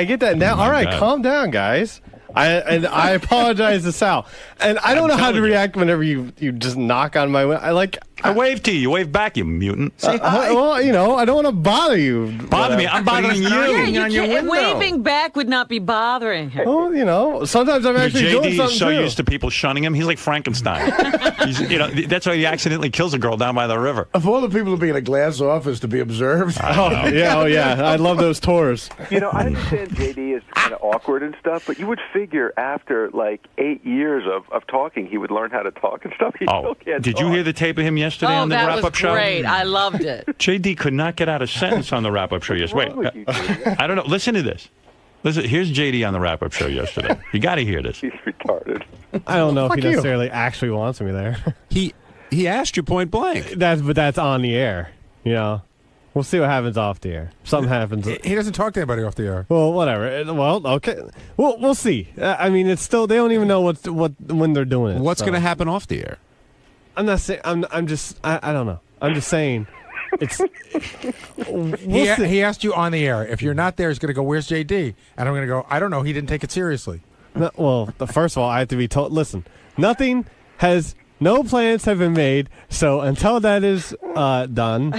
get that now. All right, calm down, guys. I apologize to Sal, and I don't know how to react whenever you just knock on my window. I wave to you. You wave back, you mutant. Well, I don't want to bother you. Bother me. I'm bothering you. Yeah, waving back would not be bothering him. Well, sometimes I'm actually doing JD something is so too. used to people shunning him. He's like Frankenstein. That's why he accidentally kills a girl down by the river. Of all the people to be in a glass office to be observed. Oh yeah. I love those tours. I understand JD is kind of awkward and stuff, but you would figure after like 8 years of talking, he would learn how to talk and stuff. He still can't Did talk. you hear the tape of him yesterday on the that wrap-up was show? great. I loved it. JD could not get out a sentence on the wrap-up show yesterday. Wait, I don't know. Listen to this. Listen, here's JD on the wrap-up show yesterday. You got to hear this. He's retarded. I don't know if he Fuck you. necessarily actually wants me there. He asked you point blank. But that's on the air. We'll see what happens off the air. Something happens. He doesn't talk to anybody off the air. Well, whatever. Well, okay. We'll see. I mean, it's still they don't even know when they're doing it. What's going to happen off the air? I'm not saying. I'm just. I don't know. I'm just saying. It's. He asked you on the air. If you're not there, he's going to go, "Where's JD?" And I'm going to go, "I don't know. He didn't take it seriously." No, well, first of all, I have to be told. Listen, no plans have been made. So until that is done,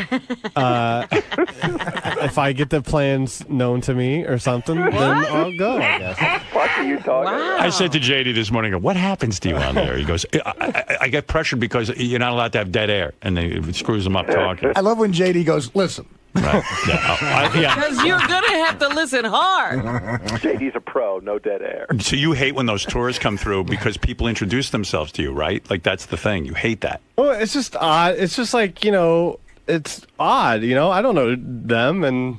if I get the plans known to me or something, then I'll go. I guess. What are you talking about? I said to JD this morning, what happens to you on there? He goes, I get pressured because you're not allowed to have dead air, and it screws him up talking. I love when JD goes, listen. Right. Yeah. Because you're going to have to listen hard. JD's a pro, no dead air. So you hate when those tours come through because people introduce themselves to you, right? Like that's the thing. You hate that. Well, it's just odd. It's just like, it's odd. I don't know them and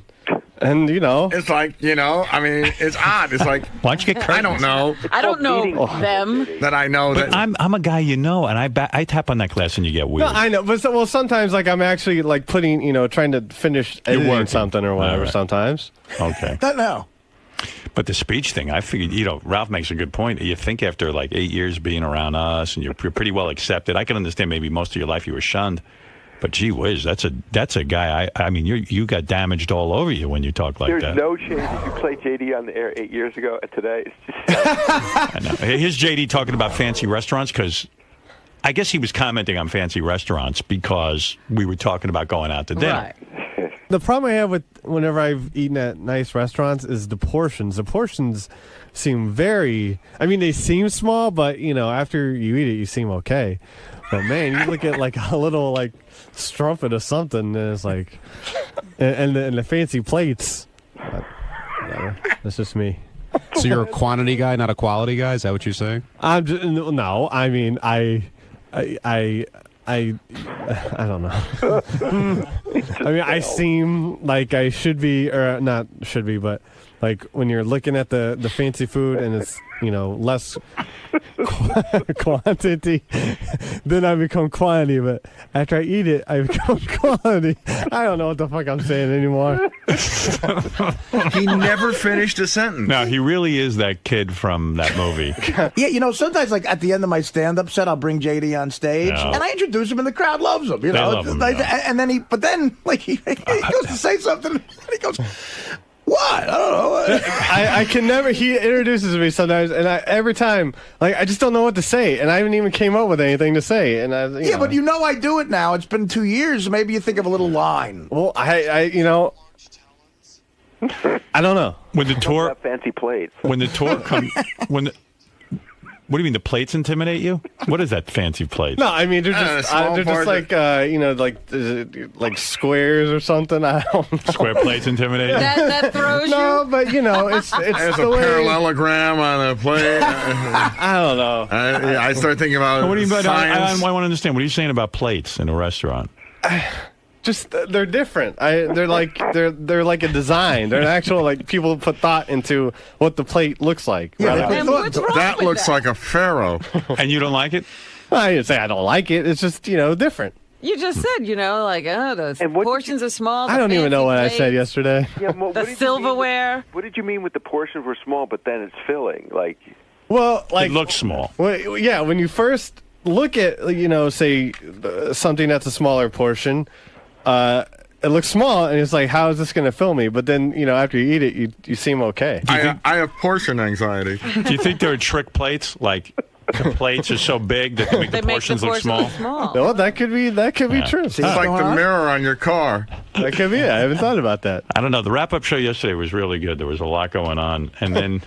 It's like, it's odd. It's like, why don't you get I don't know. I don't know them. That I know But that. I'm a guy and I tap on that glass and you get weird. No, I know, but sometimes I'm actually putting, trying to finish editing something or whatever. Right. Sometimes. Okay. That now. But the speech thing, I figured, Ralph makes a good point. You think after 8 years being around us and you're pretty well accepted, I can understand maybe most of your life you were shunned. But gee whiz, that's a guy. I mean, you got damaged all over you when you talk like There's that. no chance if you played JD on the air 8 years ago and today. It's just I know. Here's JD talking about fancy restaurants because I guess he was commenting on fancy restaurants because we were talking about going out to dinner. Right. The problem I have with whenever I've eaten at nice restaurants is the portions. The portions seem they seem small, but after you eat it, you seem okay. But man, you look at a little strumpet or something, and it's and the fancy plates. Whatever. That's just me. So you're a quantity guy, not a quality guy? Is that what you're saying? No. I mean, I don't know. I mean, I seem like I should be, or not should be, but like when you're looking at the fancy food and it's, less quantity, then I become quantity. But after I eat it, I become quality. I don't know what the fuck I'm saying anymore. He never finished a sentence. No, he really is that kid from that movie. Yeah, sometimes like at the end of my stand-up set, I'll bring JD on stage, No. and I introduce him, and the crowd loves him. They love him, and then he goes to say something, and he goes, "What? I don't know." I can never. He introduces me sometimes, and every time, like, I just don't know what to say, and I haven't even came up with anything to say. And but I do it now. It's been 2 years. Maybe you think of a little line. Well, I don't know. When the tour, fancy plates. When the tour comes, what do you mean the plates intimidate you? What is that fancy plate? No, I mean they're just like squares or something. I don't know. Square plates intimidate you? That throws you? No, but it's There's the a way. parallelogram on a plate. I don't know. I start thinking about What do you mean? science. I want to understand. What are you saying about plates in a restaurant? Just they're different. They're like a design. They're an actual like people put thought into what the plate looks like. That looks like a pharaoh. And you don't like it? I didn't say I don't like it. It's just different. You just said, the portions are small. I don't even know what I said yesterday. Yeah, well, The silverware. What did you mean with the portions were small, but then it's filling? Like, Well, like it looks small. Well, yeah, when you first look at say something that's a smaller portion. It looks small, and it's like, how is this going to fill me? But then, after you eat it, you seem okay. I have portion anxiety. Do you think there are trick plates? Like the plates are so big that they make the portions look small? No, that could be true. It's like the mirror on your car. That could be it. I haven't thought about that. I don't know. The wrap-up show yesterday was really good. There was a lot going on, and then.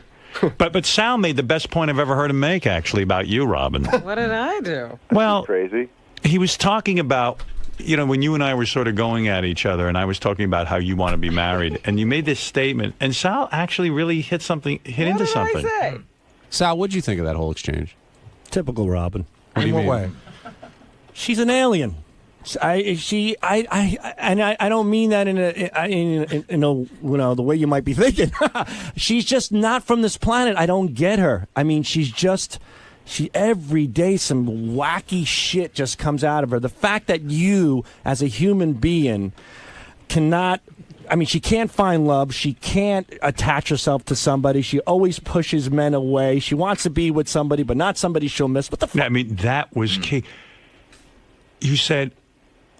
But Sal made the best point I've ever heard him make, actually, about you, Robin. What did I do? Well, crazy. He was talking about, when you and I were sort of going at each other, and I was talking about how you want to be married, and you made this statement, and Sal actually really hit into something. I say? Sal, what'd you think of that whole exchange? Typical Robin. What do you mean? way? She's an alien. I don't mean that in the way you might be thinking. She's just not from this planet. I don't get her. I mean, she every day some wacky shit just comes out of her. The fact that you, as a human being, cannot. I mean, she can't find love. She can't attach herself to somebody. She always pushes men away. She wants to be with somebody, but not somebody she'll miss. What the fuck? I mean, that was key. You said,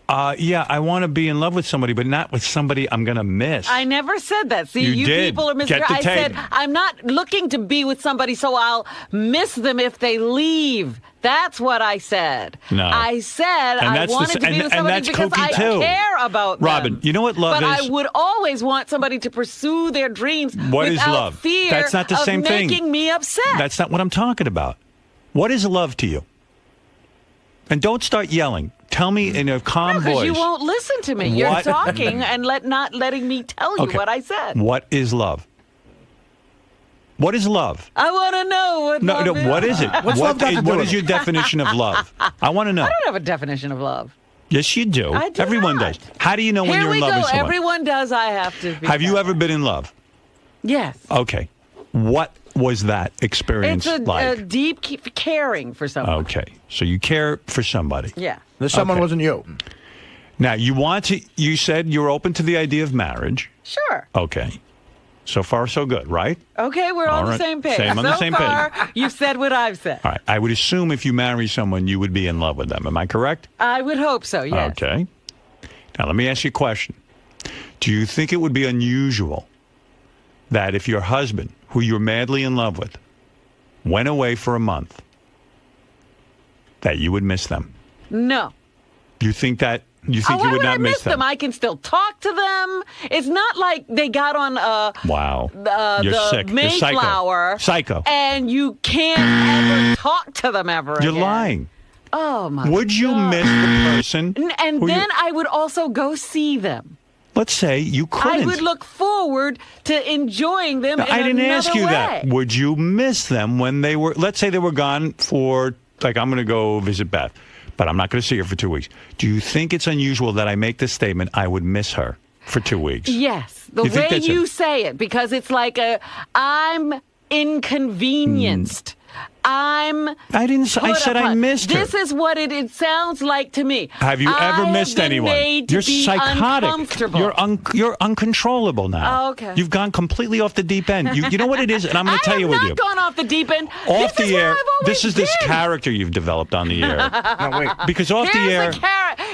I want to be in love with somebody, but not with somebody I'm going to miss. I never said that. See, You did. people are missing. Get the I tape. said, I'm not looking to be with somebody so I'll miss them if they leave. That's what I said. No. I said I wanted to be with somebody because I care about them. Robin, you know what love but is? I would always want somebody to pursue their dreams What is without love? fear That's not the of same thing. making me upset. That's not what I'm talking about. What is love to you? And don't start yelling. Tell me in a calm Because voice. you won't listen to me. You're What- talking and not letting me tell you Okay. what I said. What is love? What is love? I want to know what love is. What is it? What is your definition of love? I want to know. I don't have a definition of love. Yes, you do. I do Everyone not. does. How do you know when Here you're we in love go. with someone? Everyone does. I have to. Be Have you ever been in love? Yes. Okay. What was that experience It's a like? deep caring for someone. Okay. So you care for somebody. Yeah. The someone Okay. wasn't you. Now, you said you're open to the idea of marriage. Sure. Okay. So far, so good, right? Okay, we're on All the right. same page. Same on the same page. far, you've said what I've said. All right. I would assume if you marry someone, you would be in love with them. Am I correct? I would hope so, yes. Okay. Now, let me ask you a question. Do you think it would be unusual that if your husband, who you're madly in love with, went away for a month, that you would miss them? No. You think that you think Why you would would not I miss miss them? them? I can still talk to them. It's not like they got on Wow. You're the sick. You're psycho. Mayflower. Psycho. And you can't ever talk to them ever You're again. lying. Oh, my Would you miss the person? And who you- then I would also go see them. Let's say you couldn't. I would look forward to enjoying them Now, in I didn't another ask you way. that. Would you miss them when they were, let's say they were gone for, like, I'm going to go visit Beth. but I'm not going to see her for 2 weeks. Do you think it's unusual that I make this statement, I would miss her for 2 weeks? Yes. The way you say it, because it's like I'm inconvenienced. I said I missed her. This is what it sounds like to me. Have you ever missed anyone? You're psychotic. You're uncontrollable now. Oh, okay. You've gone completely off the deep end. You know what it is, and I'm going to tell you with you. I have not gone off the deep end. Off the air, this is this character you've developed on the air. No, wait. Because off the air,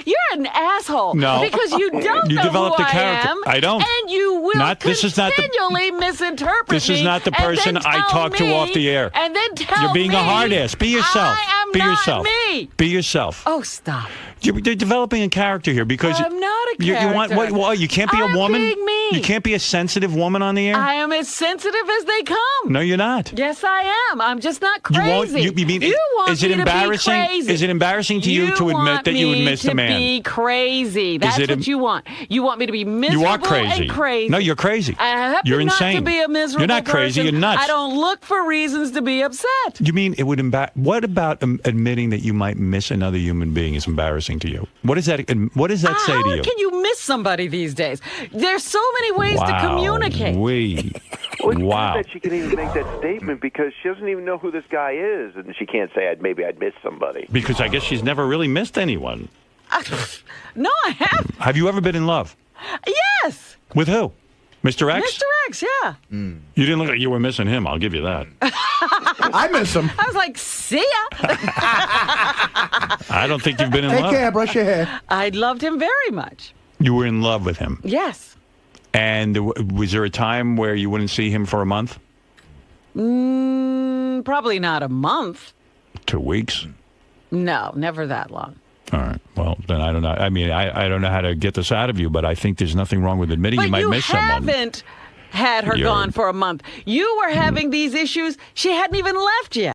you're an asshole. No. Because you don't You know developed who a character. I am. I don't. And you will continually misinterpret This is not the person I talk to off the air. And then tell You're being a hard ass. Be yourself. I am Be not yourself. me. Be yourself. Oh, stop. You're developing a character here because I'm not a you character. you can't be a woman. Being me. You can't be a sensitive woman on the air. I am as sensitive as they come. No, you're not. Yes, I am. I'm just not crazy. You mean want is it me to be embarrassing? crazy. Is it embarrassing to you to admit that you would miss a man? You want me to be crazy. That's what you want. You want me to be miserable You are crazy. and crazy. No, you're crazy. I happen You're not insane. to be a miserable You're not crazy. person. You're nuts. I don't look for reasons to be upset. You mean it would What about admitting that you might miss another human being is embarrassing to you? What does that say to you? How can you miss somebody these days? There's so many ways to communicate. Wow. That she can even make that statement because she doesn't even know who this guy is, and she can't say maybe I'd miss somebody. Because I guess she's never really missed anyone. No, I haven't. Have you ever been in love? Yes. With who? Mr. X? Mr. X, yeah. You didn't look like you were missing him. I'll give you that. I miss him. I was like, see ya. I don't think you've been in love. Take care, brush your hair. I loved him very much. You were in love with him. Yes. And was there a time where you wouldn't see him for a month? Probably not a month. 2 weeks? No, never that long. All right. Well, then I don't know. I mean, I don't know how to get this out of you, but I think there's nothing wrong with admitting you might miss someone. But you haven't had her gone for a month. You were having these issues. She hadn't even left yet.